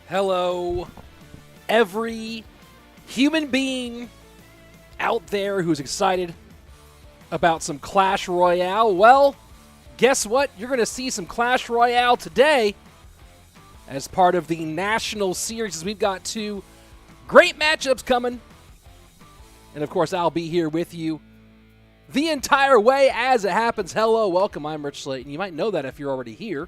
Hello, every human being out there who's excited about some Clash Royale. Well, guess what? You're going to see some Clash Royale today as part of the National Series. We've got two great matchups coming. And, of course, I'll be here with you the entire way as it happens. Hello, welcome. I'm Rich Slayton. You might know that if you're already here.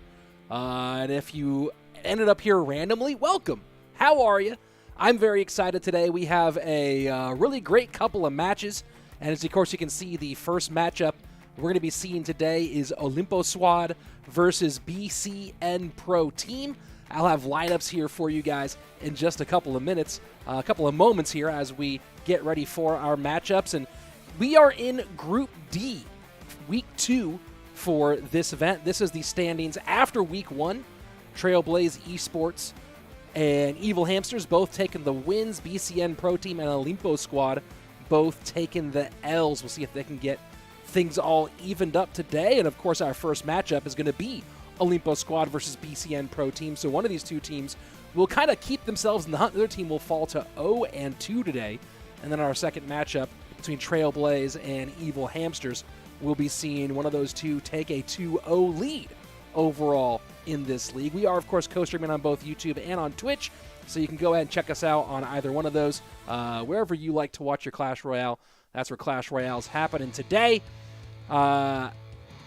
And if you ended up here randomly, welcome. How are you? I'm very excited today. We have a really great couple of matches. And as, of course, you can see, the first matchup we're going to be seeing today is Olimpo Squad versus BCN Pro Team. I'll have lineups here for you guys in just a couple of minutes, a couple of moments here as we get ready for our matchups. And we are in Group D, Week 2 for this event. This is the standings after Week 1. Trailblaze Esports and Evil Hamsters both taking the wins. BCN Pro Team and Olimpo Squad both taking the L's. We'll see if they can get things all evened up today. And, of course, our first matchup is going to be Olimpo Squad versus BCN Pro Team. So one of these two teams will kind of keep themselves in the hunt. The other team will fall to 0-2 today. And then our second matchup between Trailblaze and Evil Hamsters, we'll be seeing one of those two take a 2-0 lead overall in this league. We are, of course, co-streaming on both YouTube and on Twitch, so you can go ahead and check us out on either one of those. Wherever you like to watch your Clash Royale, that's where Clash Royale's happening today. And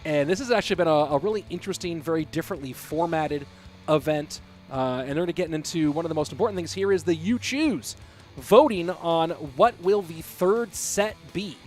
this has actually been a really interesting, very differently formatted event. And they're going to get into one of the most important things here is the You Choose, voting on what will the third set be.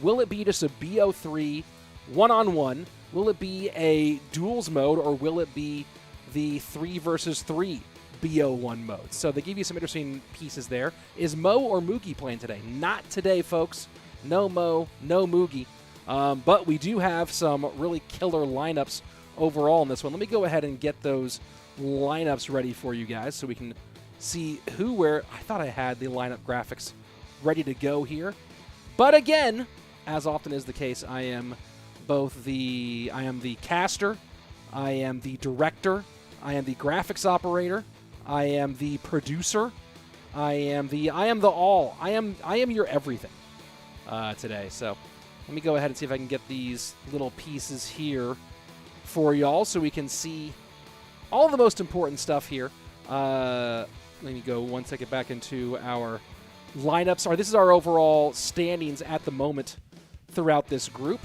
Will it be just a BO3 one-on-one? Will it be a duels mode, or will it be the 3 versus 3 BO1 mode? So they give you some interesting pieces there. Is Mo or Moogie playing today? Not today, folks. No Mo, no Moogie. But we do have some really killer lineups overall in this one. Let me go ahead and get those lineups ready for you guys so we can see who, where. I thought I had the lineup graphics ready to go here. But again, as often is the case, I am the caster, I am the director, I am the graphics operator, I am the producer, I am the all. I am your everything today. So let me go ahead and see if I can get these little pieces here for y'all so we can see all the most important stuff here. Let me go one second back into our lineups. This is our overall standings at the moment throughout this group.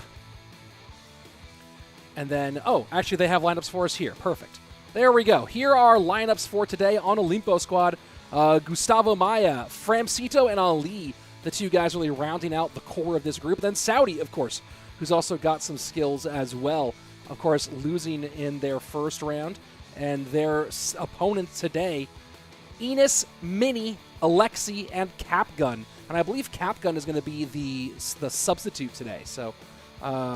And then, actually they have lineups for us here. Perfect. There we go. Here are lineups for today on Olimpo Squad. Gustavo Maya, Framcito, and Ali, the two guys really rounding out the core of this group. Then Saudi, of course, who's also got some skills as well. Of course, losing in their first round. And their opponents today, Enos, Mini, Alexi, and Capgun. And I believe Capgun is going to be the substitute today. So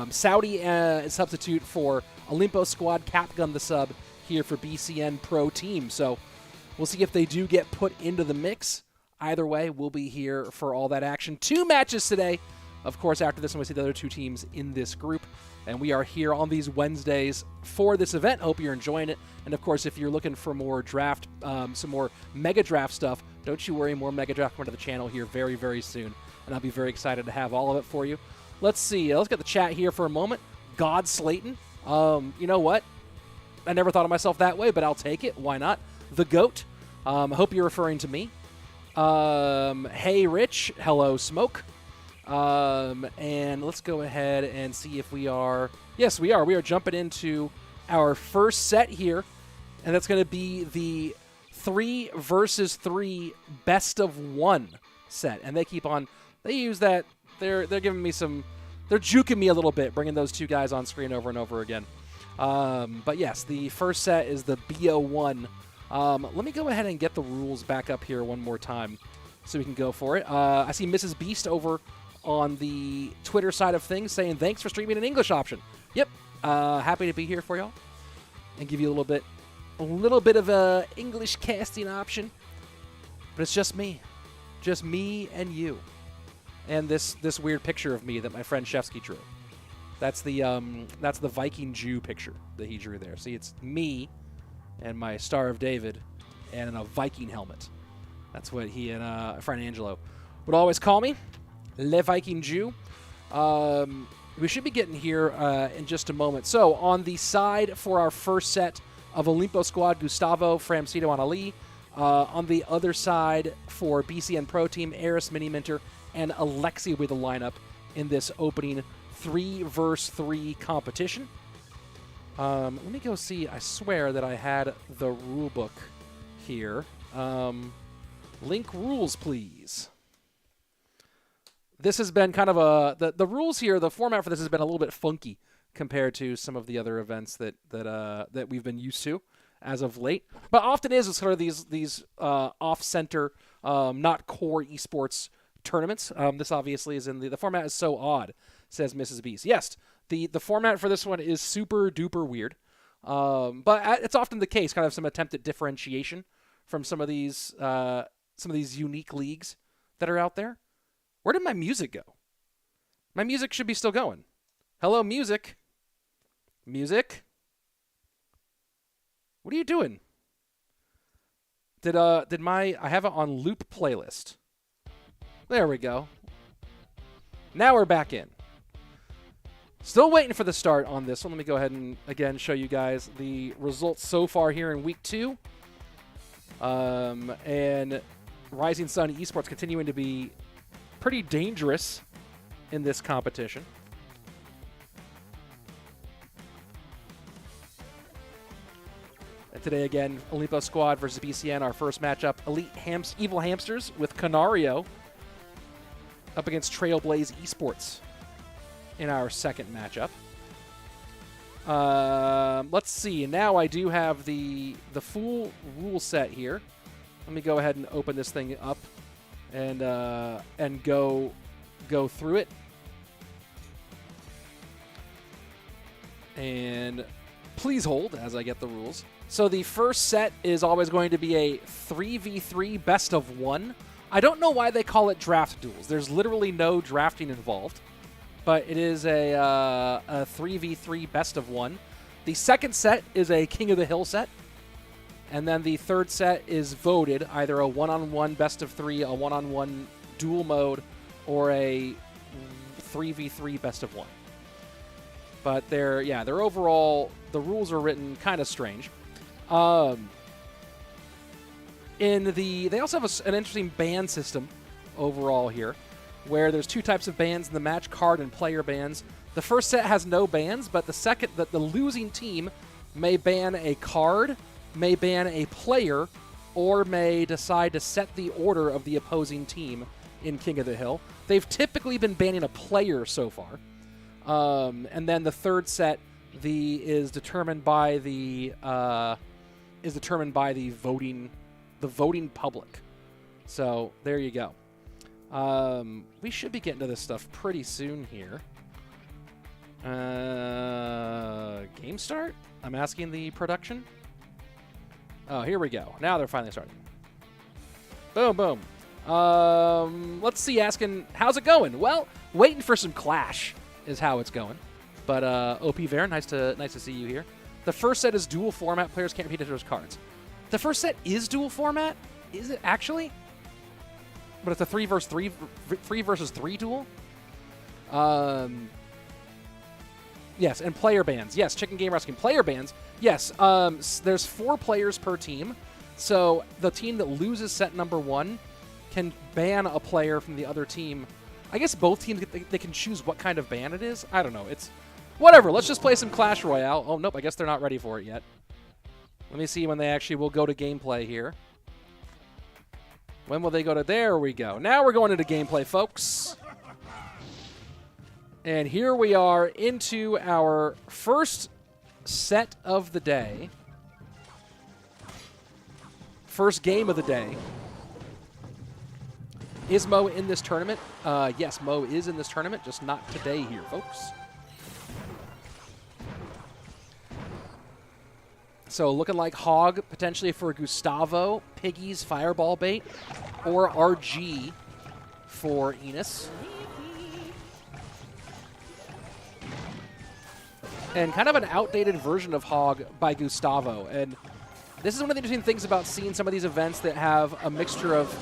Saudi is substitute for Olimpo Squad, Capgun the sub here for BCN Pro Team. So we'll see if they do get put into the mix. Either way, we'll be here for all that action. 2 matches today. Of course, after this one, we see the other 2 teams in this group. And we are here on these Wednesdays for this event. Hope you're enjoying it. And, of course, if you're looking for more draft, some more Mega Draft stuff, don't you worry, more Mega Draft coming to the channel here very, very soon. And I'll be very excited to have all of it for you. Let's see. Let's get the chat here for a moment. God Slayton. You know what? I never thought of myself that way, but I'll take it. Why not? The GOAT. I hope you're referring to me. Hey, Rich. Hello, Smoke. And let's go ahead and see if we are. Yes, we are. We are jumping into our first set here, and that's going to be the 3 versus 3 best of 1 set. And they keep on. They use that. They're giving me some. They're juking me a little bit, bringing those 2 guys on screen over and over again. But yes, the first set is the BO1. Let me go ahead and get the rules back up here one more time so we can go for it. I see Mrs. Beast over on the Twitter side of things saying, thanks for streaming an English option. Yep. Happy to be here for y'all and give you a little bit of a English casting option. But it's just me and you. And this weird picture of me that my friend Shevsky drew. That's the Viking Jew picture that he drew there. See, it's me and my Star of David and a Viking helmet. That's what he and friend Angelo would always call me, Le Viking Jew. We should be getting here in just a moment. So on the side for our first set of Olimpo squad, Gustavo, Framcito, and Ali. On the other side for BCN Pro Team, Eris, Mini-Minter, and Alexi will be the lineup in this opening 3-versus-3 competition. Let me go see. I swear that I had the rule book here. Link rules, please. This has been kind of the rules here. The format for this has been a little bit funky compared to some of the other events that we've been used to as of late. But often is sort of these off-center, not core esports tournaments. This obviously is in the format is so odd, says Mrs. Beast. Yes, the format for this one is super duper weird. But it's often the case, kind of some attempt at differentiation from some of these unique leagues that are out there. Where did my music go? My music should be still going. Hello, music. Music? What are you doing? I have it on loop playlist. There we go. Now we're back in. Still waiting for the start on this one. Let me go ahead and, again, show you guys the results so far here in Week 2. And Rising Sun Esports continuing to be pretty dangerous in this competition. And today, again, Olimpo Squad versus BCN, our first matchup. Evil Hamsters with Canario up against Trailblaze Esports in our second matchup. Let's see. Now I do have the full rule set here. Let me go ahead and open this thing up and go through it. And please hold as I get the rules. So the first set is always going to be a 3v3 best of 1. I don't know why they call it draft duels. There's literally no drafting involved, but it is a 3v3 best of 1. The second set is a King of the Hill set, and then the third set is voted, either a 1-on-1 best of 3, a 1-on-1 duel mode, or a 3v3 best of 1. But they're overall, the rules are written kind of strange. They also have an interesting ban system overall here, where there's two types of bans in the match, card and player bans. The first set has no bans, but the losing team may ban a card, may ban a player, or may decide to set the order of the opposing team in King of the Hill. They've typically been banning a player so far. And then the third set is determined by the voting public. So there you go. We should be getting to this stuff pretty soon here. Game start? I'm asking the production. Oh, here we go. Now they're finally starting. Boom, boom. Let's see, asking, how's it going? Well, waiting for some Clash is how it's going. But OP Varen, nice to see you here. The first set is dual format. Players can't repeat each other's cards. The first set is dual format? Is it actually? But it's a 3 versus 3 duel? Yes, and player bans. Yes, Chicken Game Rescue. Player bans. Yes, there's 4 players per team. So the team that loses set number 1 can ban a player from the other team. I guess both teams, they can choose what kind of ban it is. I don't know. It's whatever. Let's just play some Clash Royale. Oh, nope. I guess they're not ready for it yet. Let me see when they actually will go to gameplay here. When will they go to... There we go. Now we're going into gameplay, folks. And here we are into our first set of the day. First game of the day. Is Mo in this tournament? Yes, Mo is in this tournament, just not today here, folks. So looking like Hog potentially for Gustavo, Piggy's Fireball Bait, or RG for Enos. And kind of an outdated version of Hog by Gustavo. And This is one of the interesting things about seeing some of these events that have a mixture of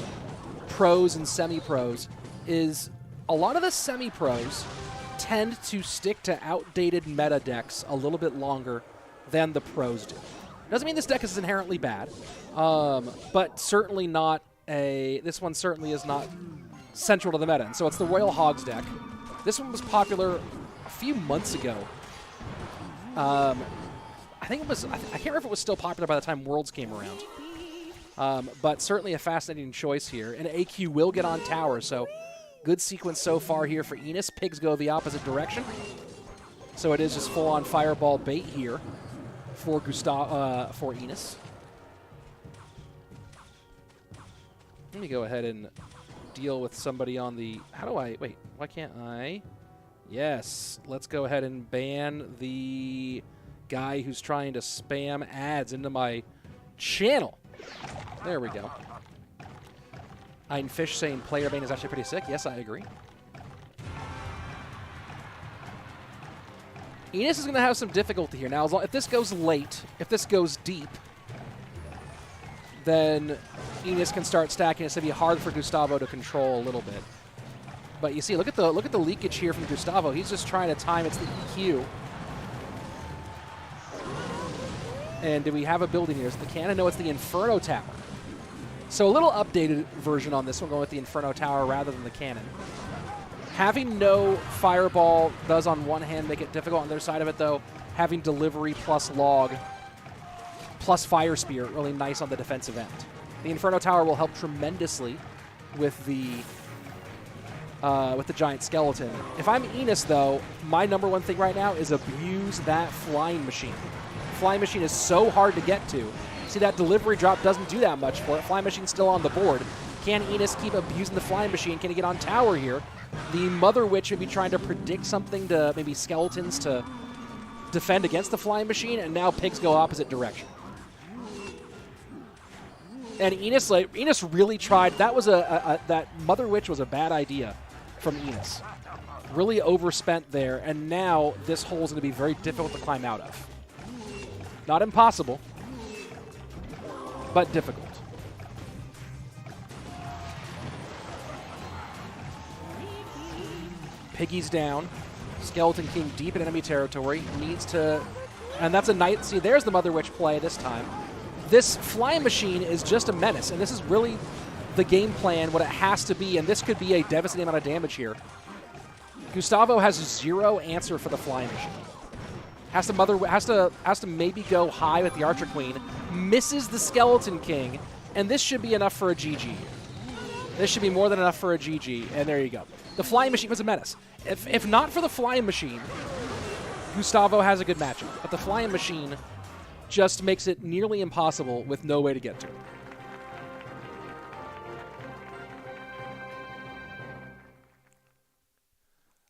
pros and semi-pros is a lot of the semi-pros tend to stick to outdated meta decks a little bit longer than the pros do. Doesn't mean this deck is inherently bad, but certainly not this one certainly is not central to the meta. And so it's the Royal Hogs deck. This one was popular a few months ago. I think it was, I can't remember if it was still popular by the time Worlds came around. But certainly a fascinating choice here. And AQ will get on tower, so good sequence so far here for Enos. Pigs go the opposite direction. So it is just full-on fireball bait here for for Enos. Let me go ahead and deal with somebody on the... How do I... Wait, why can't I? Yes, let's go ahead and ban the guy who's trying to spam ads into my channel. There we go. Fish saying player ban is actually pretty sick. Yes, I agree. Enos is going to have some difficulty here. Now, if this goes late, if this goes deep, then Enos can start stacking. It's going to be hard for Gustavo to control a little bit. But you see, look at the leakage here from Gustavo. He's just trying to time it's the EQ. And do we have a building here? Is it the cannon? No, it's the Inferno Tower. So a little updated version on this one, going with the Inferno Tower rather than the cannon. Having no fireball does on one hand make it difficult. On the other side of it, though, having delivery plus log plus fire spear really nice on the defensive end. The Inferno Tower will help tremendously with the giant skeleton. If I'm Enos, though, my number one thing right now is abuse that flying machine. Flying machine is so hard to get to. See, that delivery drop doesn't do that much for it. Flying machine's still on the board. Can Enos keep abusing the flying machine? Can he get on tower here? The Mother Witch would be trying to predict something to maybe skeletons to defend against the flying machine, and now pigs go opposite direction. And Enos really tried. That was that Mother Witch was a bad idea from Enos. Really overspent there, and now this hole's going to be very difficult to climb out of. Not impossible, but difficult. Piggy's down. Skeleton King deep in enemy territory. Needs to... And that's a night... See, there's the Mother Witch play this time. This flying machine is just a menace, and this is really the game plan, what it has to be, and this could be a devastating amount of damage here. Gustavo has zero answer for the flying machine. Has to maybe go high with the Archer Queen. Misses the Skeleton King, and this should be enough for a GG. This should be more than enough for a GG, and there you go. The flying machine was a menace. If not for the flying machine, Gustavo has a good matchup, but the flying machine just makes it nearly impossible with no way to get to it.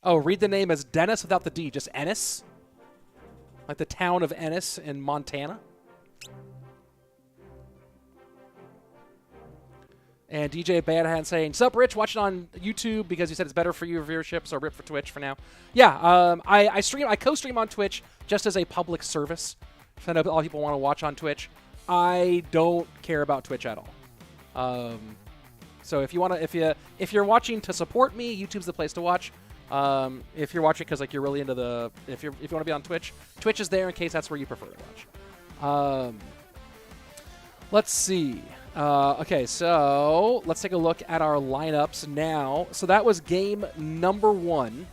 Oh, read the name as Dennis without the D, just Ennis? Like the town of Ennis in Montana? And DJ Badhand saying, "Sup, Rich? Watching on YouTube because you said it's better for your viewership, so rip for Twitch for now." Yeah, I co-stream on Twitch just as a public service. I know all people want to watch on Twitch. I don't care about Twitch at all. So if you want to, if you're watching to support me, YouTube's the place to watch. If you're watching because like you're really into the, if you want to be on Twitch, Twitch is there in case that's where you prefer to watch. Let's see. Okay, so let's take a look at our lineups now. So that was game number 1.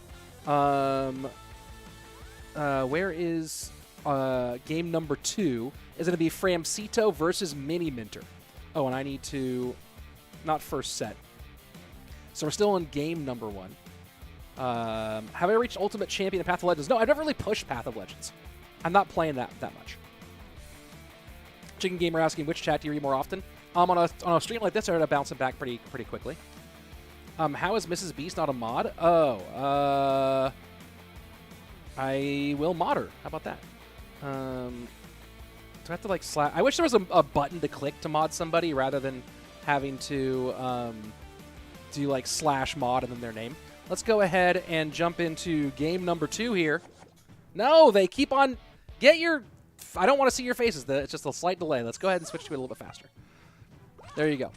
Where is game number 2? Is going to be Framcito versus Mini Minter. Oh, and I need to, not first set. So we're still in game number 1. Have I reached Ultimate Champion in Path of Legends? No, I've never really pushed Path of Legends. I'm not playing that much. Chicken Gamer asking, which chat do you read more often? On a stream like this, I gotta bounce it back pretty quickly. How is Mrs. Beast not a mod? Oh, I will mod her. How about that? Do I have to like slash? I wish there was a button to click to mod somebody rather than having to do like /mod and then their name. Let's go ahead and jump into game number 2 here. No, they keep on... Get your I don't want to see your faces. It's just a slight delay. Let's go ahead and switch to it a little bit faster. There you go.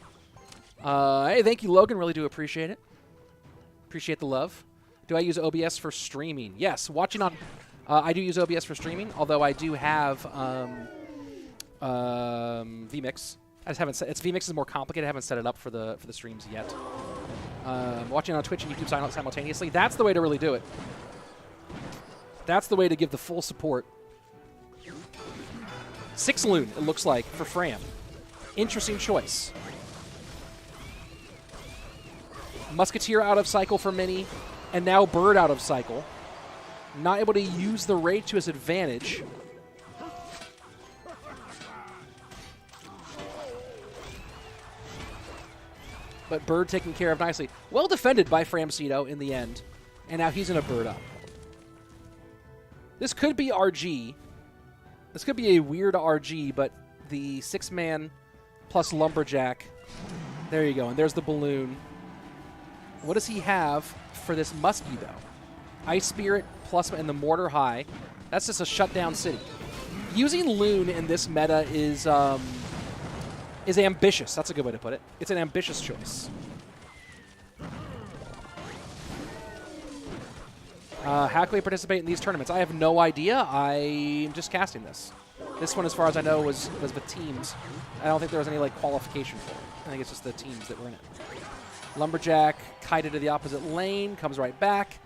Hey, thank you, Logan. Really do appreciate it. Appreciate the love. Do I use OBS for streaming? Yes. Watching on... I do use OBS for streaming, although I do have vMix. I just haven't set... vMix is more complicated. I haven't set it up for the streams yet. Watching on Twitch and YouTube simultaneously. That's the way to really do it. That's the way to give the full support. 6 Loon, it looks like, for Fram. Interesting choice. Musketeer out of cycle for Mini, and now Bird out of cycle. Not able to use the raid to his advantage. But Bird taken care of nicely. Well defended by Framcito in the end. And now he's in a Bird up. This could be RG. This could be a weird RG, but the 6-man plus Lumberjack. There you go. And there's the balloon. What does he have for this Muskie, though? Ice Spirit plus and the Mortar High. That's just a shutdown city. Using Loon in this meta is ambitious. That's a good way to put it. It's an ambitious choice. How can we participate in these tournaments? I have no idea. I'm just casting this. This one, as far as I know, was with teams. I don't think there was any qualification for it. I think it's just the teams that were in it. Lumberjack kited to the opposite lane, comes right back.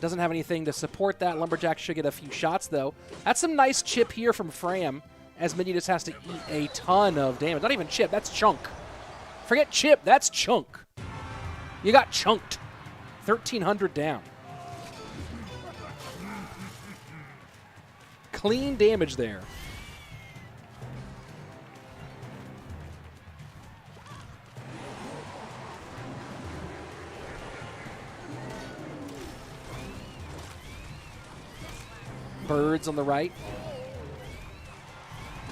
Doesn't have anything to support that. Lumberjack should get a few shots, though. That's some nice chip here from Fram, as Mini just has to eat a ton of damage. Not even chip, that's chunk. Forget chip, that's chunk. You got chunked. 1,300 down. Clean damage there. Birds on the right.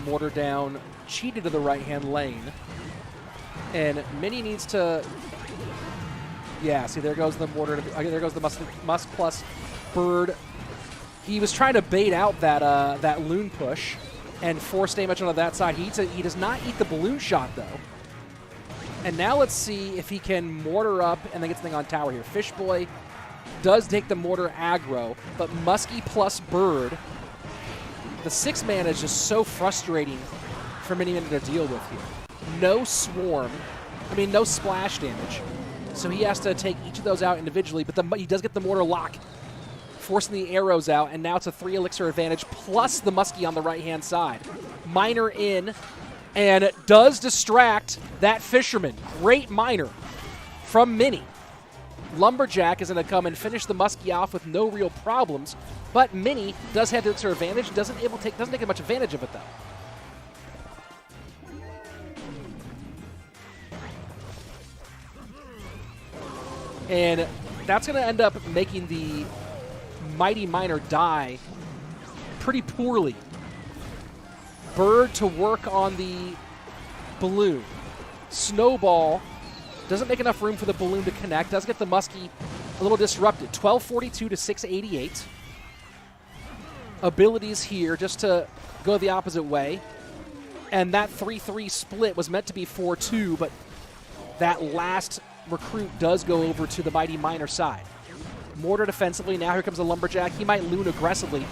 Mortar down, cheated to the right-hand lane. And Mini needs to... Yeah, see, there goes the mortar. There goes the Musk plus Bird. He was trying to bait out that Loon push and force damage onto that side. He does not eat the balloon shot, though. And now let's see if he can mortar up and then get something on tower here. Fishboy does take the mortar aggro, but Muskie plus Bird, the 6-man is just so frustrating for Mini to deal with here. No swarm, no splash damage, so he has to take each of those out individually, but he does get the mortar lock, forcing the arrows out, and now it's a 3 elixir advantage plus the Muskie on the right-hand side. Miner in, and it does distract that Fisherman. Great Miner from Mini. Lumberjack is going to come and finish the Muskie off with no real problems, but Mini does have the elixir advantage. Doesn't take much advantage of it, though. And that's going to end up making the Mighty Miner die pretty poorly. Bird to work on the balloon. Snowball doesn't make enough room for the balloon to connect. Does get the Muskie a little disrupted. 1242 to 688. Abilities here just to go the opposite way. And that 3-3 split was meant to be 4-2, but that last recruit does go over to the Mighty Miner side. Mortar defensively. Now here comes the Lumberjack. He might Loon aggressively.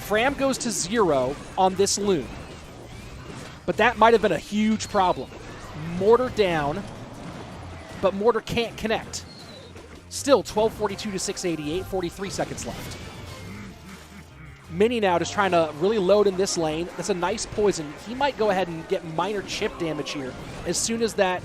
Fram goes to 0 on this Loon. But that might have been a huge problem. Mortar down, but Mortar can't connect. Still 1242 to 688, 43 seconds left. Mini now just trying to really load in this lane. That's a nice poison. He might go ahead and get minor chip damage here as soon as the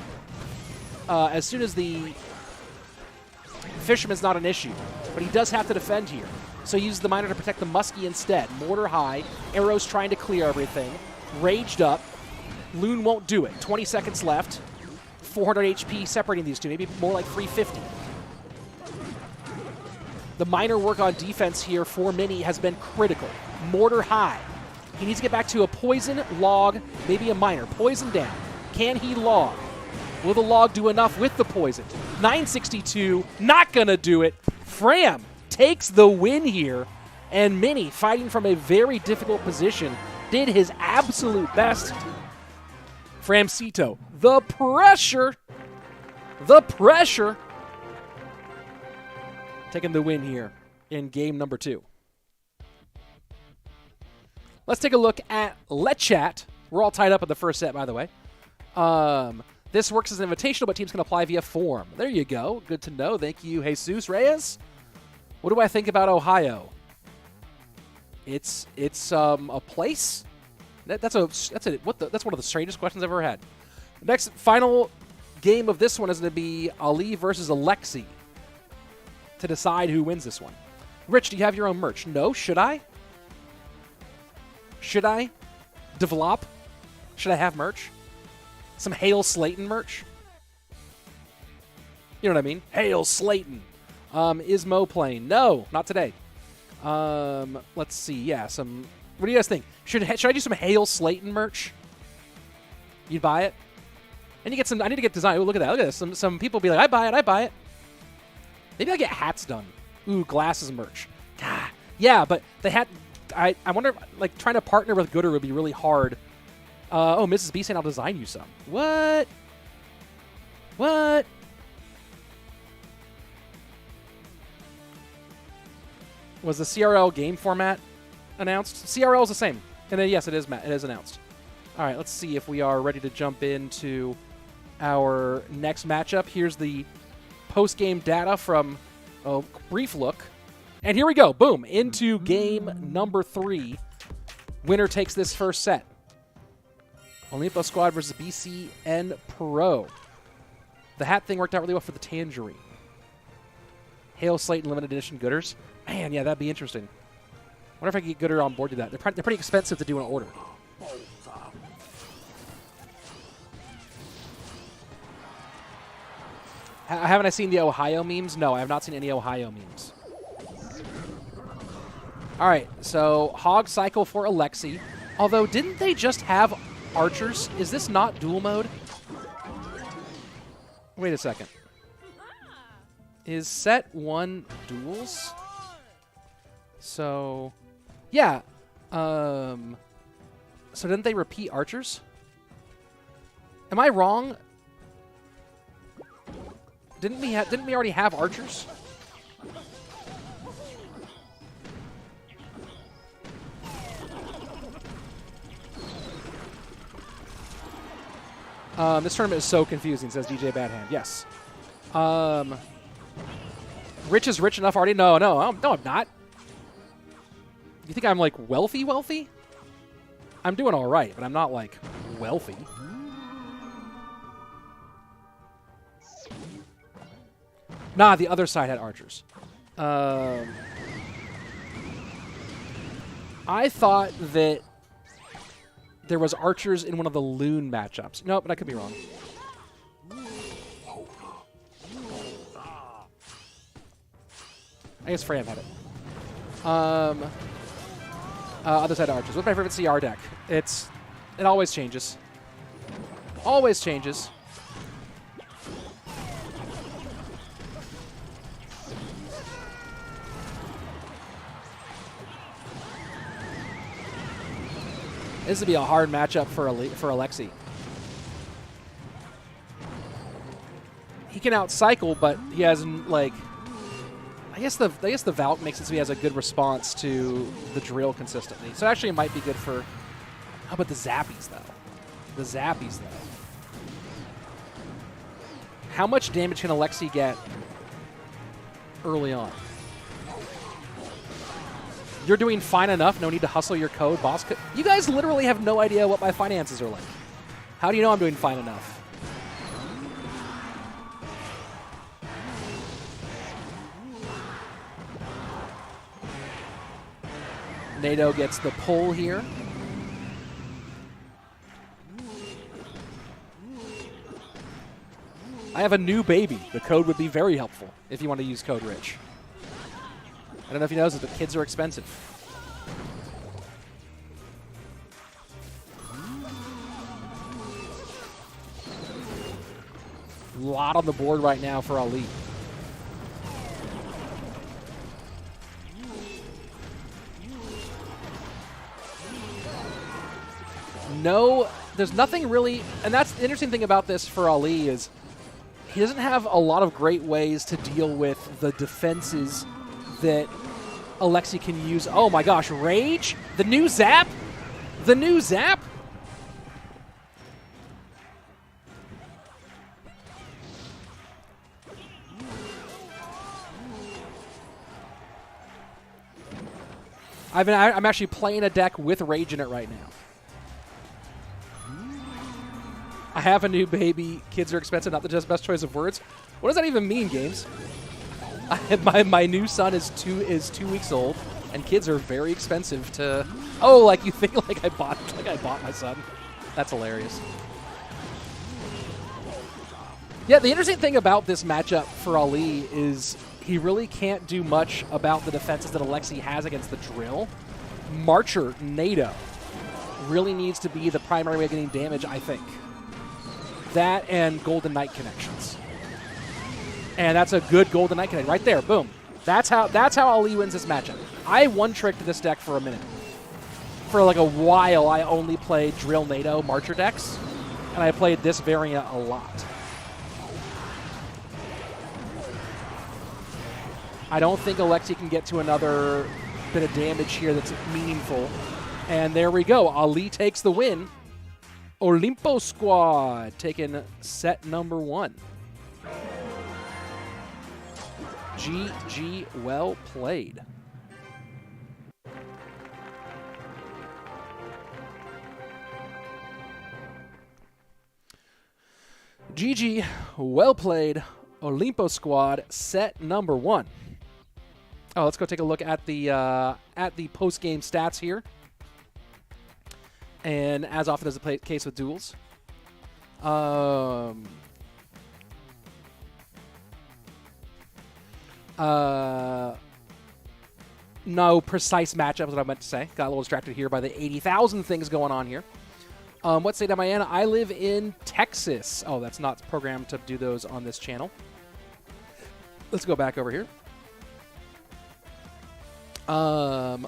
Fisherman's not an issue. But he does have to defend here. So he uses the Miner to protect the Muskie instead. Mortar high, arrows trying to clear everything. Raged up. Loon won't do it. 20 seconds left. 400 HP separating these two, maybe more like 350. The Miner work on defense here for Mini has been critical. Mortar high. He needs to get back to a poison, log, maybe a Miner. Poison down. Can he log? Will the log do enough with the poison? 962, not gonna do it. Fram takes the win here, and Mini fighting from a very difficult position did his absolute best. Framcito, the pressure. The pressure. Taking the win here in game number 2. Let's take a look at Let Chat. We're all tied up in the first set, by the way. This works as an invitational, but teams can apply via form. There you go. Good to know. Thank you, Jesus Reyes. What do I think about Ohio? It's a place. That's one of the strangest questions I've ever had. Next final game of this one is going to be Ali versus Alexi to decide who wins this one. Rich, do you have your own merch? No. Should I? Should I develop? Should I have merch? Some Hail Slayton merch? You know what I mean? Hail Slayton. Is Mo playing? No, not today. Let's see. Yeah, some. What do you guys think? Should I do some Hail Slayton merch? You'd buy it? And you get some. I need to get design. Ooh, look at that. Look at this. Some people be like, I buy it. I buy it. Maybe I'll get hats done. Ooh, glasses merch. God. Yeah, but the hat. I wonder if, like, trying to partner with Gooder would be really hard. Oh, Mrs. B saying I'll design you some. What? What? Was the CRL game format announced? CRL is the same. And then, yes, it is announced. All right, let's see if we are ready to jump into our next matchup. Here's the post-game data from a brief look. And here we go. Boom. Into game number 3. Winner takes this first set. Olimpo squad versus BCN Pro. The hat thing worked out really well for the Tangerine. Hail Slayton limited edition Gooders. Man, yeah, that'd be interesting. Wonder if I could get Gooder on board to that. They're pretty expensive to do an order. Haven't I seen the Ohio memes? No, I have not seen any Ohio memes. All right, so Hog Cycle for Alexi. Although, didn't they just have archers? Is this not dual mode? Wait a second. Is set 1 duels? So, yeah. So didn't they repeat archers? Am I wrong? Didn't we already have archers? This tournament is so confusing, says DJ Badhand. Yes. Rich is rich enough already? No, I'm not. You think I'm, like, wealthy? I'm doing all right, but I'm not, like, wealthy. Nah, the other side had archers. I thought that there was archers in one of the Loon matchups. No, but I could be wrong. I guess Fran had it. Other side of archers. What's my favorite CR deck? It always changes. Always changes. This would be a hard matchup for Alexi. He can outcycle, but he hasn't, like, I guess the Valk makes it so he has a good response to the drill consistently. So actually it might be good for, how about the Zappies though? The Zappies though. How much damage can Alexi get early on? You're doing fine enough. No need to hustle your code, boss. You guys literally have no idea what my finances are like. How do you know I'm doing fine enough? NATO gets the pull here. I have a new baby. The code would be very helpful if you want to use code Rich. I don't know if you know this, but kids are expensive. A lot on the board right now for Ali. there's nothing really, and that's the interesting thing about this for Ali is he doesn't have a lot of great ways to deal with the defenses that Alexi can use. Oh my gosh, Rage? The new Zap? The new Zap? I'm actually playing a deck with Rage in it right now. I have a new baby. Kids are expensive, not the best choice of words. What does that even mean, Games? My new son is 2 weeks old, and kids are very expensive to. Oh, like you think like I bought my son? That's hilarious. Yeah, the interesting thing about this matchup for Ali is he really can't do much about the defenses that Alexi has against the drill. Marcher NATO really needs to be the primary way of getting damage, I think. That and Golden Knight connections. And that's a good Golden Knight connection right there. Boom. That's how Ali wins this matchup. I one-tricked this deck for a minute. For like a while, I only played Drill NATO Marcher decks, and I played this variant a lot. I don't think Alexi can get to another bit of damage here that's meaningful. And there we go. Ali takes the win. Olimpo squad taking set number 1. GG, well played. GG, well played. Olimpo squad, set number 1. Oh, let's go take a look at the post-game stats here. And as often as the case with duels, no precise matchup is what I meant to say. Got a little distracted here by the 80,000 things going on here. What state am I in? I live in Texas. Oh, that's not programmed to do those on this channel. Let's go back over here.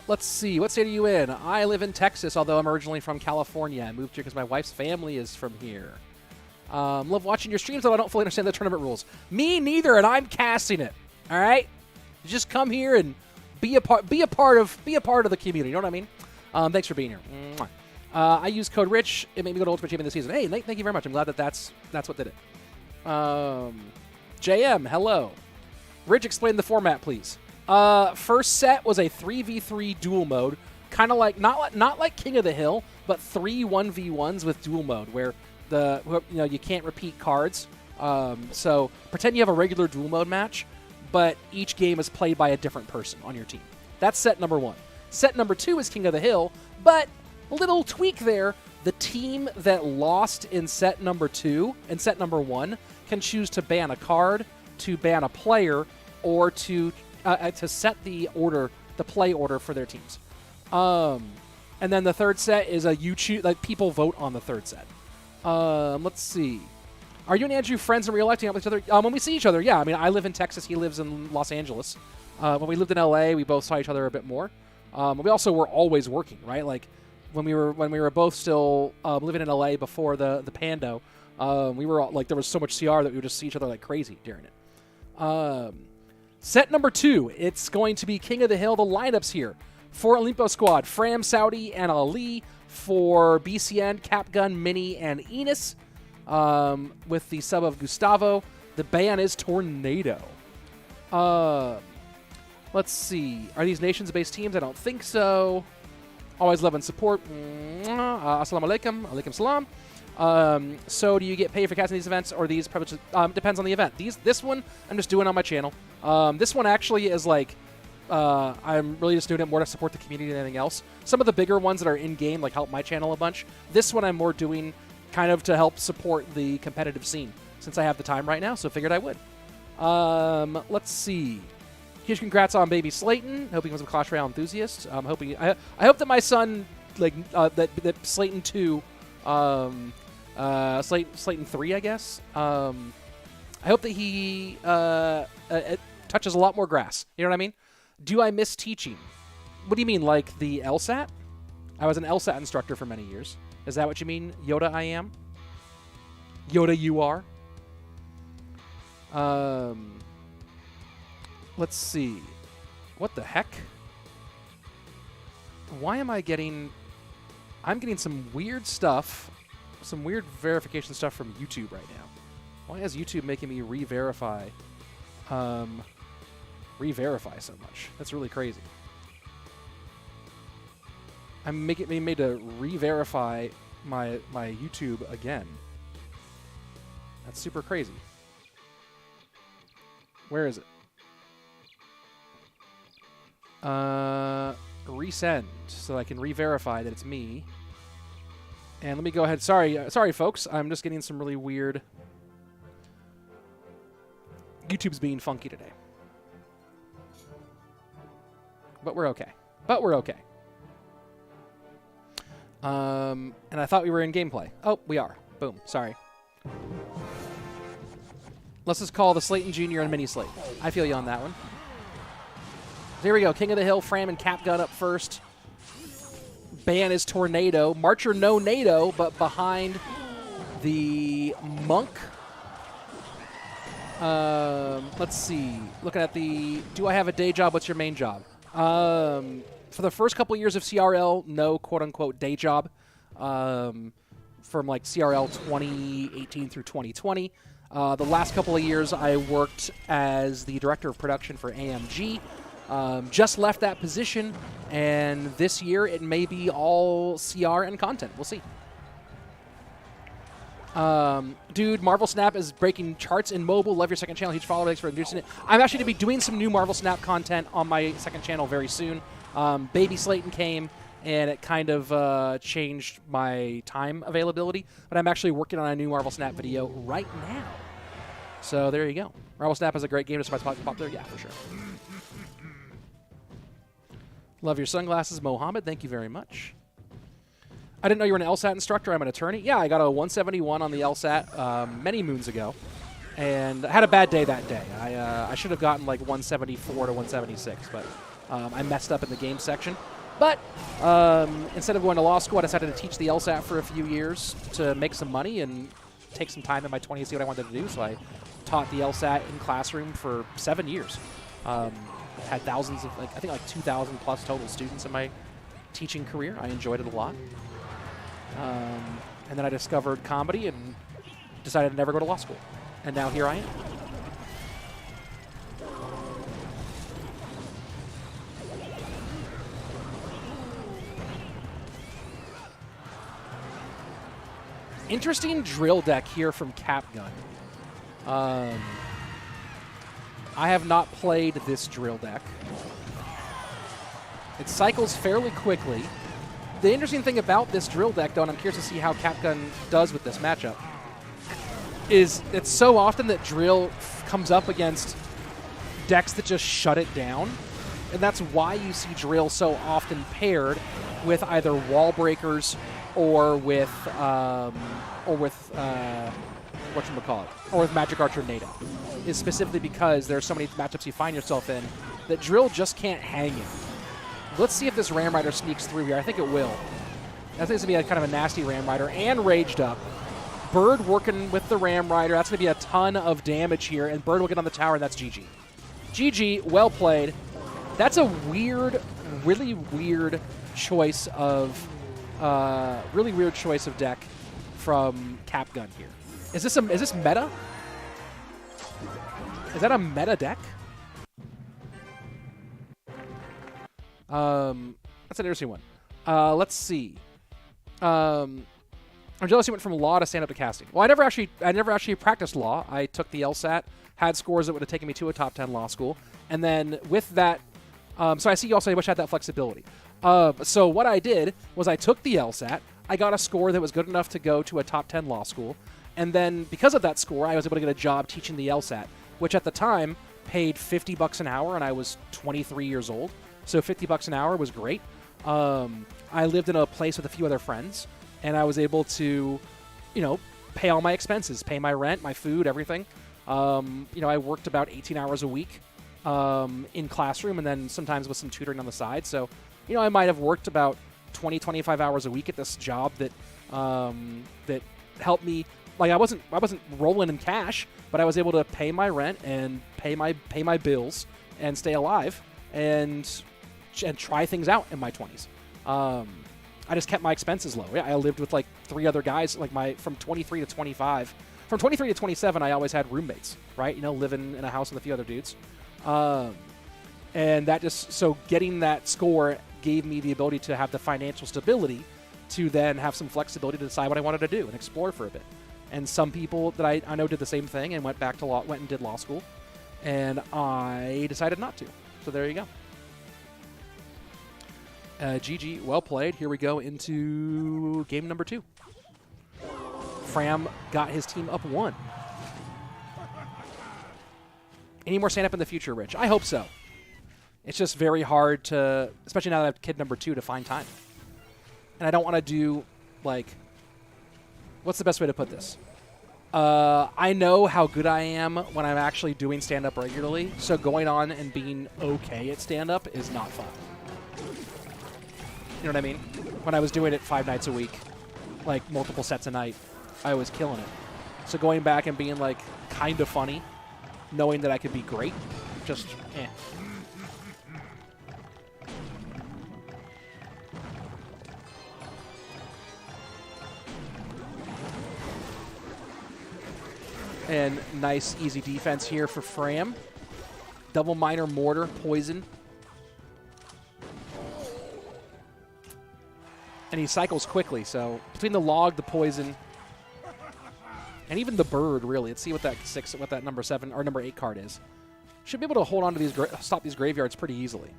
Let's see. What state are you in? I live in Texas, although I'm originally from California. I moved here because my wife's family is from here. Love watching your streams, though I don't fully understand the tournament rules. Me neither, and I'm casting it. All right, just come here and be a part of the community. You know what I mean? Thanks for being here. Mwah. I use code RICH. It made me go to Ultimate Champion this season. Hey, thank you very much. I'm glad that's what did it. JM, hello. Rich, explain the format, please. First set was a 3v3 duel mode, kind of like not like King of the Hill, but 3 1v1s with duel mode, where you can't repeat cards. So pretend you have a regular duel mode match, but each game is played by a different person on your team. That's set number 1. Set number 2 is King of the Hill, but a little tweak there. The team that lost in set number 2 and set number 1 can choose to ban a card, to ban a player, or to set the play order for their teams. And then the third set is people vote on the third set. Let's see. Are you and Andrew friends in real life? Do you know each other? When we see each other, yeah. I mean, I live in Texas. He lives in Los Angeles. When we lived in LA, we both saw each other a bit more. We also were always working, right? Like when we were both still living in LA before the Pando, we were like there was so much CR that we would just see each other like crazy during it. Set number 2, it's going to be King of the Hill. The lineups here for Olimpo Squad: Fram, Saudi, and Ali. For BCN, Capgun, Mini, and Enos. With the sub of Gustavo. The ban is Tornado. Let's see. Are these nations-based teams? I don't think so. Always love and support. Assalamu alaikum. Alaikum salam. So do you get paid for casting these events, or these privileges? Depends on the event. This one I'm just doing on my channel. This one actually is like I'm really just doing it more to support the community than anything else. Some of the bigger ones that are in game like help my channel a bunch. This one I'm more doing kind of to help support the competitive scene since I have the time right now. So figured I would. Let's see. Huge congrats on baby Slayton. Hope he becomes a Clash Royale enthusiast. I hope that my son that Slayton 2. Slayton 3, I guess. I hope that he touches a lot more grass. You know what I mean? Do I miss teaching? What do you mean, like the LSAT? I was an LSAT instructor for many years. Is that what you mean, Yoda I am? Yoda you are? Let's see. What the heck? Why am I getting... I'm getting some weird stuff, some weird verification stuff from YouTube right now. Why is YouTube making me re-verify so much? That's really crazy. I'm being made to re-verify my YouTube again. That's super crazy. Where is it? Resend, so I can re-verify that it's me. And let me go ahead. Sorry, folks. I'm just getting some really weird... YouTube's being funky today. But we're okay. And I thought we were in gameplay. Oh, we are. Boom. Sorry. Let's just call the Slayton Jr. and Mini Slayton. I feel you on that one. Here we go. King of the Hill, Fram and Capgun up first. Ban is Tornado. Marcher no Nado, but behind the Monk. Let's see. Looking at the... Do I have a day job? What's your main job? For the first couple years of CRL, no quote-unquote day job. From like CRL 2018 through 2020. The last couple of years, I worked as the director of production for AMG. Just left that position, and this year it may be all CR and content. We'll see. Dude, Marvel Snap is breaking charts in mobile. Love your second channel. Huge follower. Thanks for introducing it. I'm actually going to be doing some new Marvel Snap content on my second channel very soon. Baby Slayton came, and it kind of changed my time availability. But I'm actually working on a new Marvel Snap video right now. So there you go. Marvel Snap is a great game. Despite it's popular. Yeah, for sure. Love your sunglasses, Mohammed. Thank you very much. I didn't know you were an LSAT instructor. I'm an attorney. Yeah, I got a 171 on the LSAT many moons ago. And I had a bad day that day. I should have gotten like 174 to 176, but I messed up in the game section. But instead of going to law school, I decided to teach the LSAT for a few years to make some money and take some time in my 20s to see what I wanted to do. So I taught the LSAT in classroom for 7 years. Had thousands of, I think like 2,000 plus total students in my teaching career. I enjoyed it a lot. And then I discovered comedy and decided to never go to law school. And now here I am. Interesting drill deck here from Capgun. I have not played this drill deck. It cycles fairly quickly. The interesting thing about this drill deck, though, and I'm curious to see how Capgun does with this matchup, is it's so often that drill comes up against decks that just shut it down. And that's why you see drill so often paired with either wall breakers or with whatchamacallit, or with Magic Archer NATO, is specifically because there are so many matchups you find yourself in that drill just can't hang in. Let's see if this Ram Rider sneaks through here. I think it will. I think it's going to be a kind of a nasty Ram Rider, and raged up. Bird working with the Ram Rider. That's going to be a ton of damage here, and Bird will get on the tower, and that's GG. GG, well played. That's a weird, really weird choice of deck from Capgun here. Is this meta? Is that a meta deck? That's an interesting one. Let's see. I'm jealous you went from law to stand-up to casting. Well, I never actually practiced law. I took the LSAT, had scores that would have taken me to a top 10 law school, and then with that, so I see you also wish I had that flexibility. So what I did was I took the LSAT, I got a score that was good enough to go to a top 10 law school, and then because of that score, I was able to get a job teaching the LSAT, which at the time paid $50 an hour, and I was 23 years old. So $50 an hour was great. I lived in a place with a few other friends, and I was able to, pay all my expenses, pay my rent, my food, everything. I worked about 18 hours a week in classroom, and then sometimes with some tutoring on the side. So, I might have worked about 20, 25 hours a week at this job that that helped me. Like I wasn't rolling in cash, but I was able to pay my rent and pay my bills and stay alive and try things out in my 20s. I just kept my expenses low. I lived with like 3 other guys. Like from 23 to 25, from 23 to 27, I always had roommates. Right, living in a house with a few other dudes, and that so getting that score gave me the ability to have the financial stability to then have some flexibility to decide what I wanted to do and explore for a bit. And some people that I know did the same thing and went and did law school, and I decided not to. So there you go. GG, well played. Here we go into game number 2. Fram got his team up 1. Any more stand-up in the future, Rich? I hope so. It's just very hard to, especially now that I have kid number 2, to find time. And I don't want to do, like, what's the best way to put this? I know how good I am when I'm actually doing stand-up regularly, so going on and being okay at stand-up is not fun. You know what I mean? When I was doing it 5 nights a week, like multiple sets a night, I was killing it. So going back and being, like, kind of funny, knowing that I could be great, just, eh. And nice, easy defense here for Fram. Double Miner, Mortar, Poison. And he cycles quickly, so between the Log, the Poison, and even the Bird, really. Let's see what that number 7 or number 8 card is. Should be able to hold on to these, stop these graveyards pretty easily.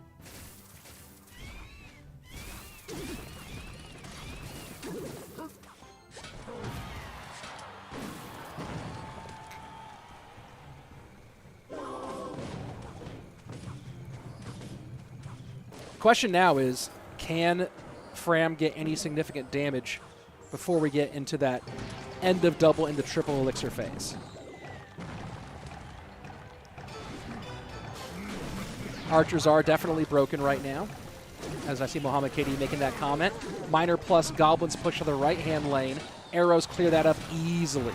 Question now is, can Fram get any significant damage before we get into that end of double into triple elixir phase? Archers are definitely broken right now, as I see Mohammed KD making that comment. Miner plus Goblins push to the right-hand lane. Arrows clear that up easily.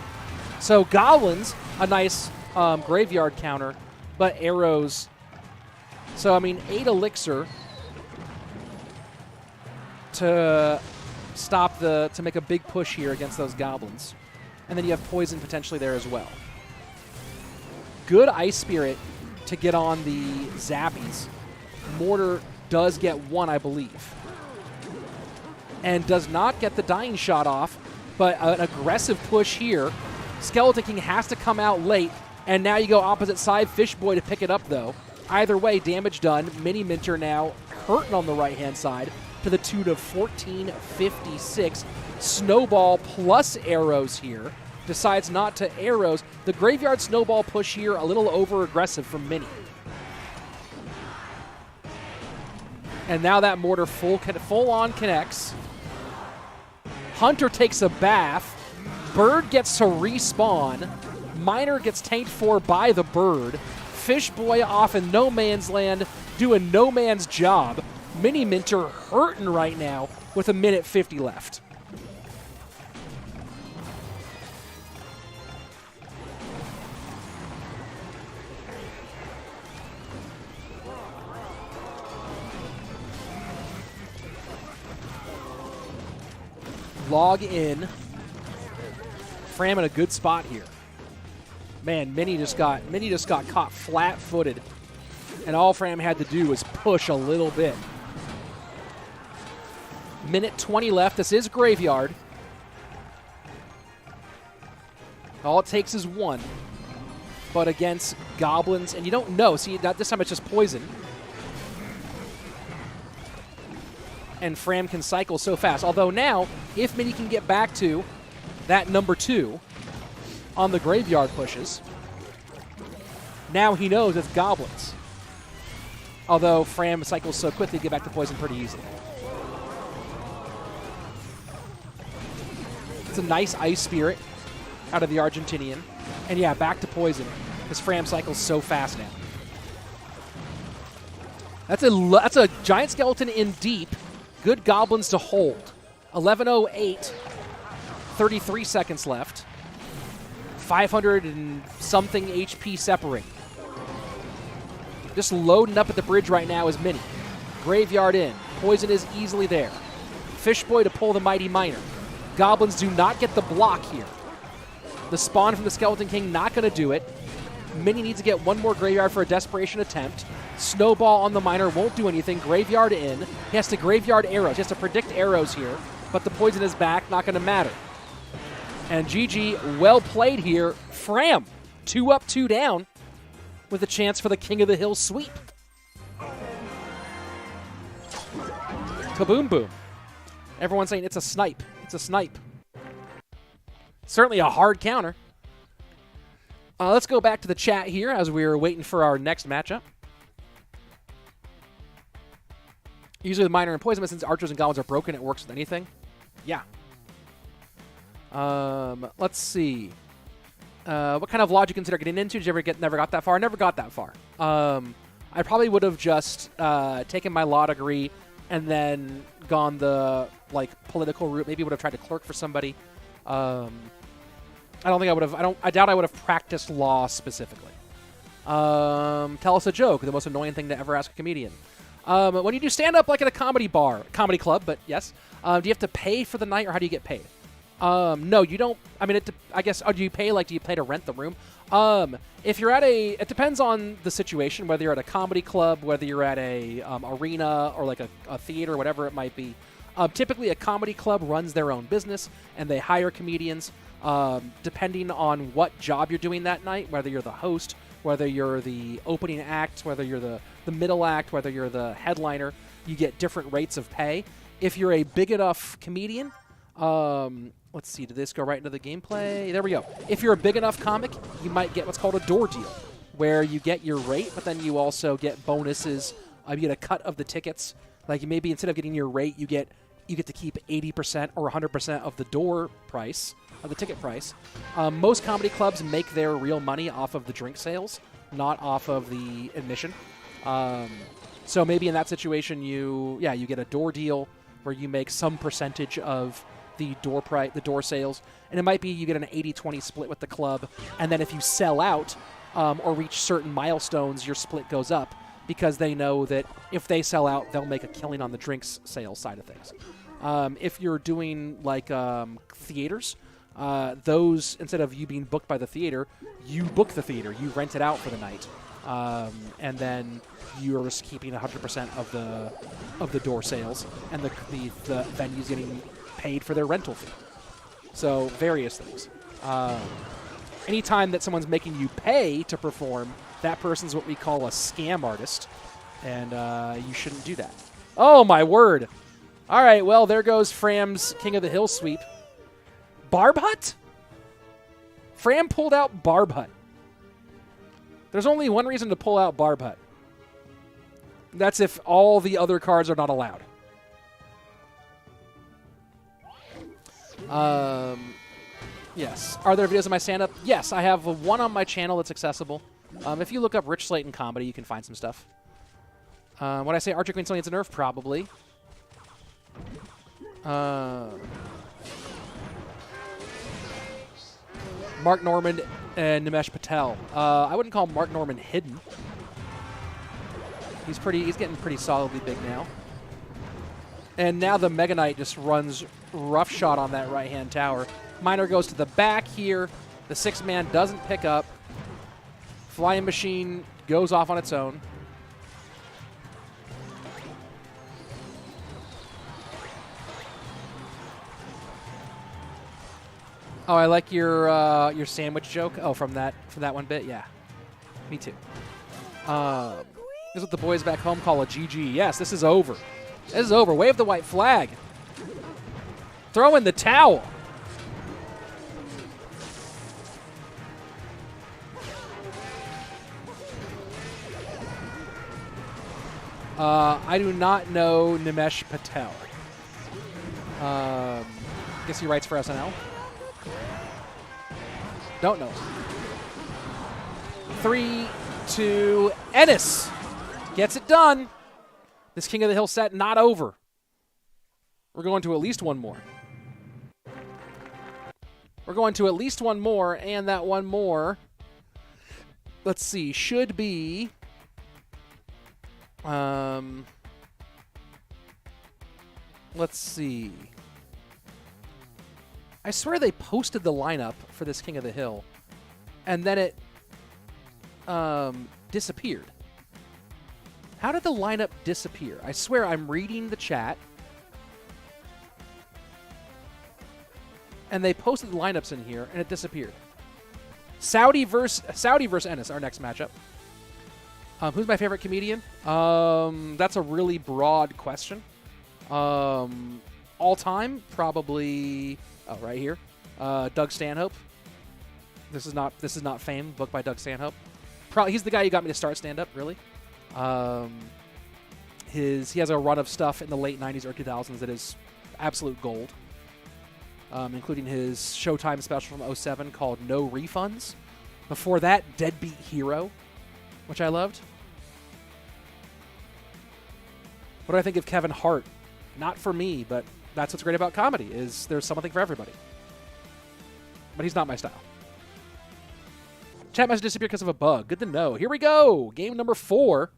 So Goblins, a nice graveyard counter, but Arrows, so I mean 8 elixir to stop to make a big push here against those Goblins. And then you have Poison potentially there as well. Good Ice Spirit to get on the Zappies. Mortar does get 1, I believe. And does not get the Dying Shot off, but an aggressive push here. Skeleton King has to come out late, and now you go opposite side. Fish Boy to pick it up, though. Either way, damage done. Mini Minter now hurting on the right-hand side to the tune of 1456. Snowball plus Arrows here. Decides not to Arrows. The Graveyard Snowball push here, a little over-aggressive from Mini. And now that Mortar full-on connects. Hunter takes a bath. Bird gets to respawn. Miner gets tanked for by the Bird. Fish Boy off in no man's land, doing no man's job. Mini Minter hurting right now with 1:50 left. Log in. Fram in a good spot here. Man, Mini just got caught flat-footed, and all Fram had to do was push a little bit. Minute 20 left. This is Graveyard. All it takes is 1. But against Goblins, and you don't know. See, this time it's just Poison. And Fram can cycle so fast. Although now, if Mini can get back to that number 2 on the Graveyard pushes, now he knows it's Goblins. Although Fram cycles so quickly, get back to Poison pretty easily. It's a nice Ice Spirit out of the Argentinian. And yeah, back to Poison, because Fram cycles so fast now. That's a Giant Skeleton in deep. Good Goblins to hold. 11:08 33 seconds left. 500 and something HP separate. Just loading up at the bridge right now is Mini. Graveyard in. Poison is easily there. Fishboy to pull the Mighty Miner. Goblins do not get the block here. The spawn from the Skeleton King not going to do it. Mini needs to get one more Graveyard for a desperation attempt. Snowball on the Miner won't do anything. Graveyard in. He has to Graveyard arrows. He has to predict arrows here, but the poison is back. Not going to matter. And GG, well played here. Fram, 2 up, 2 down, with a chance for the King of the Hill sweep. Kaboom boom. Everyone's saying it's a snipe. It's a snipe. Certainly a hard counter. Let's go back to the chat here as we're waiting for our next matchup. Usually with Miner and Poison, since Archers and Goblins are broken, it works with anything. Yeah. Let's see. What kind of lodge you consider getting into? Did you ever never got that far? I never got that far. I probably would have just taken my law degree and then gone the political route. Maybe would have tried to clerk for somebody. I don't think I would have. I doubt I would have practiced law specifically. Tell us a joke. The most annoying thing to ever ask a comedian. When you do stand up like at a comedy club, but yes. Do you have to pay for the night, or how do you get paid? No, you don't. I mean, I guess. Oh, do you pay to rent the room? If you're at it depends on the situation. Whether you're at a comedy club, whether you're at a arena or like a theater, whatever it might be. Typically, a comedy club runs their own business and they hire comedians. Depending on what job you're doing that night, whether you're the host, whether you're the opening act, whether you're the middle act, whether you're the headliner, you get different rates of pay. If you're a big enough comedian, let's see, did this go right into the gameplay? There we go. If you're a big enough comic, you might get what's called a door deal, where you get your rate, but then you also get bonuses. You get a cut of the tickets. Like maybe instead of getting your rate, you get to keep 80% or 100% of the door price, of the ticket price. Most comedy clubs make their real money off of the drink sales, not off of the admission. So maybe in that situation, you get a door deal where you make some percentage of the door sales, and it might be you get an 80-20 split with the club, and then if you sell out or reach certain milestones, your split goes up, because they know that if they sell out, they'll make a killing on the drinks sales side of things. If you're doing like theaters, those, instead of you being booked by the theater, you book the theater, you rent it out for the night, and then you're just keeping 100% of the door sales, and the venue's getting paid for their rental fee. So various things. Anytime that someone's making you pay to perform, that person's what we call a scam artist, and you shouldn't do that. Oh, my word. All right, well, there goes Fram's King of the Hill sweep. Barb Hut? Fram pulled out Barb Hut. There's only one reason to pull out Barb Hut. That's if all the other cards are not allowed. Yes. Are there videos of my stand-up? Yes, I have one on my channel that's accessible. If you look up Rich Slayton Comedy, you can find some stuff. When I say Archer Queen, something it's a nerf, probably. Mark Norman and Nimesh Patel. I wouldn't call Mark Norman hidden. He's getting pretty solidly big now. And now the Mega Knight just runs roughshod on that right-hand tower. Miner goes to the back here. The 6-man doesn't pick up. Flying Machine goes off on its own. Oh, I like your sandwich joke. Oh, from that one bit, yeah. Me too. This is what the boys back home call a GG. Yes, this is over. This is over. Wave the white flag. Throw in the towel. I do not know Nimesh Patel. Guess he writes for SNL. Don't know. 3, 2, Ennis gets it done. This King of the Hill set not over. We're going to at least one more. We're going to at least one more, and that one more, let's see, should be... let's see. I swear they posted the lineup for this King of the Hill, and then it disappeared. How did the lineup disappear? I swear I'm reading the chat, and they posted the lineups in here, and it disappeared. Saudi versus Ennis, our next matchup. Who's my favorite comedian? That's a really broad question. All time, probably. Oh, right here, Doug Stanhope. This is not Fame, book by Doug Stanhope. He's the guy who got me to start stand up. Really. He has a run of stuff in the late '90s or 2000s that is absolute gold. Including his Showtime special from '07 called No Refunds. Before that, Deadbeat Hero, which I loved. What do I think of Kevin Hart? Not for me, but that's what's great about comedy, is there's something for everybody. But he's not my style. Chat message disappeared because of a bug. Good to know. Here we go. Game number 4.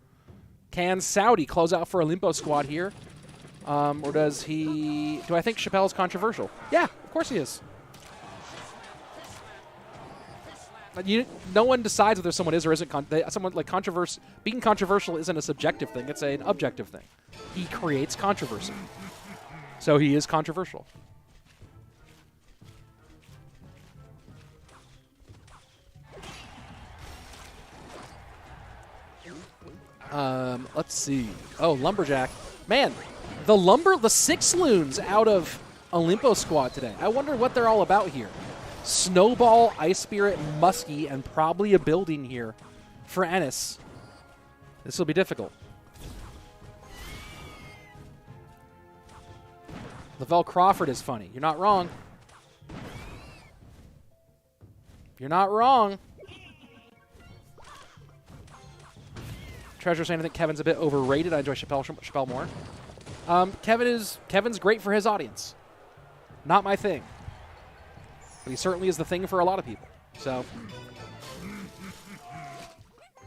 Can Saudi close out for Olimpo squad here? Or does he... Do I think Chappelle's controversial? Yeah, of course he is. No one decides whether someone is or isn't. Someone like being controversial isn't a subjective thing. It's an objective thing. He creates controversy. So he is controversial. Let's see. Oh, Lumberjack. Man, the 6 loons out of Olimpo squad today. I wonder what they're all about here. Snowball, Ice Spirit, Muskie, and probably a building here for Ennis. This will be difficult. Lavelle Crawford is funny. You're not wrong. You're not wrong. Treasure saying I think Kevin's a bit overrated. I enjoy Chappelle more. Kevin's great for his audience. Not my thing. But he certainly is the thing for a lot of people. So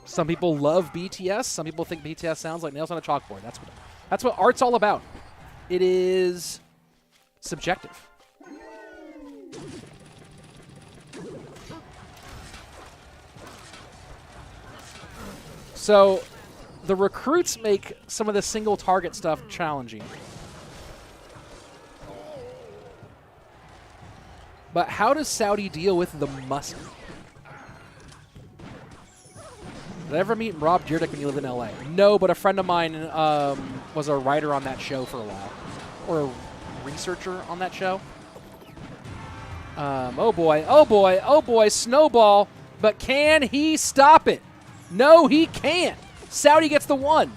some people love BTS. Some people think BTS sounds like nails on a chalkboard. That's what art's all about. It is subjective. So the recruits make some of the single target stuff challenging. But how does Saudi deal with the Muskie? Did I ever meet Rob Dyrdek when you lived in LA? No, but a friend of mine was a writer on that show for a while. Or a researcher on that show. Oh boy, oh boy, oh boy, Snowball. But can he stop it? No, he can't. Saudi gets the 1.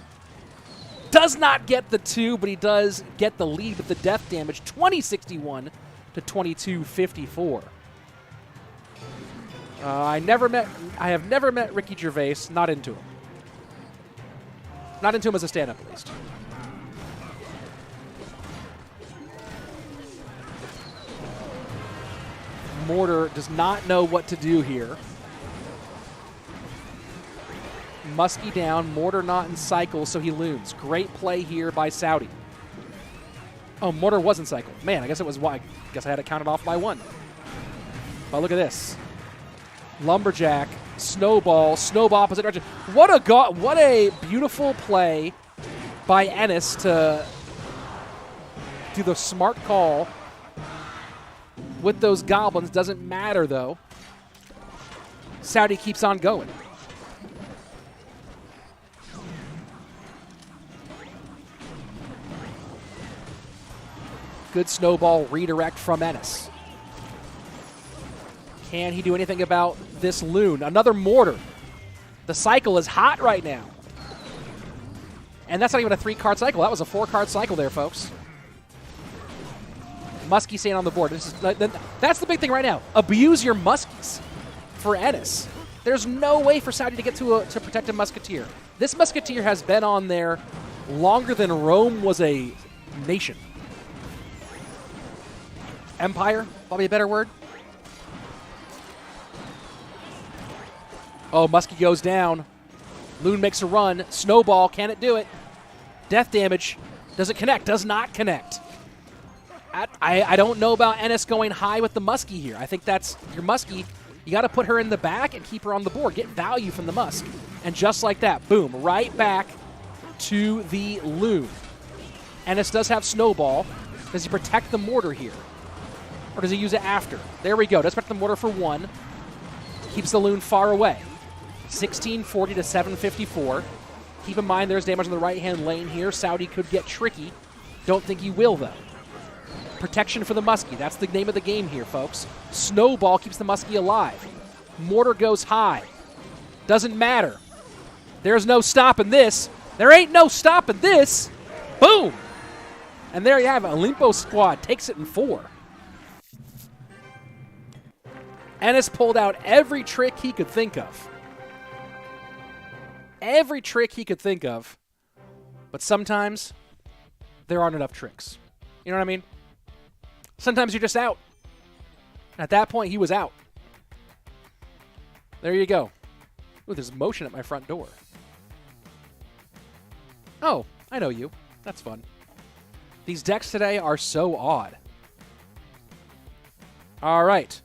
Does not get the 2, but he does get the lead with the death damage. 2061 to 2254. I have never met Ricky Gervais. Not into him. Not into him as a stand-up, at least. Mortar does not know what to do here. Muskie down, Mortar not in cycle, so he loons. Great play here by Saudi. Oh, Mortar was in cycle. Man, I guess it was why. I guess I had it counted off by 1. But look at this. Lumberjack, Snowball opposite direction. What a beautiful play by Ennis to do the smart call with those goblins. Doesn't matter, though. Saudi keeps on going. Good Snowball redirect from Ennis. Can he do anything about this loon? Another Mortar. The cycle is hot right now. And that's not even a 3-card cycle. That was a 4-card cycle there, folks. Muskie staying on the board. That's the big thing right now. Abuse your Muskies for Ennis. There's no way for Saudi to get to protect a Musketeer. This Musketeer has been on there longer than Rome was a nation. Empire, probably a better word. Oh, Muskie goes down. Loon makes a run. Snowball, can it do it? Death damage. Does it connect? Does not connect. I don't know about Ennis going high with the Muskie here. I think that's your Muskie. You got to put her in the back and keep her on the board. Get value from the Musk. And just like that, boom, right back to the Loon. Ennis does have Snowball. Does he protect the mortar here? Or does he use it after? There we go. Does protect the mortar for 1. Keeps the Loon far away. 1640 to 754. Keep in mind there's damage on the right-hand lane here. Saudi could get tricky. Don't think he will, though. Protection for the Muskie. That's the name of the game here, folks. Snowball keeps the Muskie alive. Mortar goes high. Doesn't matter. There's no stopping this. There ain't no stopping this. Boom! And there you have it. Olimpo squad takes it in 4. Ennis pulled out every trick he could think of. Every trick he could think of. But sometimes there aren't enough tricks. You know what I mean? Sometimes you're just out. At that point, he was out. There you go. Ooh, there's motion at my front door. Oh, I know you. That's fun. These decks today are so odd. All right.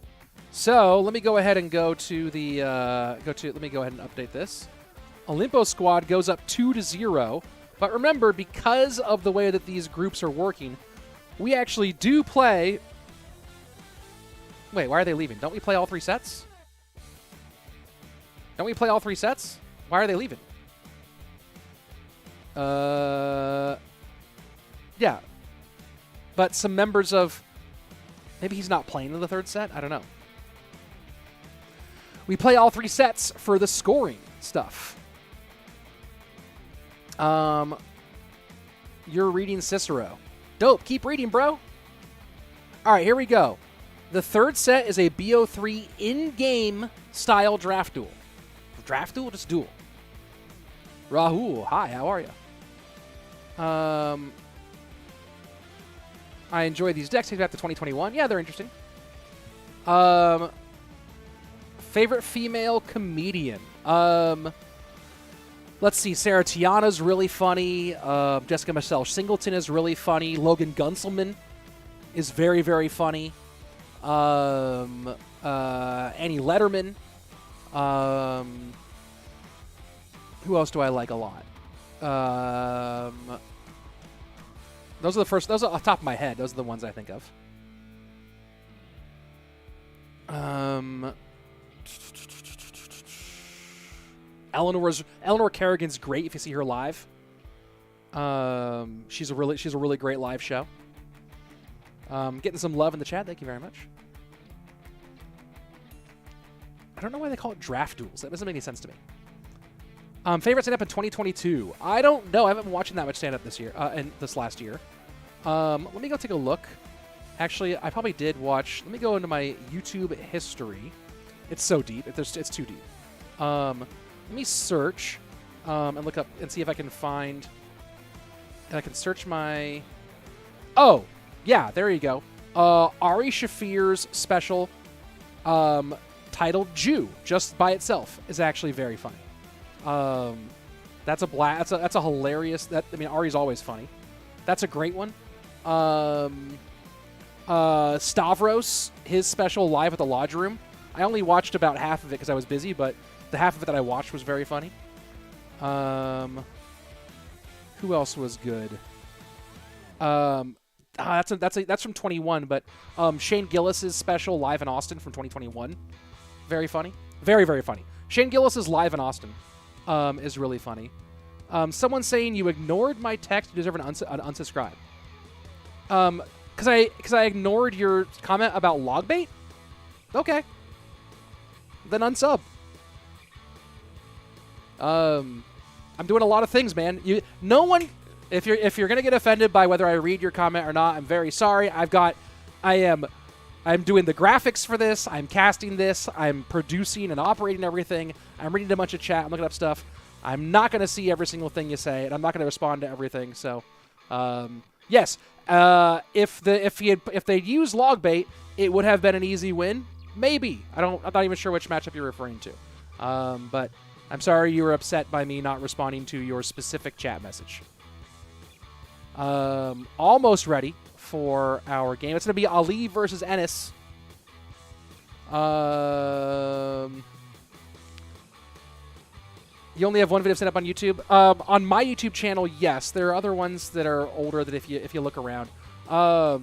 So let me go ahead and go to the let me go ahead and update this. Olimpo squad goes up 2-0. But remember, because of the way that these groups are working, we actually do play... Wait, why are they leaving? Don't we play all 3 sets? Don't we play all 3 sets? Why are they leaving? Yeah. But some members of... Maybe he's not playing in the 3rd set? I don't know. We play all 3 sets for the scoring stuff. You're reading Cicero. Dope. Keep reading, bro. All right, here we go. The 3rd set is a BO3 in-game style draft duel. Draft duel? Just duel. Rahul, hi, how are you? I enjoy these decks. Take back to 2021. Yeah, they're interesting. Favorite female comedian. Let's see. Sarah Tiana's really funny. Jessica Michelle Singleton is really funny. Logan Gunselman is very, very funny. Annie Letterman. Who else do I like a lot? Those are the first. Those are off the top of my head. Those are the ones I think of. Eleanor Kerrigan's great if you see her live. She's a really great live show. Getting some love in the chat. Thank you very much. I don't know why they call it draft duels. That doesn't make any sense to me. Favorite stand-up in 2022. I don't know. I haven't been watching that much stand-up this year. And this last year. Let me go take a look. Actually, I probably did watch. Let me go into my YouTube history. It's so deep. It's too deep. Let me search and look up and see if I can find. And I can search my. Oh, yeah. There you go. Ari Shafir's special, titled "Jew," just by itself is actually very funny. That's a hilarious. Ari's always funny. That's a great one. Stavros, his special live at the Lodge Room. I only watched about half of it because I was busy, but the half of it that I watched was very funny. Who else was good? That's from 21, but Shane Gillis's special live in Austin from 2021, very funny, very, very funny. Shane Gillis's live in Austin is really funny. Someone saying you ignored my text, you deserve an unsubscribe. Because I ignored your comment about logbait? Okay. Then unsub. I'm doing a lot of things, man. No one, if you're gonna get offended by whether I read your comment or not, I'm very sorry. I'm doing the graphics for this. I'm casting this. I'm producing and operating everything. I'm reading a bunch of chat. I'm looking up stuff. I'm not gonna see every single thing you say, and I'm not gonna respond to everything. So, yes. If they use logbait, it would have been an easy win. Maybe. I'm not even sure which matchup you're referring to. But I'm sorry you were upset by me not responding to your specific chat message. Almost ready for our game. It's going to be Ali versus Ennis. You only have one video set up on YouTube. On my YouTube channel, yes. There are other ones that are older that if you look around. Yeah,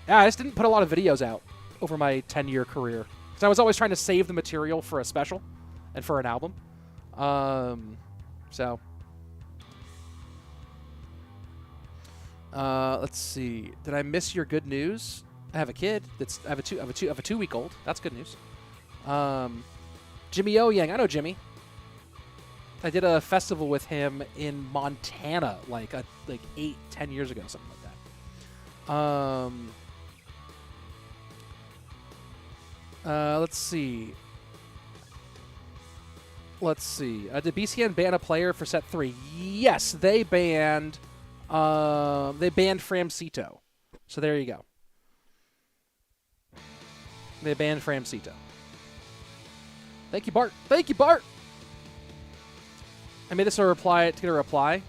I just didn't put a lot of videos out over my 10-year career. So I was always trying to save the material for a special and for an album. Let's see. Did I miss your good news? I have a kid. I have a 2-week-old. That's good news. Jimmy O Yang. I know Jimmy. I did a festival with him in Montana like 8-10 years ago, something like that. Let's see. Did BCN ban a player for set 3? Yes, they banned Framcito. So there you go. They banned Framcito. Thank you, Bart. Thank you, Bart. I made this a reply to get a reply.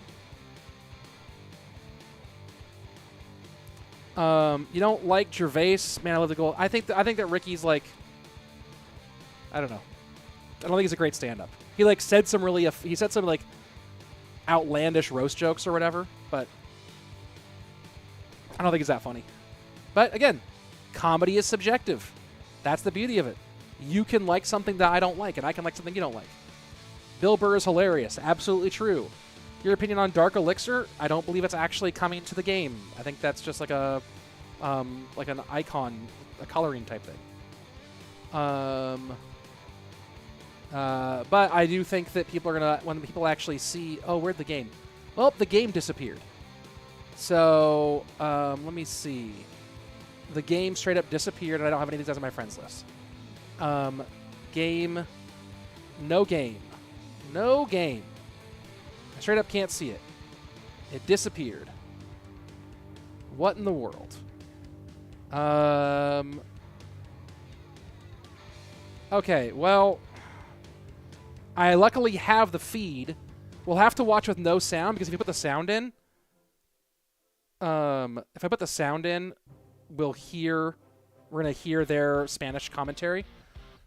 You don't like Gervais? Man, I love the goal. I think that Ricky's like, I don't know. I don't think he's a great stand-up. He said some like outlandish roast jokes or whatever, but I don't think he's that funny. But again, comedy is subjective. That's the beauty of it. You can like something that I don't like, and I can like something you don't like. Bill Burr is hilarious. Absolutely true. Your opinion on Dark Elixir? I don't believe it's actually coming to the game. I think that's just like an icon, a coloring type thing. But I do think that people are gonna, when people actually see, oh, where'd the game? Well, the game disappeared. So let me see. The game straight up disappeared, and I don't have any of these guys on my friends list. Game. No game. No game. I straight up can't see it. It disappeared. What in the world? Okay, well, I luckily have the feed. We'll have to watch with no sound, because if you put the sound in, if I put the sound in, we're going to hear their Spanish commentary.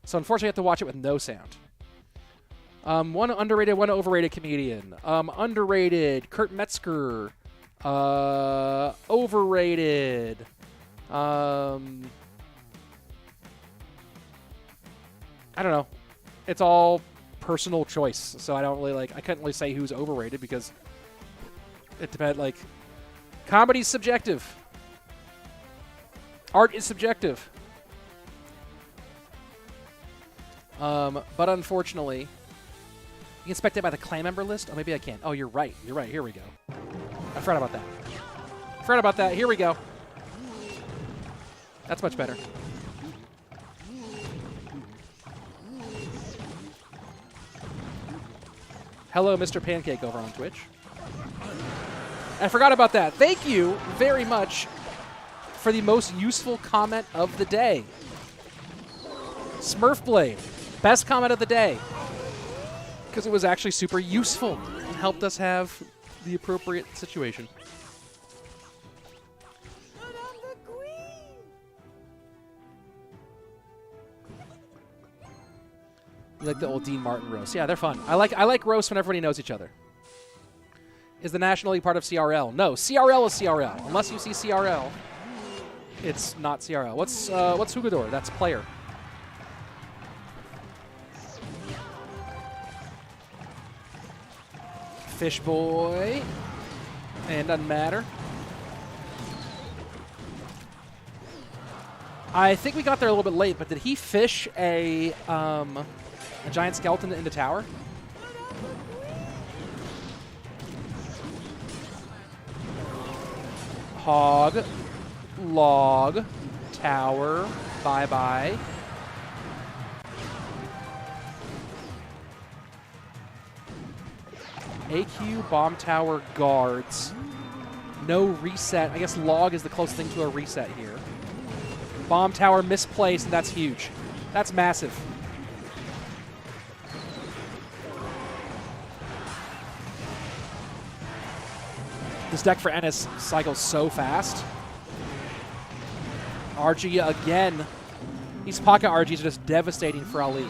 So unfortunately, I have to watch it with no sound. One underrated, one overrated comedian. Underrated, Kurt Metzger. Overrated. I don't know. It's all personal choice, so I don't really I couldn't really say who's overrated because it depends. Comedy's subjective. Art is subjective. But unfortunately, you can inspect it by the clan member list. Oh, maybe I can't. Oh, you're right. You're right. Here we go. I forgot about that. Here we go. That's much better. Hello, Mr. Pancake over on Twitch. I forgot about that. Thank you very much for the most useful comment of the day. Smurfblade. Best comment of the day. Because it was actually super useful and helped us have the appropriate situation. You like the old Dean Martin roast. Yeah, they're fun. I like roasts when everybody knows each other. Is the National League part of CRL? No, CRL is CRL. Unless you see CRL, it's not CRL. What's Hugador? That's player. Fish boy. And doesn't matter. I think we got there a little bit late, but did he fish a giant skeleton in the tower? Hog, log, tower, bye-bye. AQ, bomb tower, guards. No reset. I guess log is the closest thing to a reset here. Bomb tower misplaced, and that's huge. That's massive. This deck for Ennis cycles so fast. RG again. These pocket RGs are just devastating for Ali.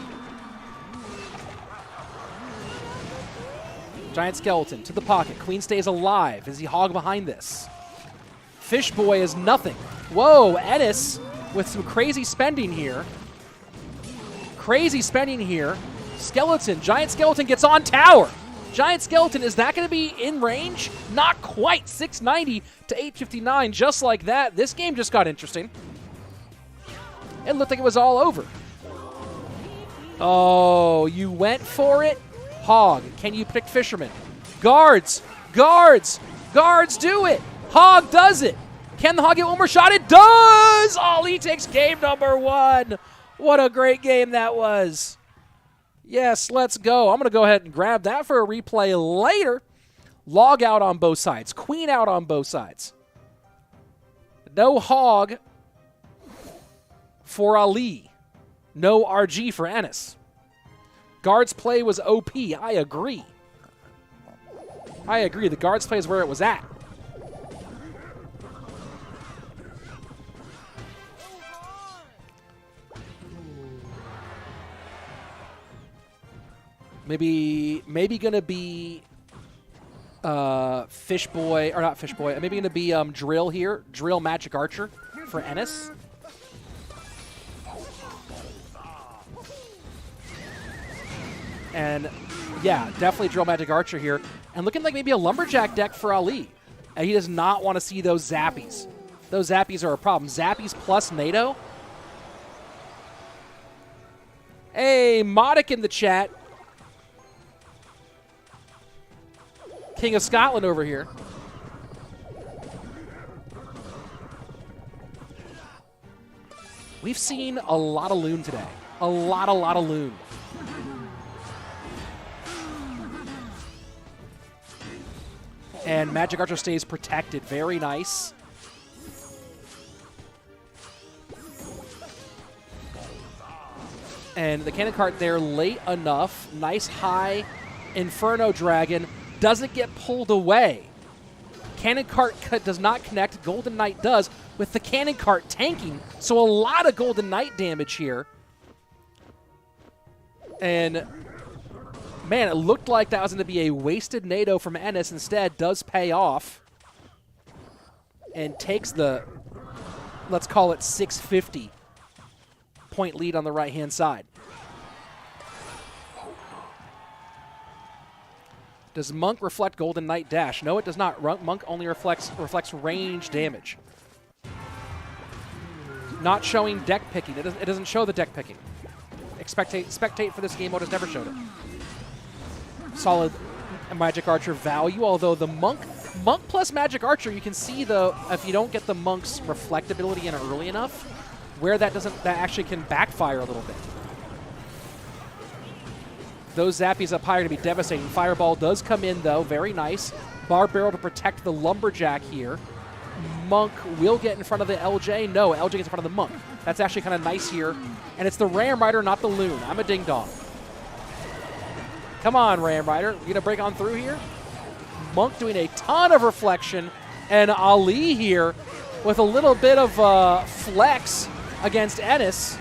Giant Skeleton to the pocket. Queen stays alive. Is he hog behind this? Fish Boy is nothing. Whoa, Ennis with some crazy spending here. Crazy spending here. Skeleton, Giant Skeleton gets on tower. Giant Skeleton, is that going to be in range? Not quite. 690 to 859, just like that. This game just got interesting. It looked like it was all over. Oh, you went for it? Hog, can you predict Fisherman? Guards, guards, guards do it. Hog does it. Can the Hog get one more shot? It does! Ali takes game number 1. What a great game that was. Yes, let's go. I'm going to go ahead and grab that for a replay later. Log out on both sides. Queen out on both sides. No Hog for Ali. No RG for Ennis. Guards play was OP. I agree. I agree. The guards play is where it was at. Maybe gonna be Fish Boy, or not Fish Boy. Maybe gonna be Drill here. Drill Magic Archer for Ennis. And yeah, definitely Drill Magic Archer here. And looking like maybe a Lumberjack deck for Ali. And he does not want to see those Zappies. Those Zappies are a problem. Zappies plus NATO. Hey, Modic in the chat. King of Scotland over here. We've seen a lot of Loon today. A lot of Loon. And Magic Archer stays protected. Very nice. And the cannon cart there late enough. Nice high Inferno Dragon. Doesn't get pulled away. Cannon cart does not connect. Golden Knight does, with the cannon cart tanking. So a lot of Golden Knight damage here. And man, it looked like that was going to be a wasted NATO from Ennis. Instead, does pay off. And takes the, let's call it 650 point lead on the right-hand side. Does Monk reflect Golden Knight dash? No, it does not. Monk only reflects range damage. Not showing deck picking. It doesn't show the deck picking. Spectate for this game mode has never showed it. Solid Magic Archer value, although the Monk plus Magic Archer, you can see though, if you don't get the Monk's reflectability in early enough, where that actually can backfire a little bit. Those Zappies up high are going to be devastating. Fireball does come in, though. Very nice. Bar Barrel to protect the Lumberjack here. Monk will get in front of the LJ. No, LJ gets in front of the Monk. That's actually kind of nice here. And it's the Ram Rider, not the Loon. I'm a ding-dong. Come on, Ram Rider. You going to break on through here? Monk doing a ton of reflection. And Ali here with a little bit of flex against Ennis.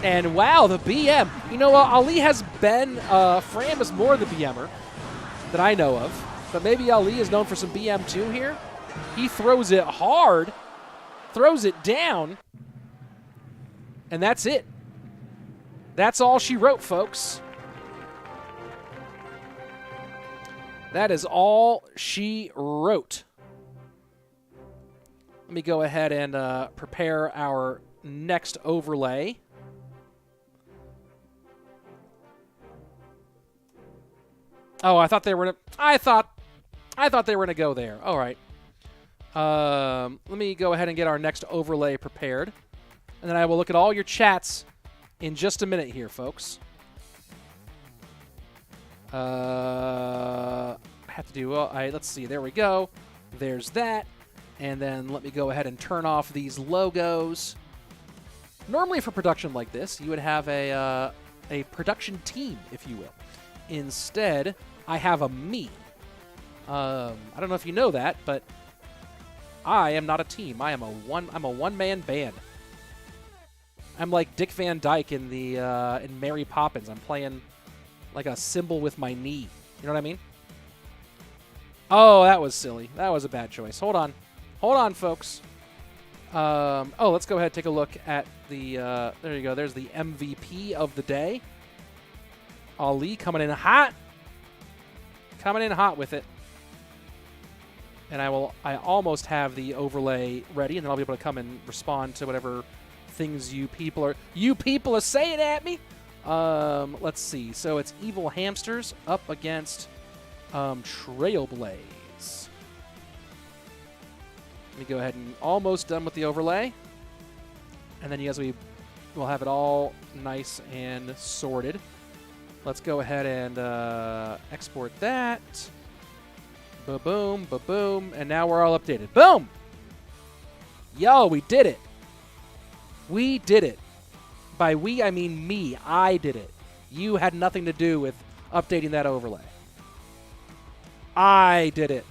And wow, the BM. You know what? Ali has been, Fram is more the BMer that I know of. But maybe Ali is known for some BM too here. He throws it hard, throws it down, and that's it. That's all she wrote, folks. That is all she wrote. Let me go ahead and prepare our next overlay. Oh, I thought they were gonna. I thought they were gonna go there. All right. Let me go ahead and get our next overlay prepared, and then I will look at all your chats in just a minute here, folks. I have to do. Let's see. There we go. There's that, and then let me go ahead and turn off these logos. Normally, for production like this, you would have a production team, if you will. Instead, I have a me. I don't know if you know that, but I am not a team. I'm a one-man band. I'm like Dick Van Dyke in the in Mary Poppins. I'm playing like a cymbal with my knee. You know what I mean? Oh, that was silly. That was a bad choice. Hold on, folks. Let's go ahead and take a look at the. There you go. There's the MVP of the day. Ali coming in hot. Coming in hot with it. And I almost have the overlay ready, and then I'll be able to come and respond to whatever things you people are saying at me. Let's see. So it's Evil Hamsters up against Trailblaze. Let me go ahead and almost done with the overlay. And then we'll have it all nice and sorted. Let's go ahead and export that. Ba-boom, ba-boom. And now we're all updated. Boom! Yo, we did it. We did it. By we, I mean me. I did it. You had nothing to do with updating that overlay. I did it.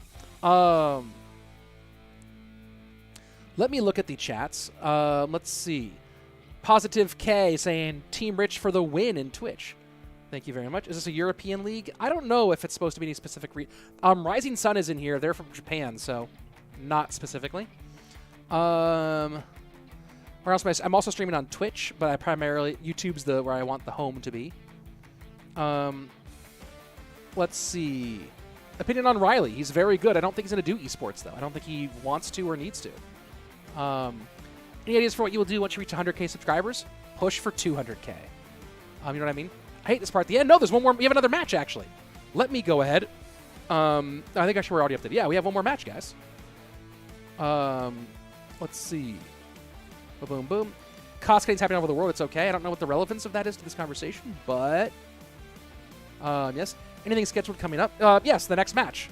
Let me look at the chats. Let's see. Positive K saying Team Rich for the win in Twitch. Thank you very much. Is this a European league? I don't know if it's supposed to be any specific Rising Sun is in here. They're from Japan, so not specifically. Where else am I? I'm also streaming on Twitch, but I primarily YouTube's where I want the home to be. Let's see. Opinion on Riley. He's very good. I don't think he's going to do esports, though. I don't think he wants to or needs to. Any ideas for what you will do once you reach 100K subscribers? Push for 200K. You know what I mean? I hate this part at the end. No, there's one more. We have another match, actually. Let me go ahead. I think actually we're already up to. Yeah, we have one more match, guys. Let's see. Boom, boom. Cost cutting's happening all over the world. It's okay. I don't know what the relevance of that is to this conversation, but yes. Anything scheduled coming up? Yes, the next match.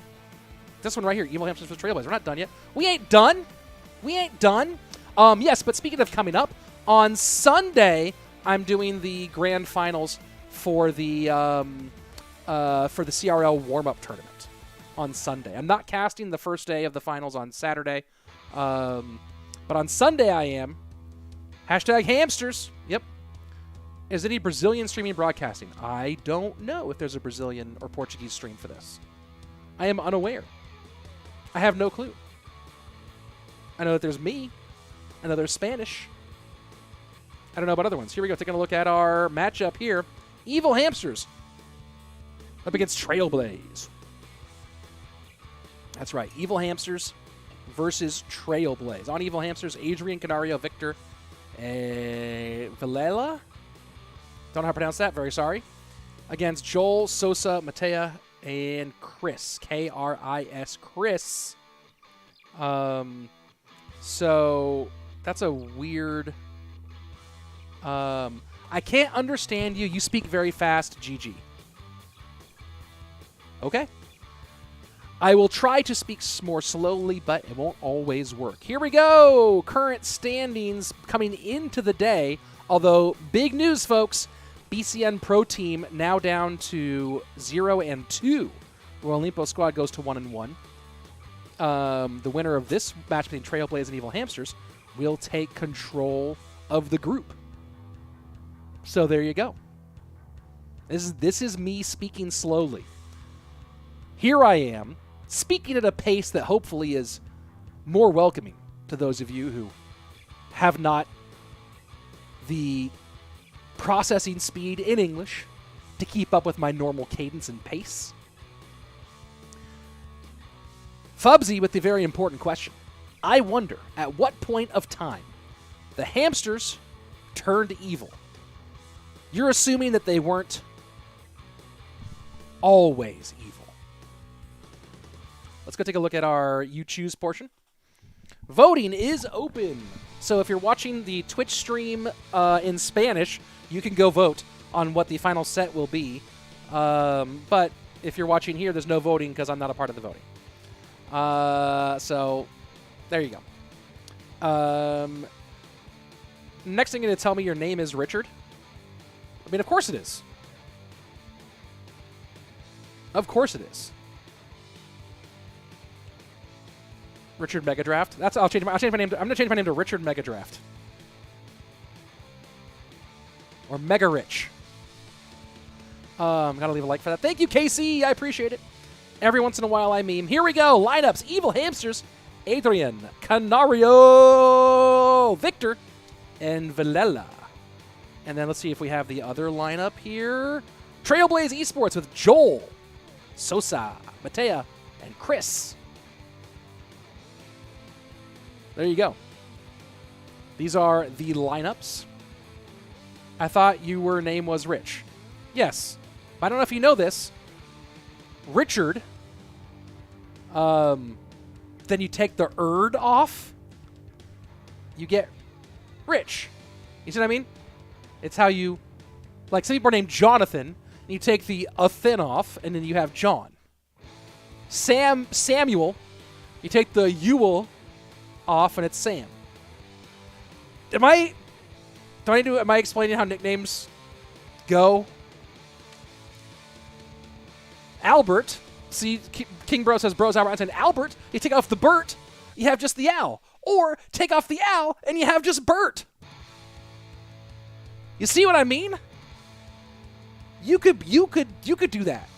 This one right here, Evil Hamsters vs. Trailblaze. We're not done yet. We ain't done. We ain't done. Yes, but speaking of coming up, on Sunday, I'm doing the grand finals for the CRL warm-up tournament on Sunday. I'm not casting the first day of the finals on Saturday, but on Sunday I am. Hashtag Hamsters. Yep. Is any Brazilian streaming broadcasting? I don't know if there's a Brazilian or Portuguese stream for this. I am unaware. I have no clue. I know that there's me. I know there's Spanish. I don't know about other ones. Here we go. Taking a look at our matchup here. Evil Hamsters up against Trailblaze. That's right. Evil Hamsters versus Trailblaze. On Evil Hamsters, Adrian, Canario, Victor, Vilela. Don't know how to pronounce that. Very sorry. Against Joel, Sosa, Matea, and Chris. K-R-I-S. Chris. So that's a weird... I can't understand you. You speak very fast. GG. Okay. I will try to speak more slowly, but it won't always work. Here we go. Current standings coming into the day. Although, big news, folks. BCN Pro Team now down to 0-2. Where Olimpo squad goes to 1-1. The winner of this match between Trailblaze and Evil Hamsters will take control of the group. So there you go. This is me speaking slowly. Here I am, speaking at a pace that hopefully is more welcoming to those of you who have not the processing speed in English to keep up with my normal cadence and pace. Fubsy with the very important question. I wonder at what point of time the Hamsters turned evil. You're assuming that they weren't always evil. Let's go take a look at our You Choose portion. Voting is open. So if you're watching the Twitch stream in Spanish, you can go vote on what the final set will be. But if you're watching here, there's no voting because I'm not a part of the voting. So there you go. Next thing you're going to tell me your name is Richard. I mean, of course it is. Of course it is. Richard Mega Draft. I'll change my name. I'm gonna change my name to Richard Mega Draft. Or Mega Rich. Gotta leave a like for that. Thank you, Casey. I appreciate it. Every once in a while I meme. Here we go. Lineups. Evil Hamsters. Adrian. Canario. Victor. And Villela. And then let's see if we have the other lineup here. Trailblaze Esports with Joel, Sosa, Matea, and Chris. There you go. These are the lineups. I thought your name was Rich. Yes. I don't know if you know this. Richard. Then you take the "erd" off. You get Rich. You see what I mean? It's how you... Like, some people are named Jonathan, and you take the "thin" off, and then you have John. Samuel. You take the "Ewell" off, and it's Sam. Am I explaining how nicknames go? Albert. See, King Bro says Bros Albert Einstein. Albert, you take off the Bert, you have just the Al. Or take off the Al, and you have just Bert. You see what I mean? You could do that.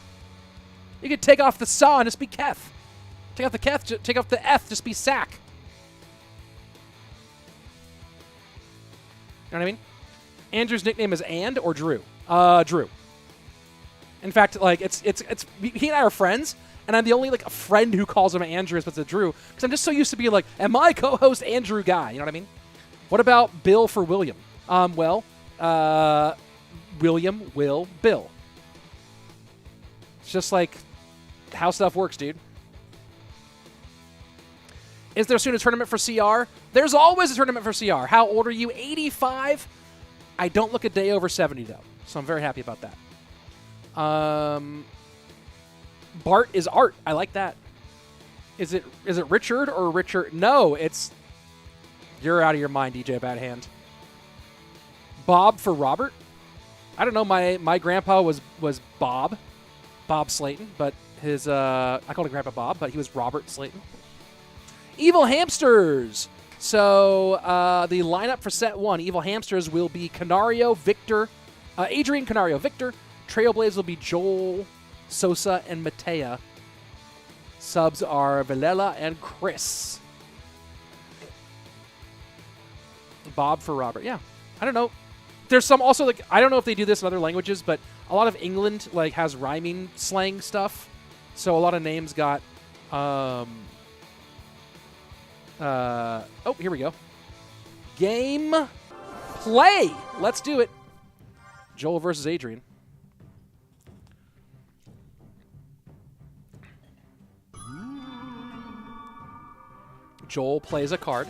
You could take off the Saw and just be Keth. Take off the Keth, take off the F, just be Sack. You know what I mean? Andrew's nickname is And or Drew? Drew. In fact, like it's he and I are friends, and I'm the only like a friend who calls him Andrew as opposed to Drew, because I'm just so used to being like, am I co-host Andrew guy? You know what I mean? What about Bill for William? William, Will, Bill. It's just like how stuff works, dude. Is there soon a tournament for CR? There's always a tournament for CR. How old are you? 85? I don't look a day over 70, though, so I'm very happy about that. Bart is art. I like that. Is it Richard or Richard? No, it's... You're out of your mind, DJ Bad Hand. Bob for Robert? I don't know. My grandpa was Bob Slayton, but his I called him Grandpa Bob, but he was Robert Slayton. Evil Hamsters. So the lineup for set 1, Evil Hamsters will be Canario, Victor, Adrian, Canario, Victor. Trailblaze will be Joel, Sosa, and Matea. Subs are Villela and Chris. Bob for Robert. Yeah, I don't know. There's some also, like, I don't know if they do this in other languages, but a lot of England like has rhyming slang stuff. So a lot of names got oh, here we go. Game play. Let's do it. Joel versus Adrian. Joel plays a card.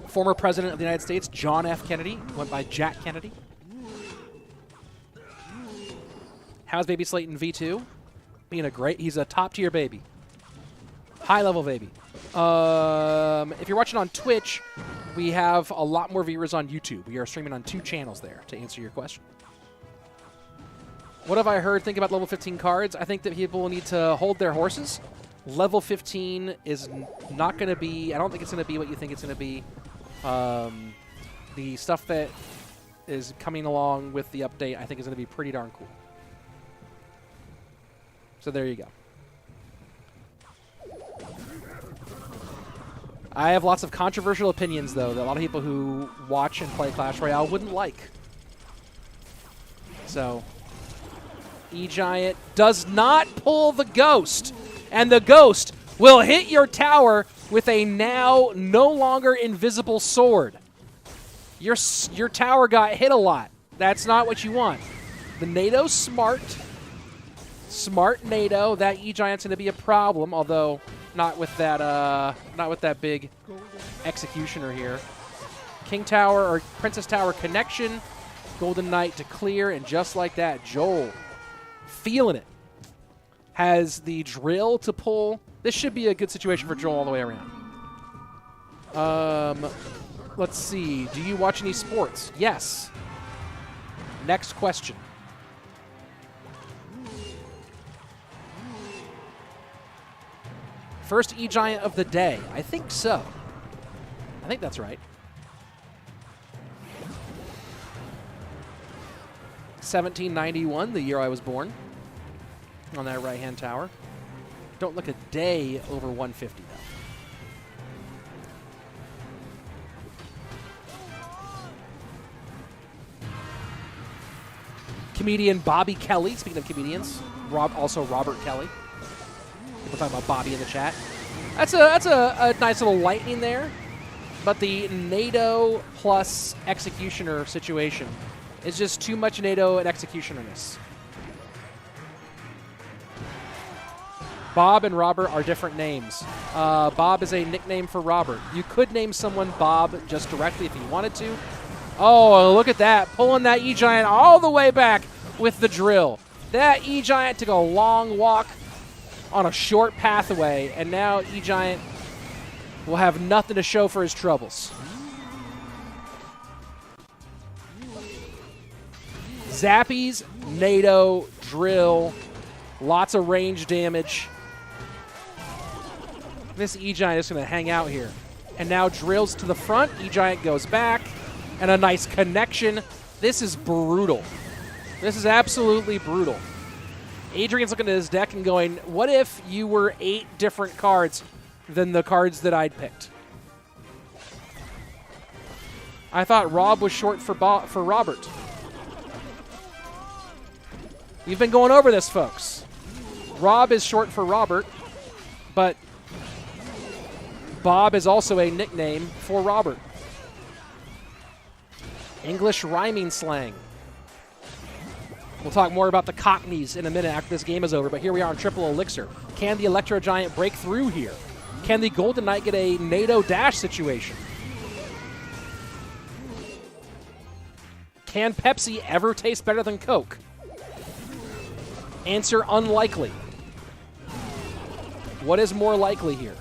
Former President of the United States, John F. Kennedy, went by Jack Kennedy. How's Baby Slayton V2? He's a top-tier baby. High-level baby. If you're watching on Twitch, we have a lot more viewers on YouTube. We are streaming on 2 channels there, to answer your question. What have I heard? Think about level 15 cards. I think that people need to hold their horses. Level 15 is not going to be... I don't think it's going to be what you think it's going to be. The stuff that is coming along with the update, I think, is going to be pretty darn cool. So there you go. I have lots of controversial opinions, though, that a lot of people who watch and play Clash Royale wouldn't like. So, E-Giant does not pull the Ghost. And the Ghost will hit your tower with a now no longer invisible sword. Your tower got hit a lot. That's not what you want. The NATO's smart. Smart NATO. That E-Giant's going to be a problem, although not with that big executioner here. King Tower or Princess Tower connection. Golden Knight to clear, and just like that, Joel feeling it. Has the drill to pull. This should be a good situation for Joel all the way around. Let's see. Do you watch any sports? Yes. Next question. First E-Giant of the day. I think so. I think that's right. 1791, the year I was born, on that right-hand tower. Don't look a day over 150, though. Comedian Bobby Kelly, speaking of comedians, also Robert Kelly. People talking about Bobby in the chat. That's a nice little lightning there, but the NATO plus Executioner situation is just too much NATO and Executionerness. Bob and Robert are different names. Bob is a nickname for Robert. You could name someone Bob just directly if you wanted to. Oh, look at that. Pulling that E-Giant all the way back with the drill. That E-Giant took a long walk on a short pathway, and now E-Giant will have nothing to show for his troubles. Zappies, NATO, drill, lots of range damage. This E-Giant is going to hang out here. And now drills to the front. E-Giant goes back. And a nice connection. This is brutal. This is absolutely brutal. Adrian's looking at his deck and going, what if you were 8 different cards than the cards that I'd picked? I thought Rob was short for Robert. We've been going over this, folks. Rob is short for Robert, but Bob is also a nickname for Robert. English rhyming slang. We'll talk more about the Cockneys in a minute after this game is over, but here we are on Triple Elixir. Can the Electro Giant break through here? Can the Golden Knight get a NATO dash situation? Can Pepsi ever taste better than Coke? Answer, unlikely. What is more likely here?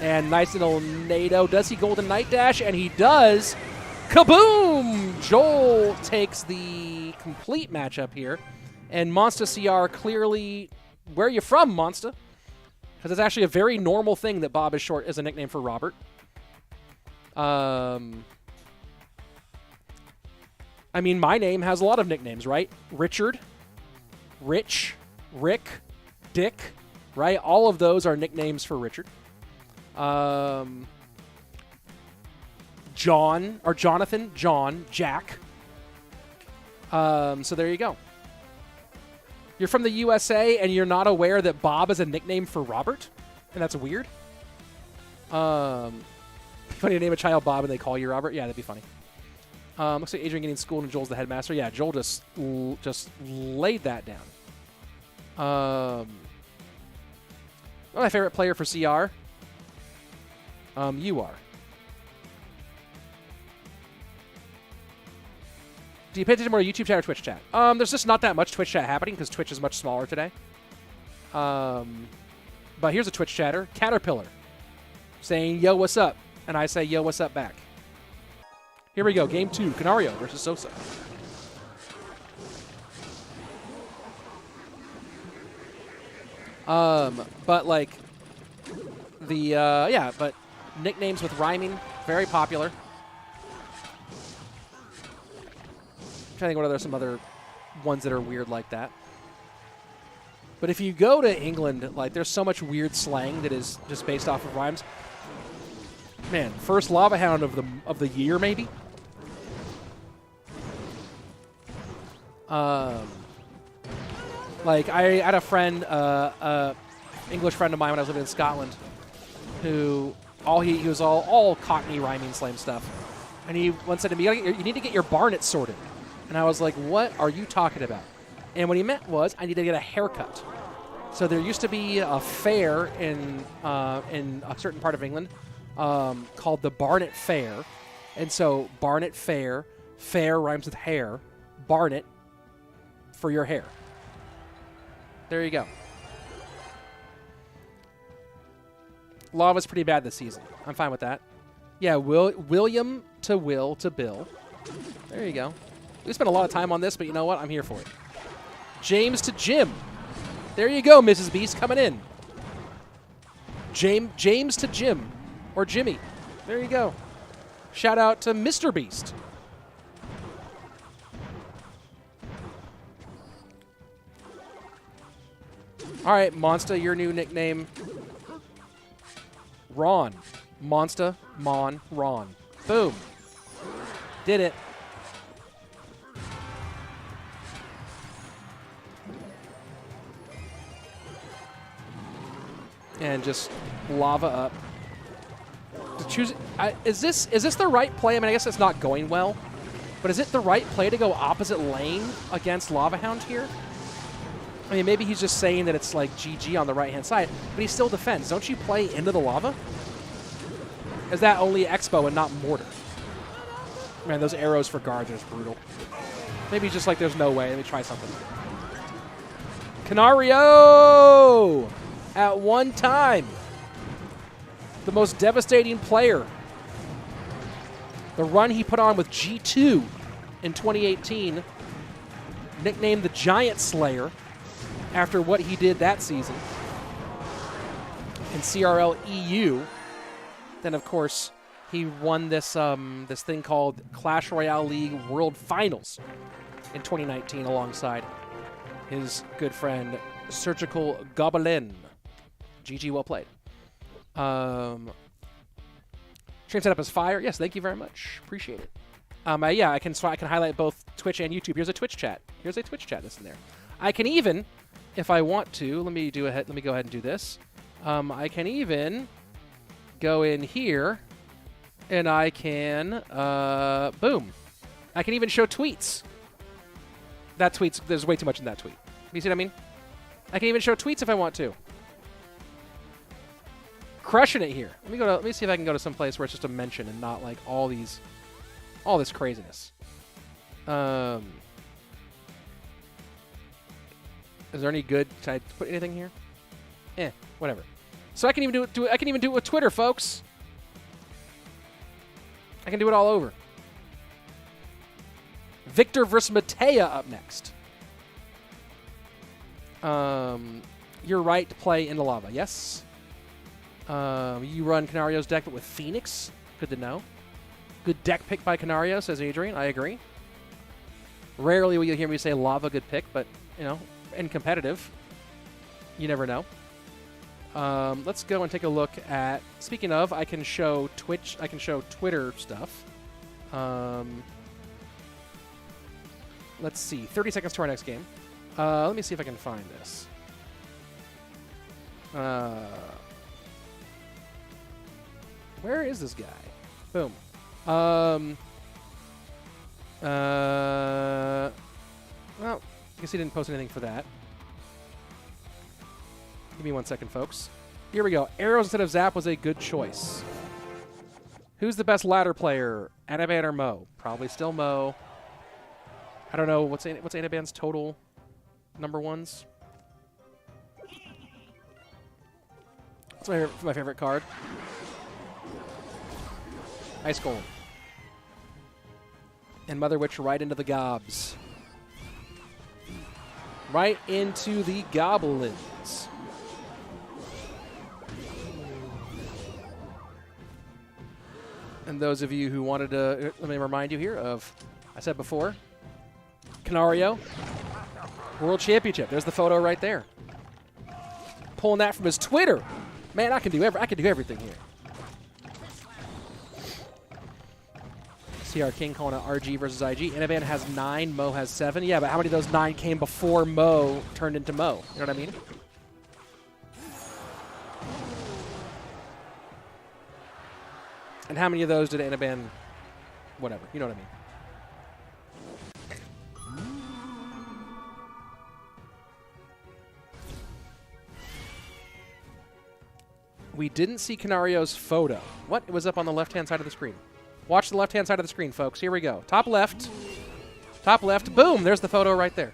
And nice little NATO. Does he Golden Knight dash? And he does. Kaboom! Joel takes the complete matchup here. And Monster CR clearly, where are you from, Monster? Because it's actually a very normal thing that Bob is short as a nickname for Robert. I mean, my name has a lot of nicknames, right? Richard, Rich, Rick, Dick, right? All of those are nicknames for Richard. John, or Jonathan, John, Jack. So there you go. You're from the USA and you're not aware that Bob is a nickname for Robert? And that's weird. Funny to name a child Bob and they call you Robert? Yeah, that'd be funny. Looks like Adrian getting schooled and Joel's the headmaster. Yeah, Joel just laid that down. My favorite player for CR? You are. Do you pay attention more to YouTube chat or Twitch chat? There's just not that much Twitch chat happening because Twitch is much smaller today. But here's a Twitch chatter. Caterpillar saying, yo, what's up? And I say, yo, what's up back? Here we go. Game 2. Canario versus Sosa. But like but nicknames with rhyming, very popular. I'm trying to think what are some other ones that are weird like that. But if you go to England, like there's so much weird slang that is just based off of rhymes. Man, first Lava Hound of the year maybe. Like I had a friend, English friend of mine when I was living in Scotland, who he was all Cockney rhyming slang stuff, and he once said to me, "You need to get your Barnet sorted," and I was like, "What are you talking about?" And what he meant was, I need to get a haircut. So there used to be a fair in a certain part of England called the Barnet Fair, and so Barnet Fair rhymes with hair, Barnet for your hair. There you go. Lava's pretty bad this season. I'm fine with that. Yeah, William to Will to Bill. There you go. We spent a lot of time on this, but you know what? I'm here for it. James to Jim. There you go, Mrs. Beast coming in. James to Jim. Or Jimmy. There you go. Shout out to Mr. Beast. All right, Monsta, your new nickname. Ron. Monsta, Mon, Ron. Boom. Did it. And just lava up. To choose, is this the right play? I mean, I guess it's not going well, but is it the right play to go opposite lane against Lava Hound here? I mean, maybe he's just saying that it's like GG on the right-hand side, but he still defends. Don't you play into the lava? Is that only Expo and not Mortar? Man, those arrows for guards are just brutal. Maybe just like there's no way. Let me try something. Canario! At one time. The most devastating player. The run he put on with G2 in 2018, nicknamed the Giant Slayer after what he did that season in CRL EU. Then, of course, he won this this thing called Clash Royale League World Finals in 2019 alongside his good friend Surgical Goblin. GG, well played. Stream setup is fire. Yes, thank you very much. Appreciate it. Yeah, I can highlight both Twitch and YouTube. Here's a Twitch chat. Here's a Twitch chat that's in there. I can even, if I want to, let me go ahead and do this. I can even go in here, and I can boom. I can even show tweets. That tweet's there's way too much in that tweet. You see what I mean? I can even show tweets if I want to. Crushing it here. Let me see if I can go to some place where it's just a mention and not like all this craziness. Is there any good? Should I put anything here? Whatever. So I can even do it. I can even do it with Twitter, folks. I can do it all over. Victor versus Matea up next. You're right to play in the lava. Yes. You run Canario's deck, but with Phoenix. Good to know. Good deck pick by Canario, says Adrian. I agree. Rarely will you hear me say lava, good pick, but, you know, in competitive, you never know. Let's go and take a look at, speaking of, I can show Twitch, I can show Twitter stuff. Let's see, 30 seconds to our next game. Let me see if I can find this. Where is this guy? Boom. Well, I guess he didn't post anything for that. Give me 1 second, folks. Here we go. Arrows instead of Zap was a good choice. Who's the best ladder player? Anaban or Mo? Probably still Mo. I don't know. What's Anaban's total number ones? That's my favorite card. Ice Golem. And Mother Witch right into the gobs. Right into the goblins. And those of you who wanted to, let me remind you here of, I said before, Canario, World Championship. There's the photo right there. Pulling that from his Twitter. Man, I can do everything here. CR King calling it RG versus IG. Anaban has 9, Mo has 7. Yeah, but how many of those 9 came before Mo turned into Mo? You know what I mean? And how many of those did Anaban, whatever, you know what I mean? We didn't see Canario's photo. What? It was up on the left-hand side of the screen. Watch the left-hand side of the screen, folks. Here we go. Top left. Top left. Boom! There's the photo right there.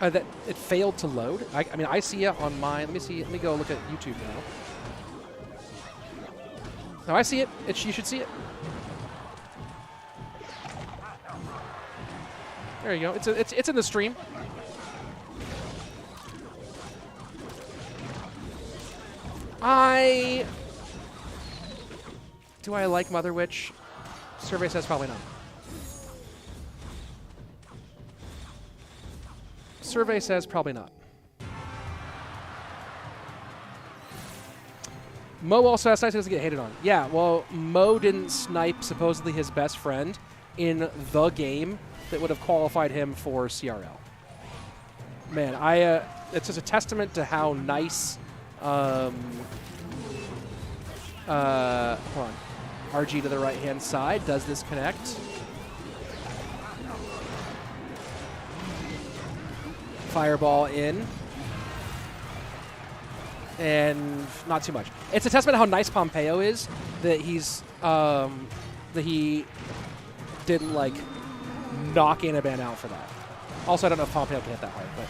That it failed to load. I mean, I see it on mine. Let me see. Let me go look at YouTube now. No, I see it. You should see it. There you go. It's in the stream. Do I like Mother Witch? Survey says probably not. Survey says probably not. Mo also has nice to get hated on. Yeah, well, Mo didn't snipe supposedly his best friend in the game that would have qualified him for CRL. Man, it's just a testament to how nice. Hold on. RG to the right-hand side. Does this connect? Fireball in. And not too much. It's a testament to how nice Pompeo is that he's that he didn't like knock Anaban out for that. Also, I don't know if Pompeo can hit that hard, but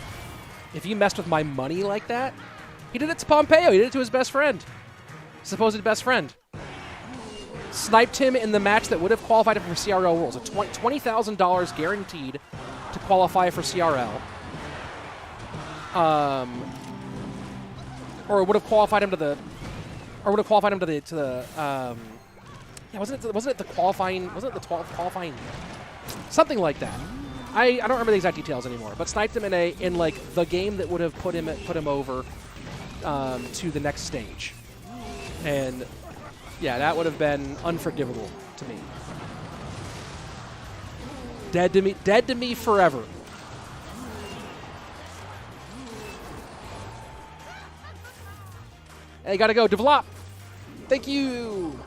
if you messed with my money like that, he did it to Pompeo. He did it to his best friend, supposed best friend. Sniped him in the match that would have qualified him for CRL Worlds. $20,000 guaranteed to qualify for CRL. Or would have qualified him to the. Or would have qualified him to the. Yeah, wasn't it the qualifying? Wasn't it the 12th qualifying? Something like that. I don't remember the exact details anymore. But sniped him in like the game that would have put him over to the next stage, and yeah, that would have been unforgivable to me. Dead to me forever. Hey, gotta go. Develop. Thank you.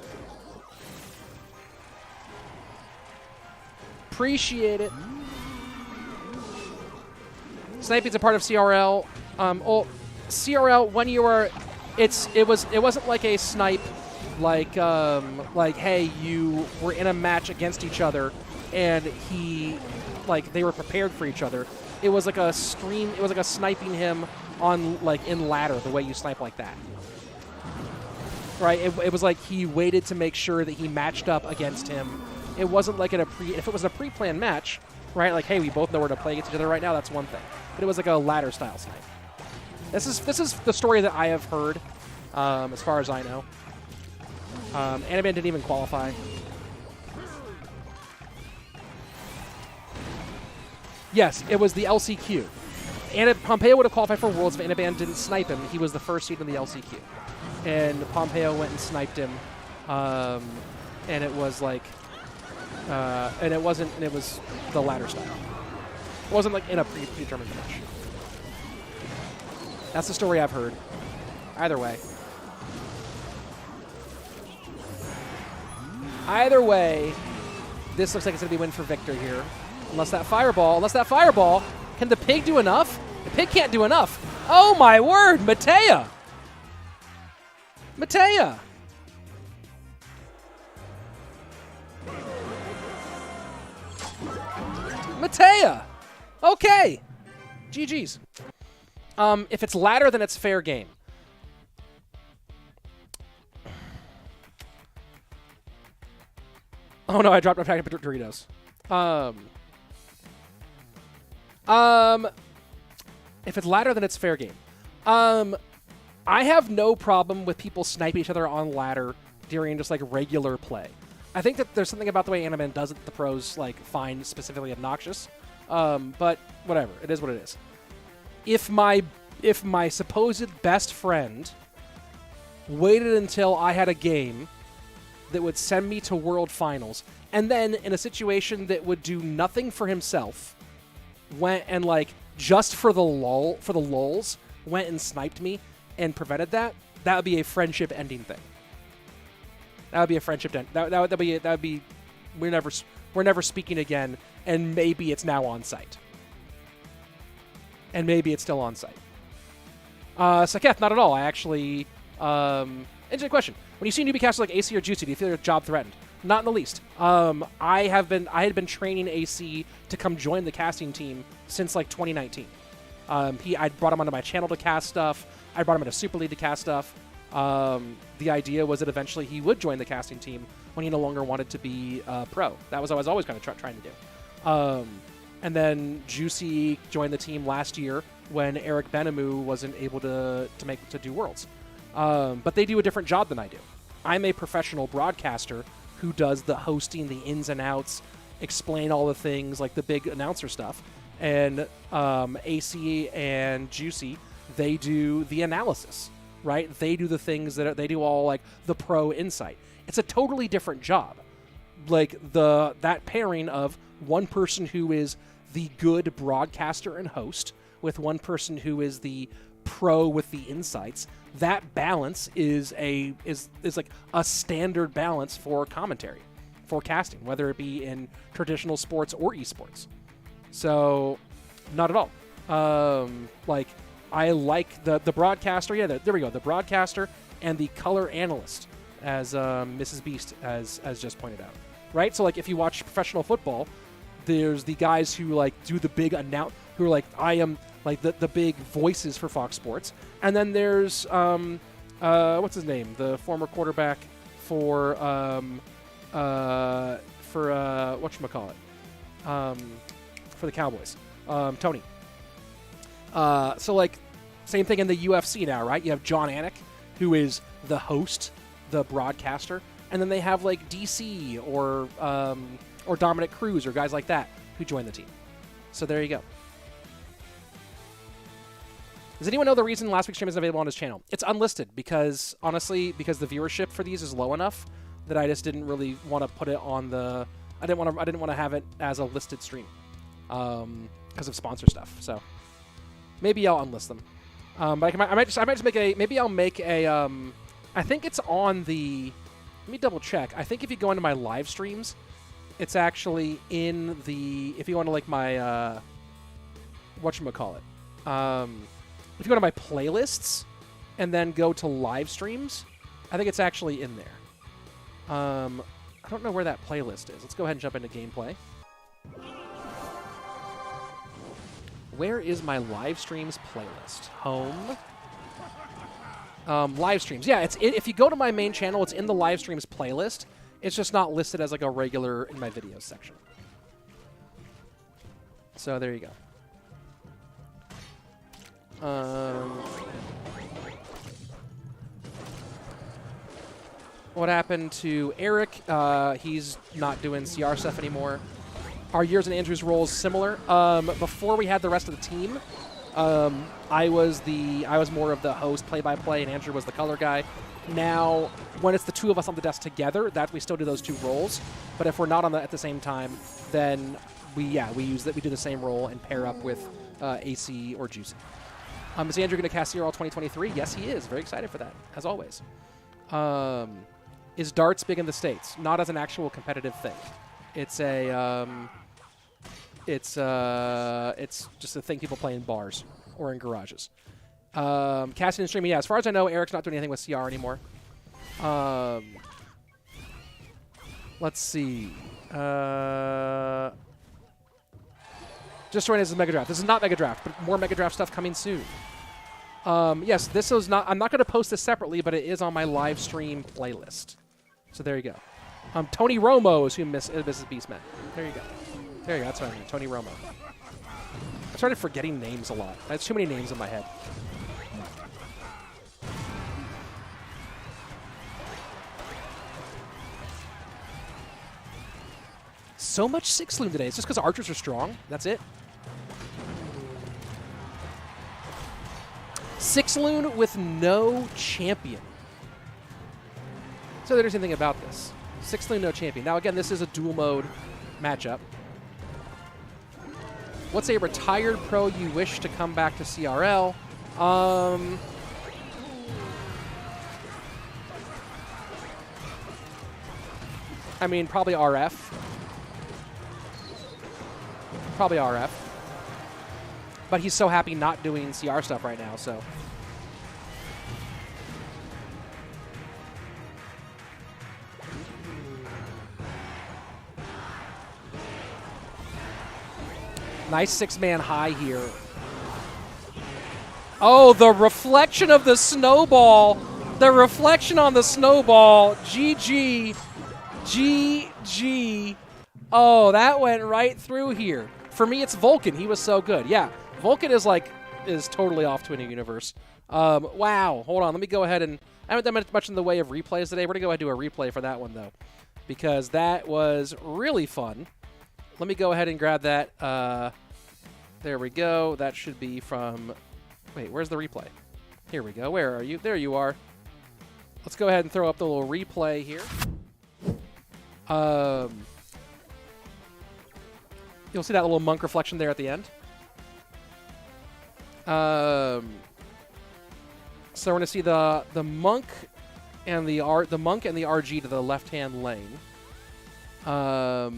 Appreciate it. Sniping's a part of CRL. CRL when you were, it wasn't like a snipe, like hey, you were in a match against each other, and they were prepared for each other. It was like a stream. It was like a sniping him on in ladder, the way you snipe like that. Right, it was like he waited to make sure that he matched up against him. It wasn't like if it was a pre-planned match, right? Like, hey, we both know where to play against each other right now. That's one thing, but it was like a ladder style snipe. This is the story that I have heard, as far as I know. Anaban didn't even qualify. Yes, it was the LCQ. Pompeo would have qualified for Worlds if Anaban didn't snipe him. He was the first seed in the LCQ. And Pompeo went and sniped him, and it was like, and it was the ladder style. It wasn't like in a predetermined match. That's the story I've heard. Either way, this looks like it's gonna be a win for Victor here. Unless that fireball, can the pig do enough? The pig can't do enough. Oh my word, Matea. Okay. GG's. If it's ladder, then it's fair game. Oh no, I dropped my packet of Doritos. If it's ladder, then it's fair game. I have no problem with people sniping each other on ladder during just like regular play. I think that there's something about the way Anaban does it that the pros find specifically obnoxious. But whatever, it is what it is. If my supposed best friend waited until I had a game that would send me to World Finals, and then in a situation that would do nothing for himself, went and just for the lulz, went and sniped me and prevented that would be a friendship ending thing. That would be a friendship end. That would be we're never speaking again, and maybe it's now on site. And maybe it's still on site. Saketh, not at all. I actually interesting question. When you see newbie casters like AC or Juicy, do you feel your job threatened? Not in the least. I had been training AC to come join the casting team since 2019. I brought him onto my channel to cast stuff. I brought him into Super League to cast stuff. The idea was that eventually he would join the casting team when he no longer wanted to be pro. That was what I was always kind of trying to do. And then Juicy joined the team last year when Eric Benamou wasn't able to do Worlds. But they do a different job than I do. I'm a professional broadcaster who does the hosting, the ins and outs, explain all the things, like the big announcer stuff. And AC and Juicy, they do the analysis, right? They do the things they do all like the pro insight. It's a totally different job. Like that pairing of one person who is the good broadcaster and host with one person who is the pro with the insights, that balance is like a standard balance for commentary, for casting, whether it be in traditional sports or esports. So, not at all. Like, I like the broadcaster. Yeah, there we go. The broadcaster and the color analyst, as Mrs. Beast has just pointed out. Right? So, like, if you watch professional football, there's the guys who, like, do the big who are like, I am, like, the big voices for Fox Sports. And then there's, what's his name? The former quarterback for whatchamacallit? For the Cowboys. Tony. So, like, same thing in the UFC now, right? You have John Anik, who is the host, the broadcaster, and then they have, like, DC or Dominic Cruz or guys like that who join the team. So there you go. Does anyone know the reason last week's stream isn't available on his channel? It's unlisted because, honestly, because the viewership for these is low enough that I just didn't really want to put it on the... I didn't want to have it as a listed stream because of sponsor stuff. So maybe I'll unlist them. But I might just make a... Maybe I'll make a... I think it's on the... Let me double check. I think if you go into my live streams, it's actually in the... If you go into, like, my... whatchamacallit? If you go to my playlists and then go to live streams, I think it's actually in there. I don't know where that playlist is. Let's go ahead and jump into gameplay. Where is my live streams playlist? Home. Live streams. Yeah, if you go to my main channel, it's in the live streams playlist. It's just not listed as like a regular in my videos section. So there you go. What happened to Eric? He's not doing CR stuff anymore. Are yours and Andrew's roles similar? Before we had the rest of the team, I was more of the host, play-by-play, and Andrew was the color guy. Now, when it's the two of us on the desk together, that we still do those two roles. But if we're not on at the same time, then we do the same role and pair up with AC or Juicy. Is Andrew going to cast CR all 2023? Yes, he is. Very excited for that, as always. Is darts big in the States? Not as an actual competitive thing. It's it's just a thing people play in bars or in garages. Casting and streaming, yeah. As far as I know, Eric's not doing anything with CR anymore. Let's see. Just join us as Mega Draft. This is not Mega Draft, but more Mega Draft stuff coming soon. Yes, this is not. I'm not going to post this separately, but it is on my live stream playlist. So there you go. Tony Romo is who Mrs. Beast meant. There you go. There you go. That's what I mean. Tony Romo. I started forgetting names a lot. I have too many names in my head. So much 6 loom today. It's just because archers are strong. That's it. 6 loon with no champion. So the interesting thing about this. 6 loon, no champion. Now again, this is a dual mode matchup. What's a retired pro you wish to come back to CRL? I mean, probably RF. Probably RF. But he's so happy not doing CR stuff right now, so. Nice 6-man high here. Oh, the reflection of the snowball. The reflection on the snowball. GG. GG. Oh, that went right through here. For me, it's Vulcan. He was so good. Yeah, Vulcan is like is totally off to a new universe. Wow. Hold on. Let me go ahead and... I haven't done much in the way of replays today. We're going to go ahead and do a replay for that one, though, because that was really fun. Let me go ahead and grab that. There we go. That should be from... Wait, where's the replay? Here we go. Where are you? There you are. Let's go ahead and throw up the little replay here. You'll see that little monk reflection there at the end. So we're going to see the monk and the RG to the left-hand lane. Oh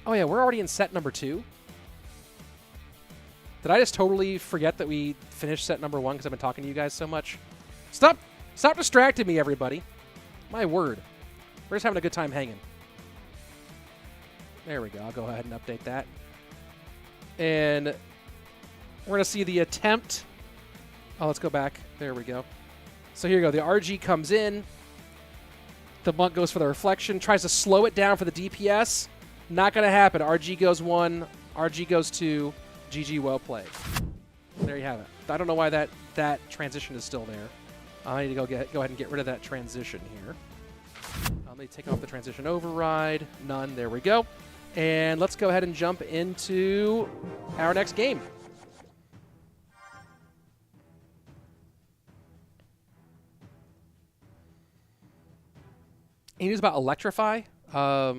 yeah, we're already in set number 2. Did I just totally forget that we finished set number 1 because I've been talking to you guys so much? Stop distracting me, everybody. My word. We're just having a good time hanging. There we go. I'll go ahead and update that. And we're going to see the attempt. Oh, let's go back. There we go. So here you go. The RG comes in. The monk goes for the reflection. Tries to slow it down for the DPS. Not going to happen. RG goes 1. RG goes 2. GG, well played. There you have it. I don't know why that transition is still there. I need to go ahead and get rid of that transition here. Let me take off the transition override. None. There we go. And let's go ahead and jump into our next game. He was about Electrify. Yeah,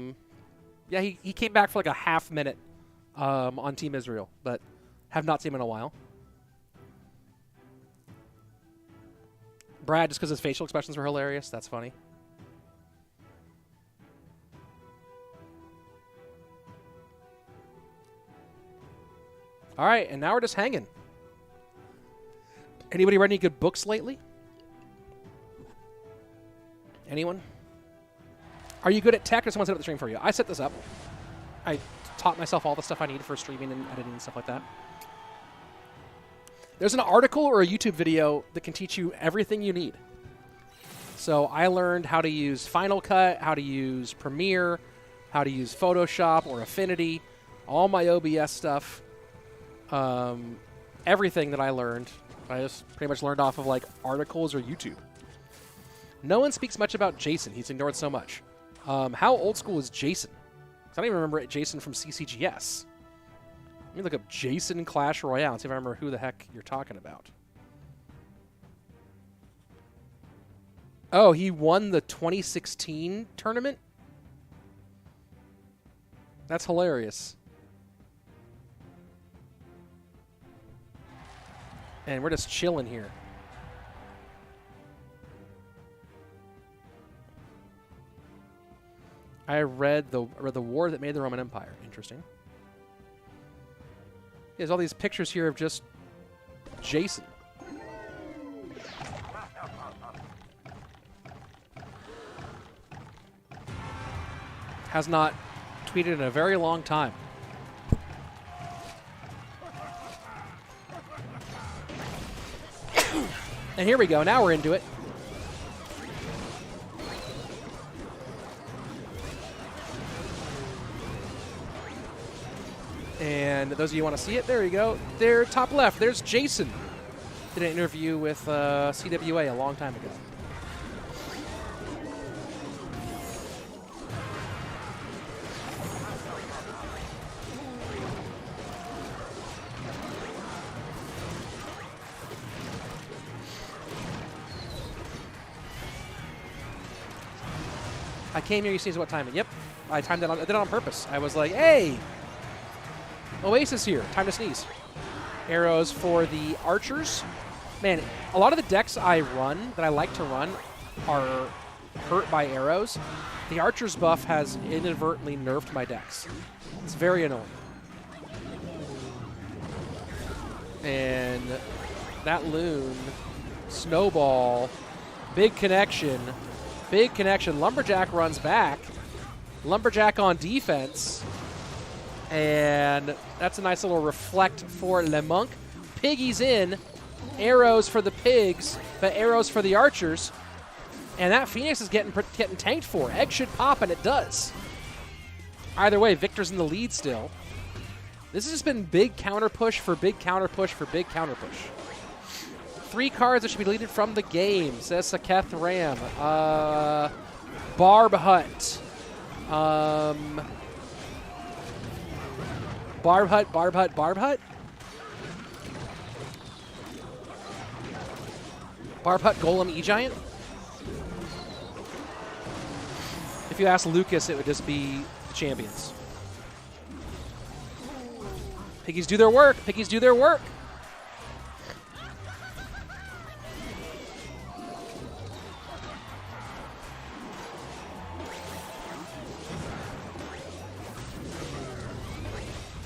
he came back for like a half minute on Team Israel, but have not seen him in a while. Brad, just because his facial expressions were hilarious. That's funny. All right, and now we're just hanging. Anybody read any good books lately? Anyone? Are you good at tech, or someone set up the stream for you? I set this up. I taught myself all the stuff I need for streaming and editing and stuff like that. There's an article or a YouTube video that can teach you everything you need. So I learned how to use Final Cut, how to use Premiere, how to use Photoshop or Affinity, all my OBS stuff. Everything that I learned, I just pretty much learned off of like articles or YouTube. No one speaks much about Jason. He's ignored so much. How old school is Jason? I don't even remember Jason from CCGS. Let me look up Jason Clash Royale and see if I remember who the heck you're talking about. Oh, he won the 2016 tournament? That's hilarious. And we're just chilling here. I read the war that made the Roman Empire. Interesting. There's all these pictures here of just Jason. Has not tweeted in a very long time. And here we go. Now we're into it. And those of you who want to see it, there you go. There, top left, there's Jason. Did an interview with CWA a long time ago. I came here, you see what time it. Yep, I timed it on, I did it on purpose. I was like, hey, Oasis here, time to sneeze. Arrows for the archers. Man, a lot of the decks I run, that I like to run, are hurt by arrows. The archers buff has inadvertently nerfed my decks. It's very annoying. And that loon, snowball, big connection. Big connection. Lumberjack runs back. Lumberjack on defense. And that's a nice little reflect for Le Monk. Piggies in. Arrows for the pigs, but arrows for the archers. And that Phoenix is getting tanked for. Egg should pop, and it does. Either way, Victor's in the lead still. This has just been big counter push for big counter push for big counter push. 3 cards that should be deleted from the game, says Saketh Ram. Barb Hut. Barb Hut, Barb Hut, Barb Hut? Barb Hut, Golem, E-Giant? If you ask Lucas, it would just be the champions. Piggies do their work. Piggies do their work.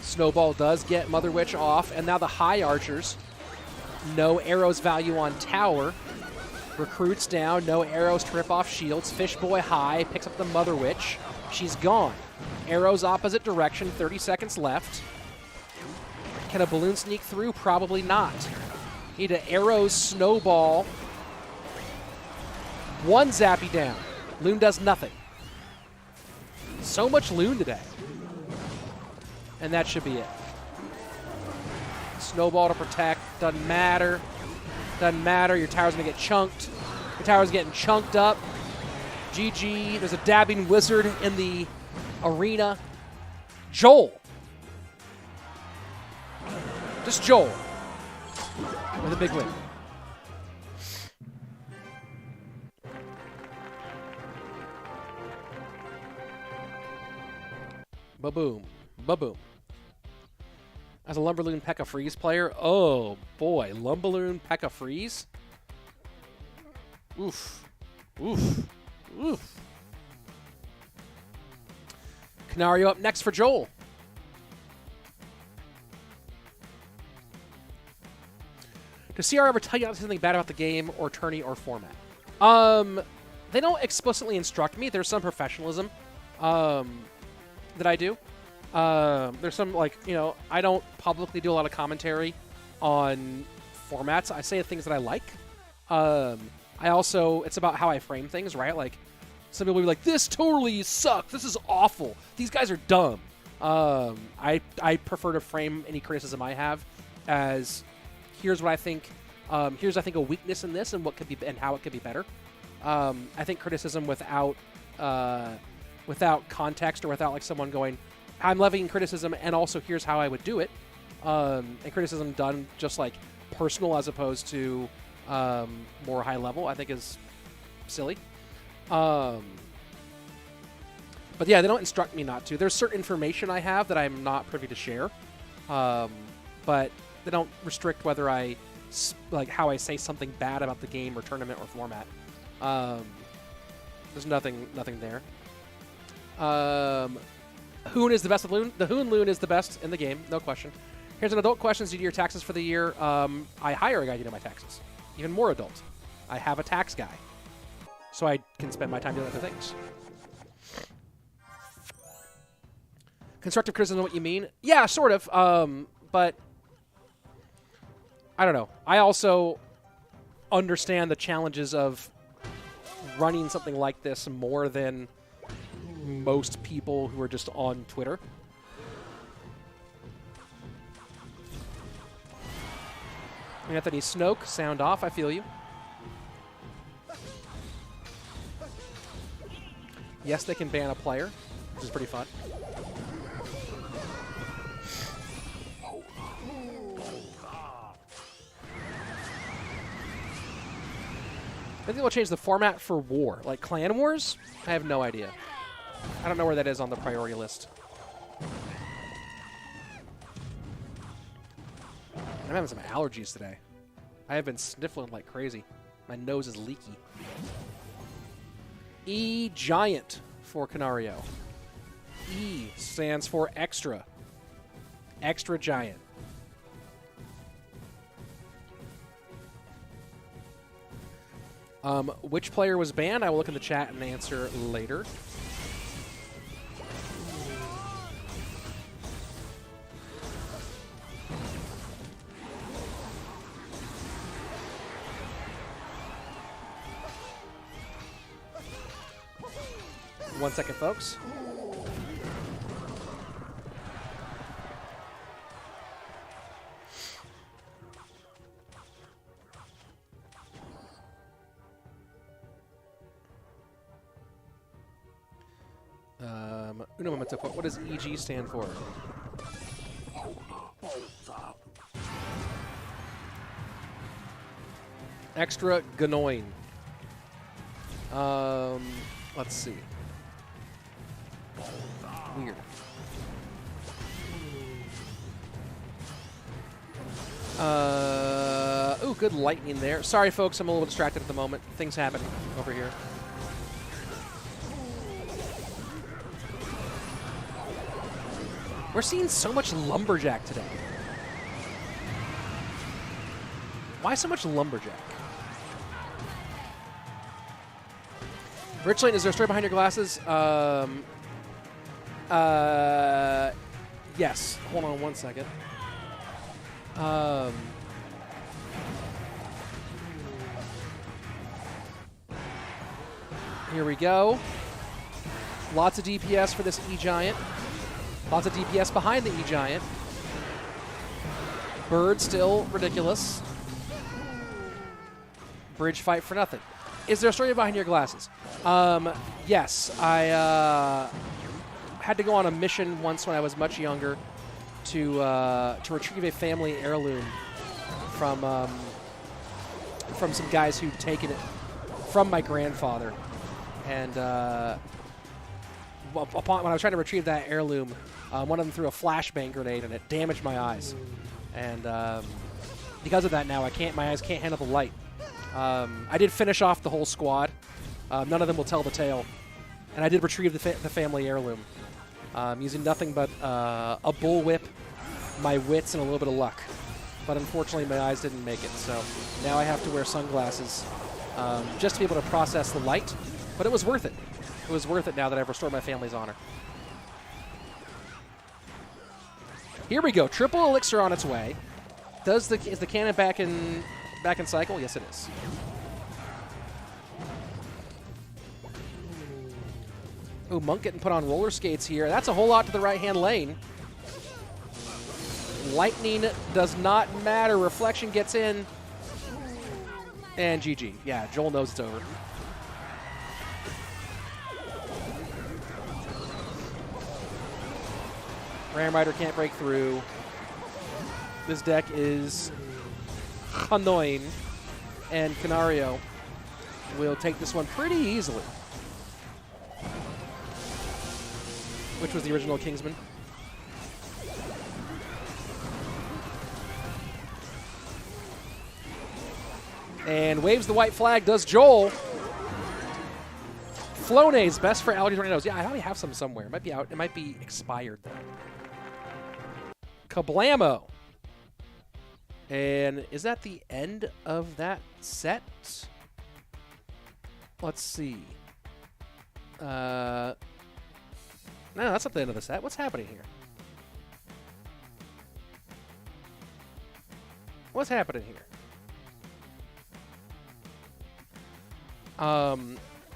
Snowball does get Mother Witch off, and now the high archers. No arrows value on tower. Recruits down, no arrows to rip off shields. Fishboy high, picks up the Mother Witch. She's gone. Arrows opposite direction, 30 seconds left. Can a balloon sneak through? Probably not. Need an arrows snowball. 1 Zappy down. Loon does nothing. So much Loon today. And that should be it. Snowball to protect. Doesn't matter. Doesn't matter. Your tower's going to get chunked. Your tower's getting chunked up. GG. There's a dabbing wizard in the arena. Joel. Just Joel. With a big win. Ba-boom. Ba-boom. As a Lumberloon P.E.K.K.A. Freeze player, oh boy, Lumberloon P.E.K.K.A. Freeze. Oof. Oof. Oof. Canario up next for Joel. Does CR ever tell you something bad about the game or tourney or format? They don't explicitly instruct me. There's some professionalism that I do. There's some, like, you know, I don't publicly do a lot of commentary on formats. I say things that I like. I also, it's about how I frame things, right? Like, some people will be like, this totally sucks. This is awful. These guys are dumb. I prefer to frame any criticism I have as, here's what I think, here's, I think, a weakness in this and what could be, and how it could be better. I think criticism without context or without, like, someone going, I'm levying criticism, and also here's how I would do it. And criticism done just, like, personal as opposed to more high level, I think is silly. But yeah, they don't instruct me not to. There's certain information I have that I'm not privy to share. But they don't restrict whether I, like, how I say something bad about the game or tournament or format. There's nothing there. Hoon is the best of Loon. The Hoon Loon is the best in the game, no question. Here's an adult question. Do you do your taxes for the year? I hire a guy to do my taxes. Even more adult. I have a tax guy. So I can spend my time doing other things. Constructive criticism, what you mean? Yeah, sort of. But I don't know. I also understand the challenges of running something like this more than most people who are just on Twitter. Anthony Snoke, sound off, I feel you. Yes, they can ban a player, which is pretty fun. I think they'll change the format for war. Like Clan Wars? I have no idea. I don't know where that is on the priority list. I'm having some allergies today. I have been sniffling like crazy. My nose is leaky. E Giant for Canario. E stands for extra. Extra giant. Which player was banned? I will look in the chat and answer later. One second, folks. Uno momento. What does EG stand for? Extra Ganoin. Let's see. Weird. Ooh, good lightning there. Sorry, folks, I'm a little distracted at the moment. Things happen over here. We're seeing so much Lumberjack today. Why so much Lumberjack? Richland, is there a story behind your glasses? Yes. Hold on one second. Here we go. Lots of DPS for this E-Giant. Lots of DPS behind the E-Giant. Bird still ridiculous. Bridge fight for nothing. Is there a story behind your glasses? Yes. I had to go on a mission once when I was much younger to retrieve a family heirloom from some guys who'd taken it from my grandfather. And when I was trying to retrieve that heirloom, one of them threw a flashbang grenade and it damaged my eyes. And because of that, now my eyes can't handle the light. I did finish off the whole squad. None of them will tell the tale. And I did retrieve the family heirloom using nothing but a bullwhip, my wits, and a little bit of luck. But unfortunately, my eyes didn't make it. So now I have to wear sunglasses just to be able to process the light. But it was worth it. It was worth it now that I've restored my family's honor. Here we go. Triple elixir on its way. Is the cannon back in cycle? Yes, it is. Ooh, Monk getting put on roller skates here. That's a whole lot to the right-hand lane. Lightning does not matter. Reflection gets in. And GG. Yeah, Joel knows it's over. Ram Rider can't break through. This deck is annoying. And Canario will take this one pretty easily. Which was the original Kingsman. And waves the white flag, does Joel. Flonase, best for allergies tornadoes. Yeah, I probably have some somewhere. It might be out. It might be expired though. Kablamo. And is that the end of that set? Let's see. No, that's not the end of the set. What's happening here? What's happening here?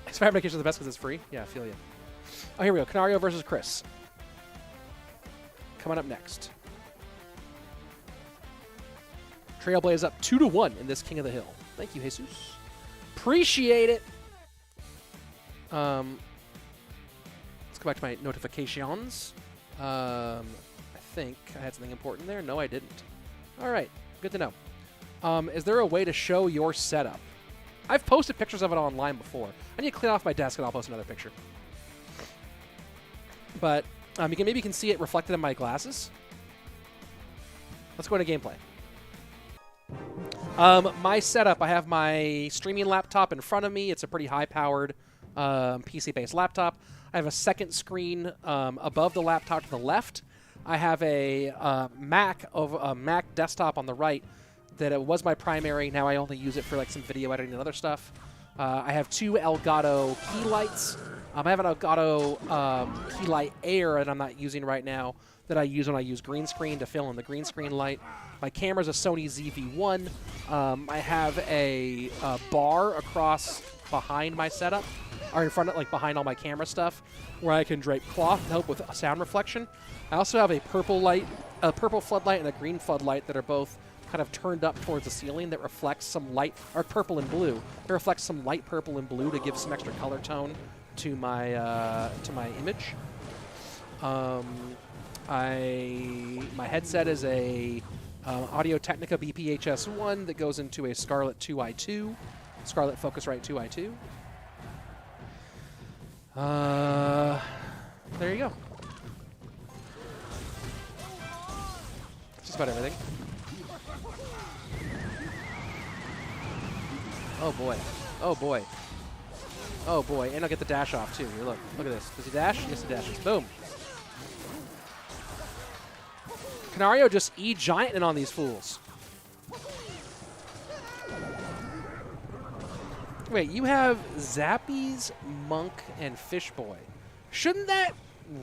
Expired medication is the best because it's free. Yeah, I feel you. Oh, here we go. Canario versus Chris. Coming up next. Trailblaze up 2-1 in this King of the Hill. Thank you, Jesus. Appreciate it. Let's go back to my notifications. I think I had something important there. No, I didn't. All right. Good to know. Is there a way to show your setup? I've posted pictures of it online before. I need to clean off my desk and I'll post another picture. But maybe you can see it reflected in my glasses. Let's go into gameplay. My setup, I have my streaming laptop in front of me. It's a pretty high-powered PC-based laptop. I have a second screen above the laptop to the left. I have a Mac desktop on the right that it was my primary. Now I only use it for like some video editing and other stuff. I have two Elgato key lights. I have an Elgato key light Air that I'm not using right now that I use when I use green screen to fill in the green screen light. My camera's a Sony ZV-1. I have a bar across behind my setup, or in front of, like behind all my camera stuff, where I can drape cloth to help with sound reflection. I also have a purple floodlight and a green floodlight that are both kind of turned up towards the ceiling that reflects some light, or purple and blue. It reflects some light purple and blue to give some extra color tone to my image. My headset is a Audio-Technica BPHS1 that goes into a Scarlett 2i2, Scarlett Focusrite 2i2. There you go. That's just about everything. Oh boy. Oh boy. Oh boy. And I'll get the dash off too. Here, look. Look at this. Does he dash? Yes, he dashes. Boom. Canario just E-gianting on these fools. Wait, you have Zappies, Monk, and Fishboy. Shouldn't that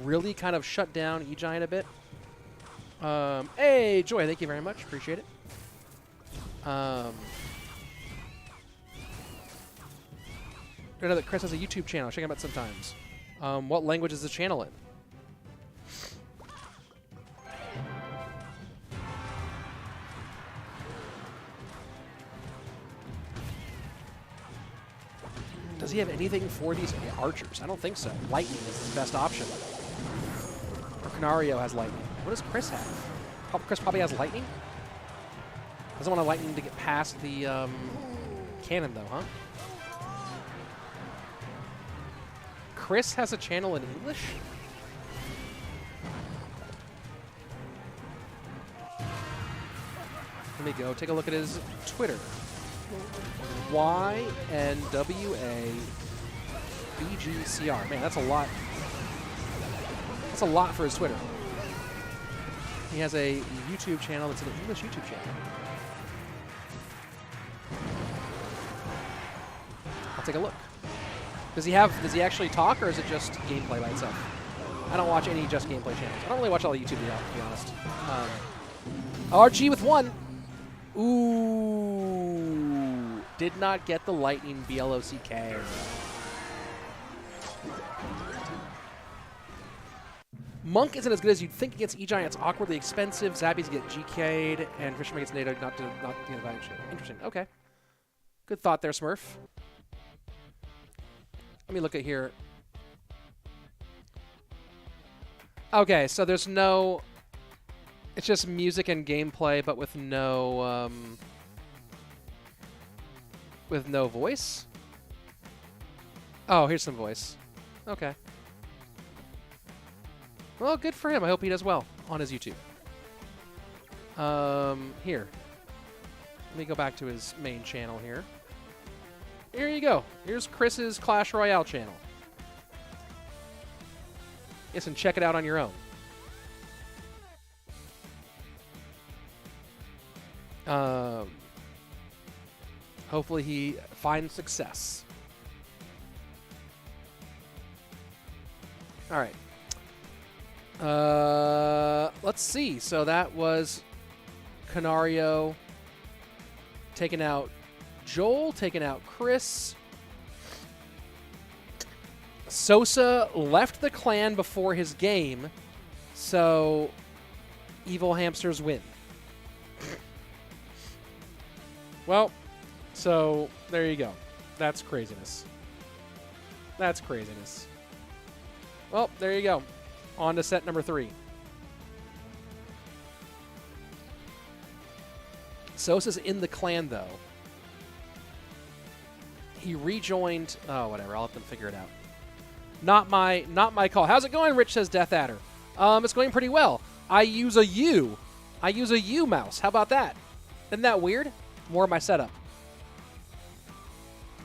really kind of shut down E-giant a bit? Hey, Joy, thank you very much. Appreciate it. I know that Chris has a YouTube channel. Check him out sometimes. What language is the channel in? Does he have anything for these archers? I don't think so. Lightning is his best option. Or Canario has lightning. What does Chris have? Chris probably has lightning? Doesn't want a lightning to get past the cannon, though, huh? Chris has a channel in English? Let me go take a look at his Twitter. YNWABGCR. Man, that's a lot. That's a lot for his Twitter. He has a YouTube channel that's an English YouTube channel. I'll take a look. Does he actually talk, or is it just gameplay by itself? I don't watch any just gameplay channels. I don't really watch all the YouTube, to be honest. RG with 1. Ooh. Did not get the lightning BLOCK. Monk isn't as good as you'd think against E-Giant. It's awkwardly expensive. Zappies get GK'd, and Fisherman gets NATO not to interesting. Okay. Good thought there, Smurf. Let me look at here. Okay, so there's no... It's just music and gameplay, but with no voice? Oh, here's some voice. Okay. Well, good for him. I hope he does well on his YouTube. Here. Let me go back to his main channel here. Here you go. Here's Chris's Clash Royale channel. Yes, and check it out on your own. Hopefully he finds success. All right. Let's see. So that was Canario taking out Joel, taking out Chris. Sosa left the clan before his game, so evil hamsters win. Well, so there you go. That's craziness. That's craziness. Well, there you go. On to set number 3. Sosa's in the clan, though. He rejoined... Oh, whatever. I'll let them figure it out. Not my call. How's it going, Rich, says Death Adder. It's going pretty well. I use a U. I use a U mouse. How about that? Isn't that weird? More of my setup.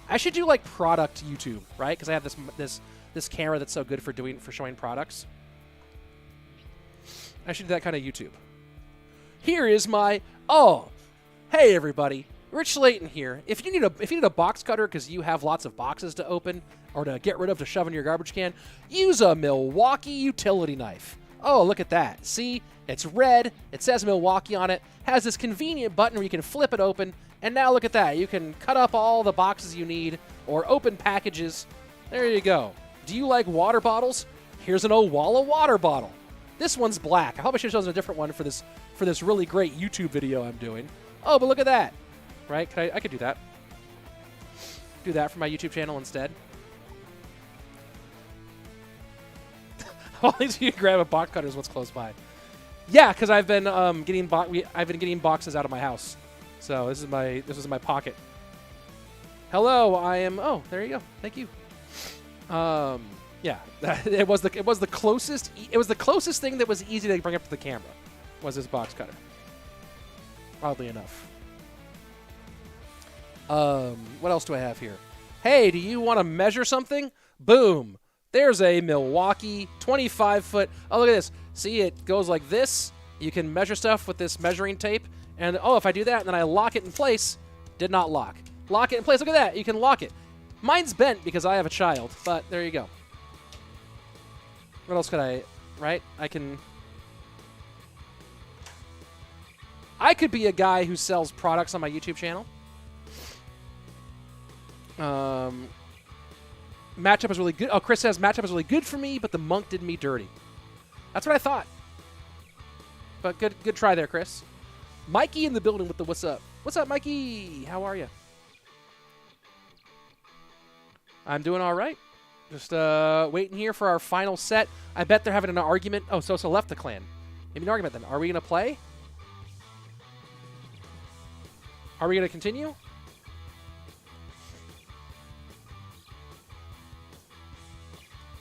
I should do, like, product YouTube, right? Because I have this camera that's so good for showing products. I should do that kind of YouTube. Here is my... Oh, hey, everybody. Rich Layton here. If you need a box cutter because you have lots of boxes to open or to get rid of to shove in your garbage can, use a Milwaukee utility knife. Oh, look at that. See? It's red. It says Milwaukee on it. Has this convenient button where you can flip it open. And now look at that. You can cut up all the boxes you need or open packages. There you go. Do you like water bottles? Here's an Owala water bottle. This one's black. I hope I should have chosen a different one for this really great YouTube video I'm doing. Oh, but look at that. Right? I could do that. Do that for my YouTube channel instead. All these you grab a box cutter is what's close by. Yeah, because I've been getting boxes out of my house. So this is my pocket. Hello, I am. Oh, there you go. Thank you. Yeah, it was the closest. It was the closest thing that was easy to bring up to the camera. Was this box cutter? Oddly enough. What else do I have here? Hey, do you want to measure something? Boom. There's a Milwaukee 25-foot. Oh, look at this. See, it goes like this. You can measure stuff with this measuring tape. And, oh, if I do that and then I lock it in place, did not lock. Lock it in place. Look at that. You can lock it. Mine's bent because I have a child, but there you go. What else could I, right? I could be a guy who sells products on my YouTube channel. Matchup was really good. Oh, Chris says matchup was really good for me, but the monk did me dirty. That's what I thought. But good try there, Chris. Mikey in the building with the what's up. What's up, Mikey? How are you? I'm doing all right. Just waiting here for our final set. I bet they're having an argument. Oh, so left the clan. Maybe an argument then. Are we going to play? Are we going to continue?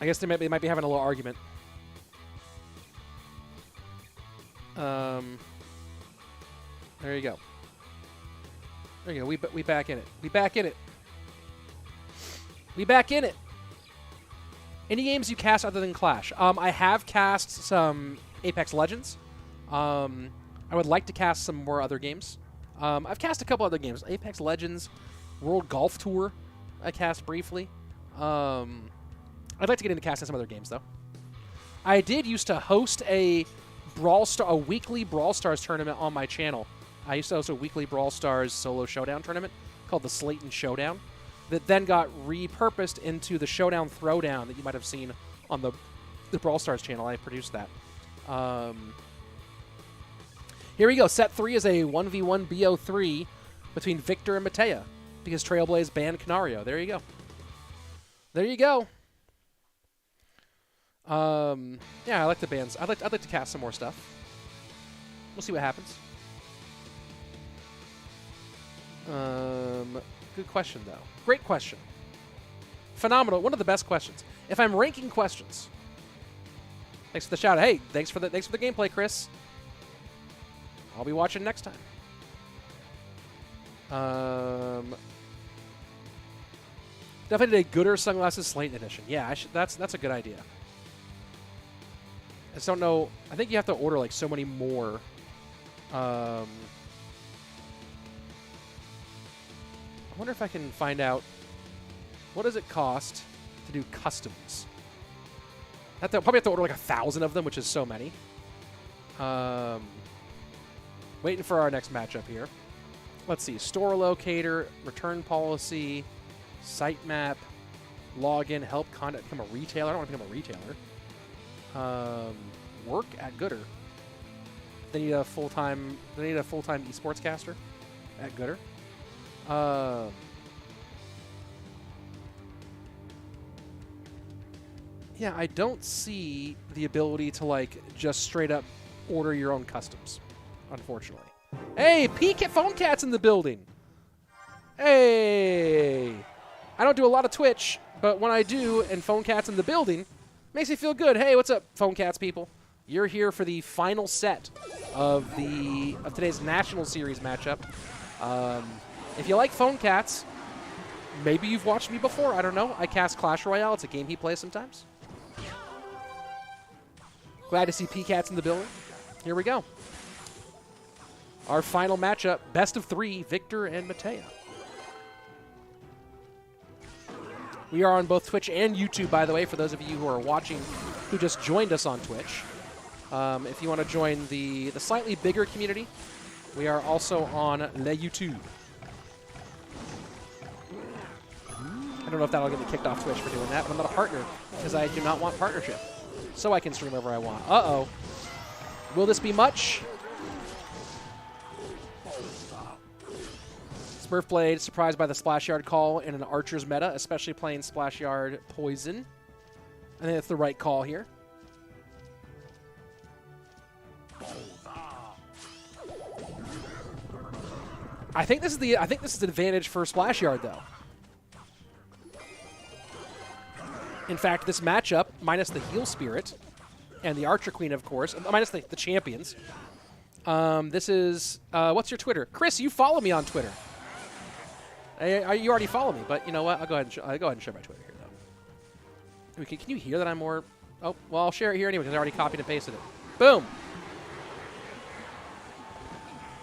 I guess they might be having a little argument. There you go. There you go. We back in it. We back in it. We back in it. Any games you cast other than Clash? I have cast some Apex Legends. I would like to cast some more other games. I've cast a couple other games. Apex Legends, World Golf Tour, I cast briefly. I'd like to get into casting some other games, though. I did used to host a weekly Brawl Stars tournament on my channel. I used to host a weekly Brawl Stars solo showdown tournament called the Slayton Showdown that then got repurposed into the Showdown Throwdown that you might have seen on the Brawl Stars channel. I produced that. Here we go. Set 3 is a 1v1 BO3 between Victor and Matea because Trailblaze banned Canario. There you go. There you go. Yeah, I like the bands. I'd like to cast some more stuff. We'll see what happens. Good question though. Great question. Phenomenal. One of the best questions. If I'm ranking questions. Thanks for the shout out. Hey, thanks for the gameplay, Chris. I'll be watching next time. Definitely a Gooder Sunglasses Slayton edition. Yeah, that's a good idea. I just don't know. I think you have to order like so many more. I wonder if I can find out what does it cost to do customs. Probably have to order like 1,000 of them, which is so many. Waiting for our next matchup here. Let's see. Store locator, return policy, sitemap, login, help contact, become a retailer. I don't want to become a retailer. Work at Gooder. They need a full-time esports caster at Gooder. Yeah, I don't see the ability to like just straight up order your own customs, unfortunately. Hey, Phone Cat's in the building. Hey, I don't do a lot of Twitch, but when I do, and Phone Cat's in the building, makes me feel good. Hey, what's up, Phone Cats people? You're here for the final set of today's National Series matchup. If you like Phone Cats, maybe you've watched me before. I don't know. I cast Clash Royale. It's a game he plays sometimes. Glad to see P-Cats in the building. Here we go. Our final matchup, best of 3, Victor and Matea. We are on both Twitch and YouTube, by the way, for those of you who are watching who just joined us on Twitch. If you want to join the slightly bigger community, we are also on Le YouTube. I don't know if that'll get me kicked off Twitch for doing that, but I'm not a partner because I do not want partnership. So I can stream wherever I want. Uh-oh. Will this be much? Smurfblade surprised by the Splash Yard call in an Archer's meta, especially playing Splash Yard Poison. I think that's the right call here. I think this is the advantage for Splash Yard, though. In fact, this matchup, minus the Heal Spirit and the Archer Queen, of course, minus the champions. This is what's your Twitter, Chris? You follow me on Twitter. You already follow me, but you know what? I'll go ahead and share my Twitter here, though. Can you hear that I'm more? Oh, well, I'll share it here anyway because I already copied and pasted it. Boom.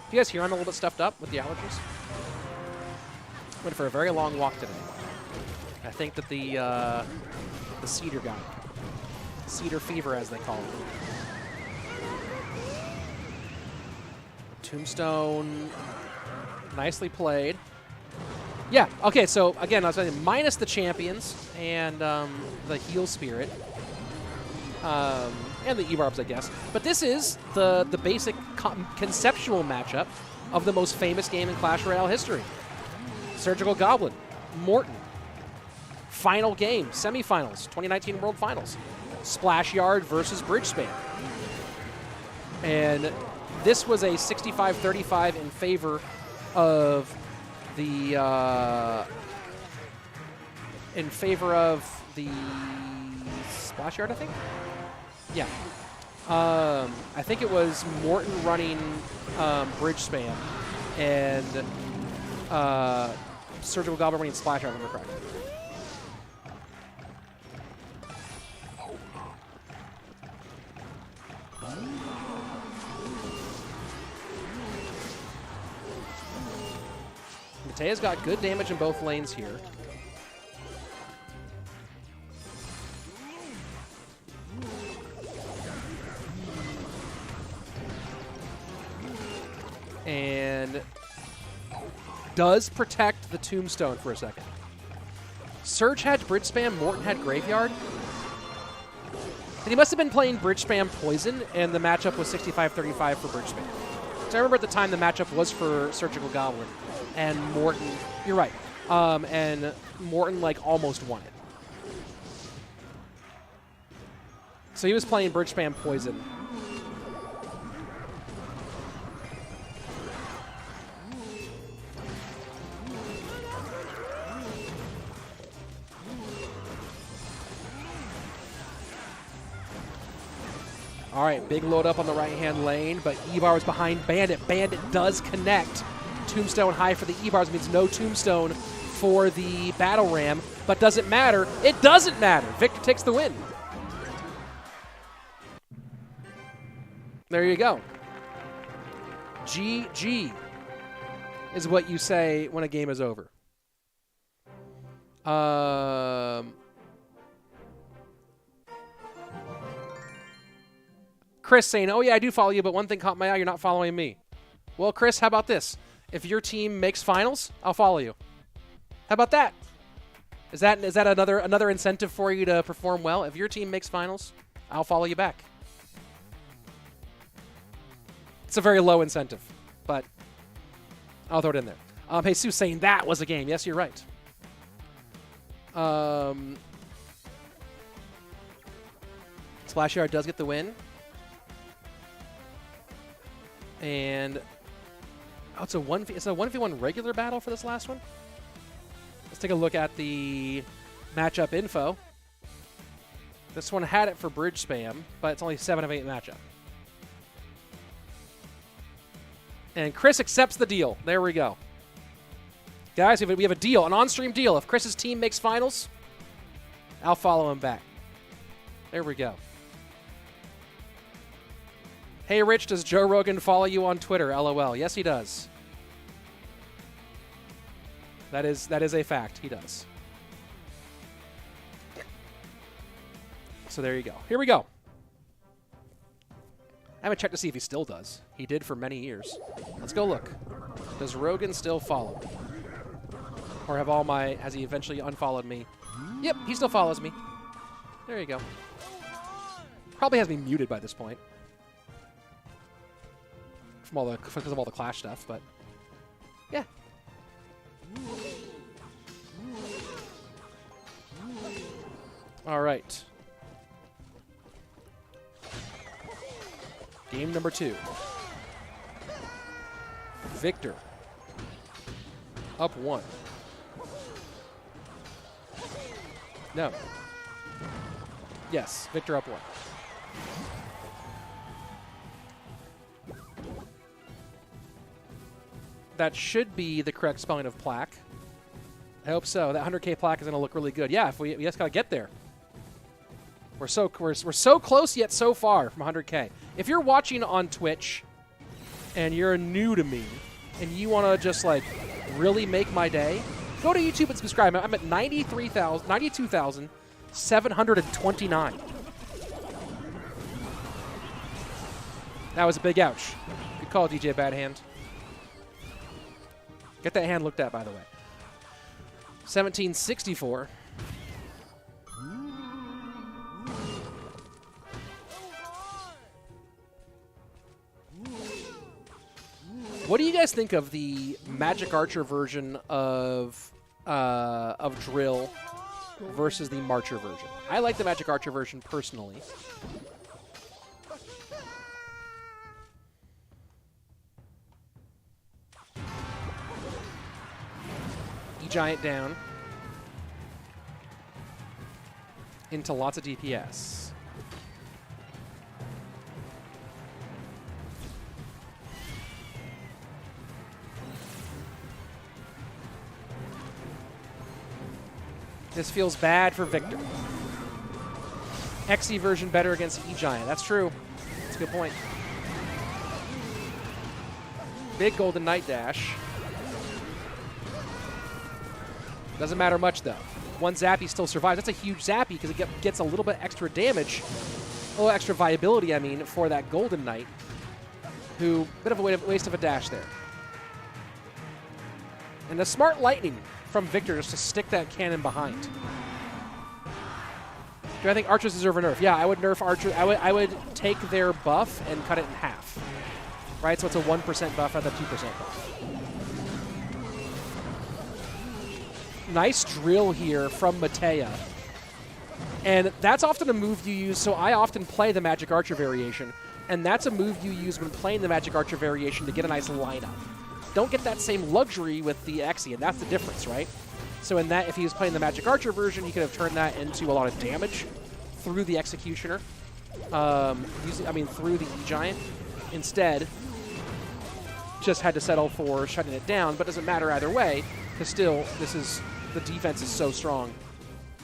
Do you guys hear I'm a little bit stuffed up with the allergies? Went for a very long walk today. I think that the cedar got it. Cedar fever, as they call it. Tombstone, nicely played. Yeah, okay, so again, I was saying minus the champions and the Heal Spirit. And the E-Barbs, I guess. But this is the basic conceptual matchup of the most famous game in Clash Royale history. Surgical Goblin, Morton. Final game, semifinals, 2019 World Finals. Splash Yard versus Bridge Span. And this was a 65-35 in favor of the Splash Yard, I think? Yeah. I think it was Morton running Bridge Spam and Surgical Goblin running Splash Yard, if I'm correct. Matea's got good damage in both lanes here. And does protect the Tombstone for a second. Surge had Bridge Spam, Morton had Graveyard. And he must have been playing Bridge Spam Poison, and the matchup was 65-35 for Bridge Spam. So I remember at the time the matchup was for Surgical Goblin. And Morton, you're right, and Morton like almost won it. So he was playing Bridge Spam Poison. All right, big load up on the right-hand lane, but E-Bar is behind Bandit. Bandit does connect. Tombstone high for the E-Bars means no Tombstone for the Battle Ram, but does it matter? It doesn't matter. Victor takes the win. There you go. GG is what you say when a game is over. Chris saying, oh yeah, I do follow you, but one thing caught my eye, you're not following me. Well, Chris, how about this? If your team makes finals, I'll follow you. How about that? Is that another incentive for you to perform well? If your team makes finals, I'll follow you back. It's a very low incentive, but I'll throw it in there. Jesus saying that was a game. Yes, you're right. Splash Yard does get the win. And it's a 1v1 regular battle for this last one. Let's take a look at the matchup info. This one had it for Bridge Spam, but it's only 7 of 8 matchup. And Chris accepts the deal. There we go. Guys, we have a deal, an on-stream deal. If Chris's team makes finals, I'll follow him back. There we go. Hey, Rich, does Joe Rogan follow you on Twitter? LOL. Yes, he does. That is a fact. He does. So there you go. Here we go. I haven't checked to see if he still does. He did for many years. Let's go look. Does Rogan still follow? Or has he eventually unfollowed me? Yep, he still follows me. There you go. Probably has me muted by this point. Because of all the Clash stuff, but yeah. All right. Game number 2. Victor Up 1. No. Yes, Victor up 1. That should be the correct spelling of plaque. I hope so. That 100K plaque is going to look really good. Yeah, if we just got to get there. We're so close yet so far from 100K. If you're watching on Twitch and you're new to me and you want to just like really make my day, go to YouTube and subscribe. I'm at 92,729. That was a big ouch. Good call, DJ Bad Hand. Get that hand looked at, by the way. 1764. What do you guys think of the Magic Archer version of Drill versus the Marcher version? I like the Magic Archer version personally. E-Giant down into lots of DPS. This feels bad for Victor. XE version better against E-Giant. That's true. That's a good point. Big Golden Knight dash. Doesn't matter much, though. One Zappy still survives. That's a huge Zappy because it gets a little bit extra damage, a little extra viability, I mean, for that Golden Knight, who, bit of a waste of a dash there. And a smart lightning from Victor just to stick that cannon behind. Do I think Archers deserve a nerf? Yeah, I would nerf Archer. I would take their buff and cut it in half. Right, so it's a 1% buff rather than 2% buff. Nice drill here from Matea. And that's often a move you use, so I often play the Magic Archer variation, and that's a move you use when playing the Magic Archer variation to get a nice lineup. Don't get that same luxury with the Exi, and that's the difference, right? So in that, if he was playing the Magic Archer version, he could have turned that into a lot of damage through the Executioner, through the E-Giant. Instead, just had to settle for shutting it down, but it doesn't matter either way, because still, the defense is so strong.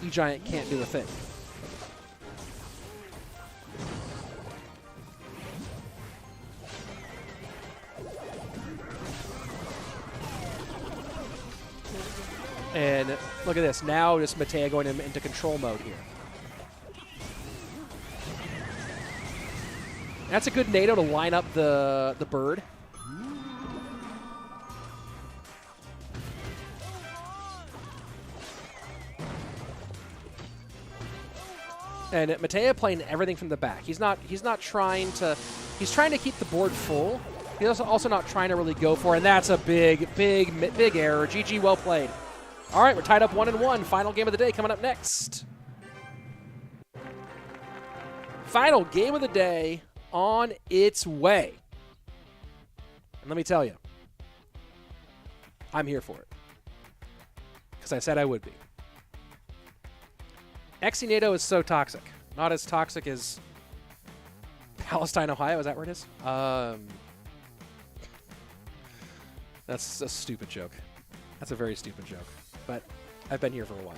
E-Giant can't do a thing. And look at this. Now just Matea going into control mode here. That's a good NATO to line up the bird. And Matea playing everything from the back. He's trying to keep the board full. He's also not trying to really go for it, and that's a big error. GG, well played. All right, we're tied up 1-1. Final game of the day coming up next. Final game of the day on its way. And let me tell you, I'm here for it. Because I said I would be. XE NATO is so toxic. Not as toxic as Palestine, Ohio. Is that where it is? That's a stupid joke. That's a very stupid joke. But I've been here for a while.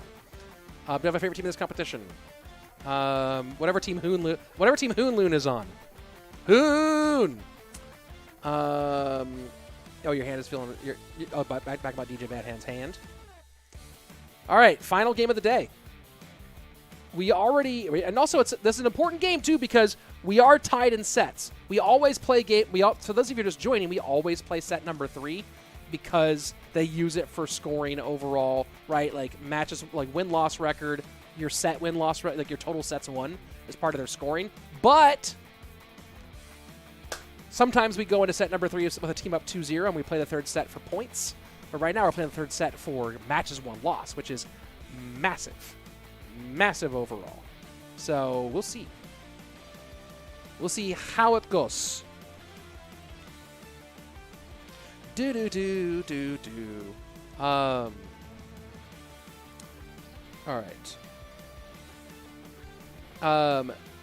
Do you have a favorite team in this competition? Whatever team Hoonloon is on. Hoon! Oh, your hand is feeling... back about DJ Bad Hand's hand. All right, final game of the day. And also this is an important game too because we are tied in sets. We always play so those of you just joining, we always play set number 3 because they use it for scoring overall, right? Like matches, like win-loss record, your set win-loss record, like your total sets won is part of their scoring. But sometimes we go into set number 3 with a team up 2-0 and we play the third set for points. But right now we're playing the third set for matches won-loss, which is massive. Massive overall. So we'll see. We'll see how it goes. All right.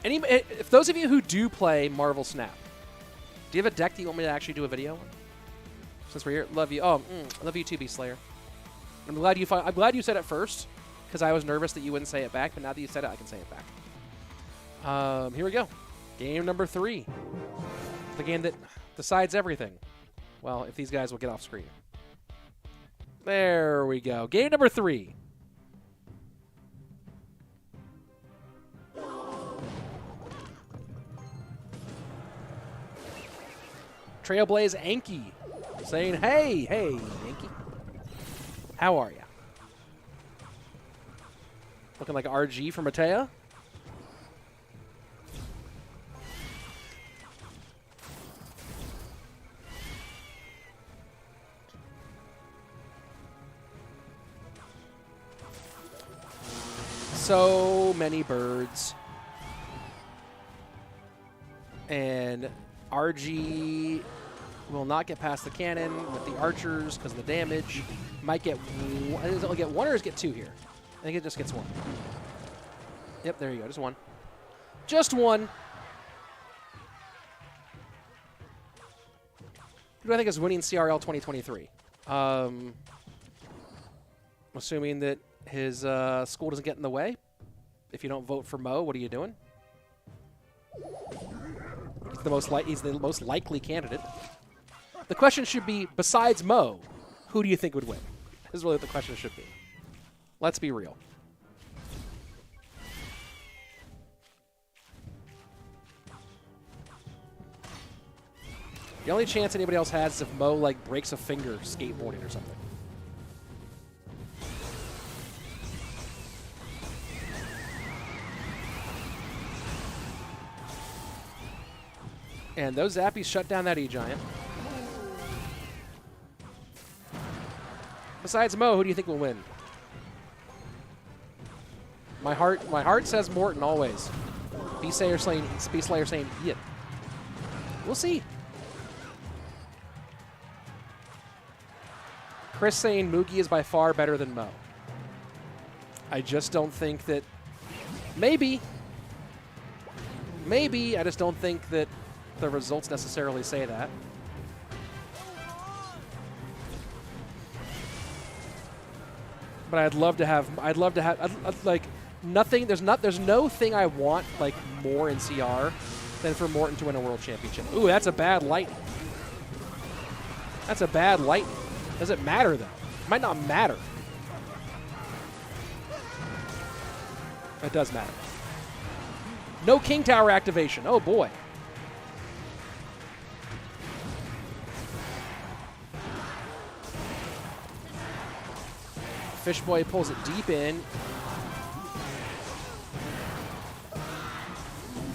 If those of you who do play Marvel Snap, do you have a deck that you want me to actually do a video on? Since we're here, love you. Oh, love you too, Beast Slayer. I'm glad you said it first, because I was nervous that you wouldn't say it back. But now that you said it, I can say it back. Here we go. Game number 3. The game that decides everything. Well, if these guys will get off screen. There we go. Game number 3. Trailblaze Anki saying, hey, Anki. How are ya? Looking like RG for Matea. So many birds. And RG will not get past the cannon with the archers because of the damage. Might get one. Does it only get one or does it get 2 here? I think it just gets 1. Yep, there you go. Just 1. Just 1. Who do I think is winning CRL 2023? Assuming that his school doesn't get in the way. If you don't vote for Mo, what are you doing? He's the most likely candidate. The question should be, besides Mo, who do you think would win? Is really what the question should be. Let's be real. The only chance anybody else has is if Mo like breaks a finger skateboarding or something. And those Zappies shut down that E-Giant. Besides Mo, who do you think will win? My heart says Morton always. Beast Slayer saying Ian. We'll see. Chris saying Moogie is by far better than Mo. I just don't think that... Maybe. I just don't think that the results necessarily say that. But I'd love to have like nothing. There's no thing I want like more in CR than for Morton to win a world championship. Ooh, that's a bad lightning. That's a bad lightning. Does it matter though? It might not matter. It does matter. No King Tower activation. Oh boy. Fishboy pulls it deep in.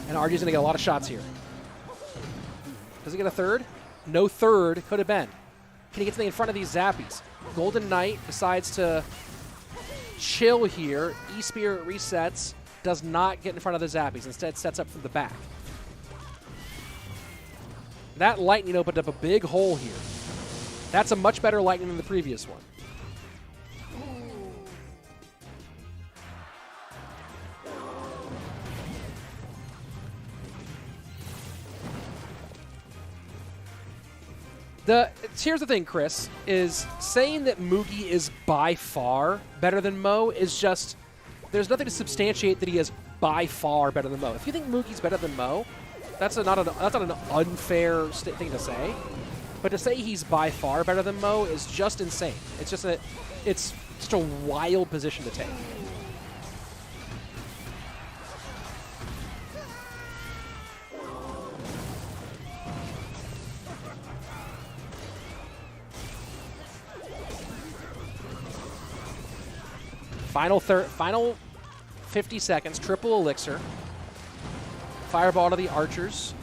And RG's going to get a lot of shots here. Does he get a third? No third. Could have been. Can he get something in front of these Zappies? Golden Knight decides to chill here. E-Spirit resets. Does not get in front of the Zappies. Instead sets up from the back. That lightning opened up a big hole here. That's a much better lightning than the previous one. Here's the thing, Chris, is saying that Moogie is by far better than Mo is just, there's nothing to substantiate that he is by far better than Mo. If you think Moogie's better than Mo, that's not an unfair thing to say. But to say he's by far better than Mo is just insane. It's just a wild position to take. Final 50 seconds, triple elixir. Fireball to the archers.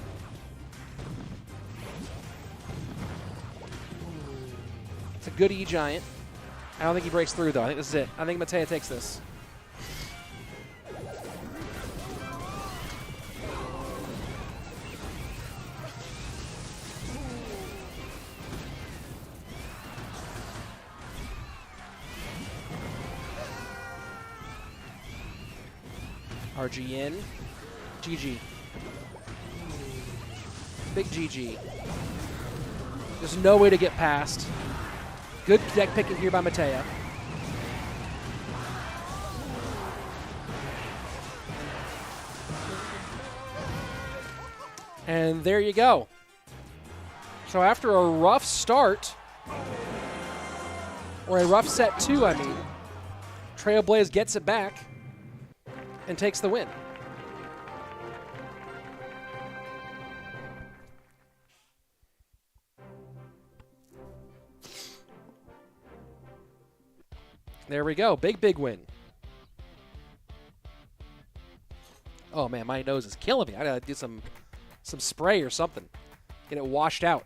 It's a good E-Giant. I don't think he breaks through, though. I think this is it. I think Matea takes this. RG in. GG. Big GG. There's no way to get past. Good deck picking here by Mateo. And there you go. So after a rough start, or a rough set 2, I mean, Trailblaze gets it back and takes the win. There we go. Big, big win. Oh, man, my nose is killing me. I gotta do some spray or something. Get it washed out.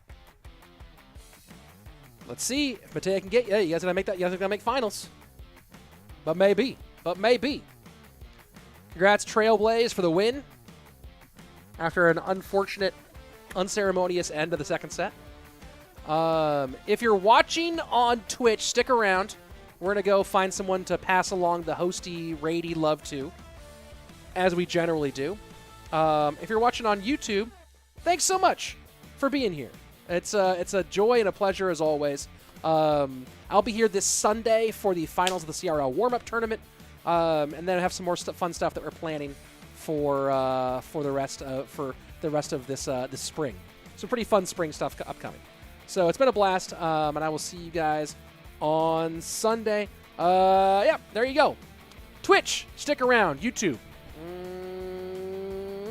Let's see if Mateo can get you. You guys gonna make that? You guys are gonna make finals. But maybe. But maybe. Congrats, Trailblaze, for the win. After an unfortunate, unceremonious end of the second set. If you're watching on Twitch, stick around. We're going to go find someone to pass along the hosty, raidy love to, as we generally do. If you're watching on YouTube, thanks so much for being here. It's a joy and a pleasure as always. I'll be here this Sunday for the finals of the CRL warm-up tournament, and then I have some more fun stuff that we're planning for the rest of this spring. Some pretty fun spring stuff upcoming. So it's been a blast, and I will see you guys on Sunday. Yeah, there you go. Twitch, stick around. YouTube.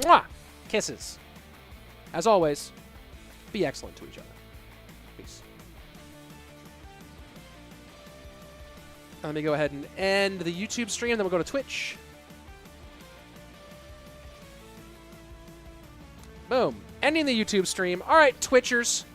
Mwah! Kisses. As always, be excellent to each other. Peace. Let me go ahead and end the YouTube stream, then we'll go to Twitch. Boom. Ending the YouTube stream. All right, Twitchers.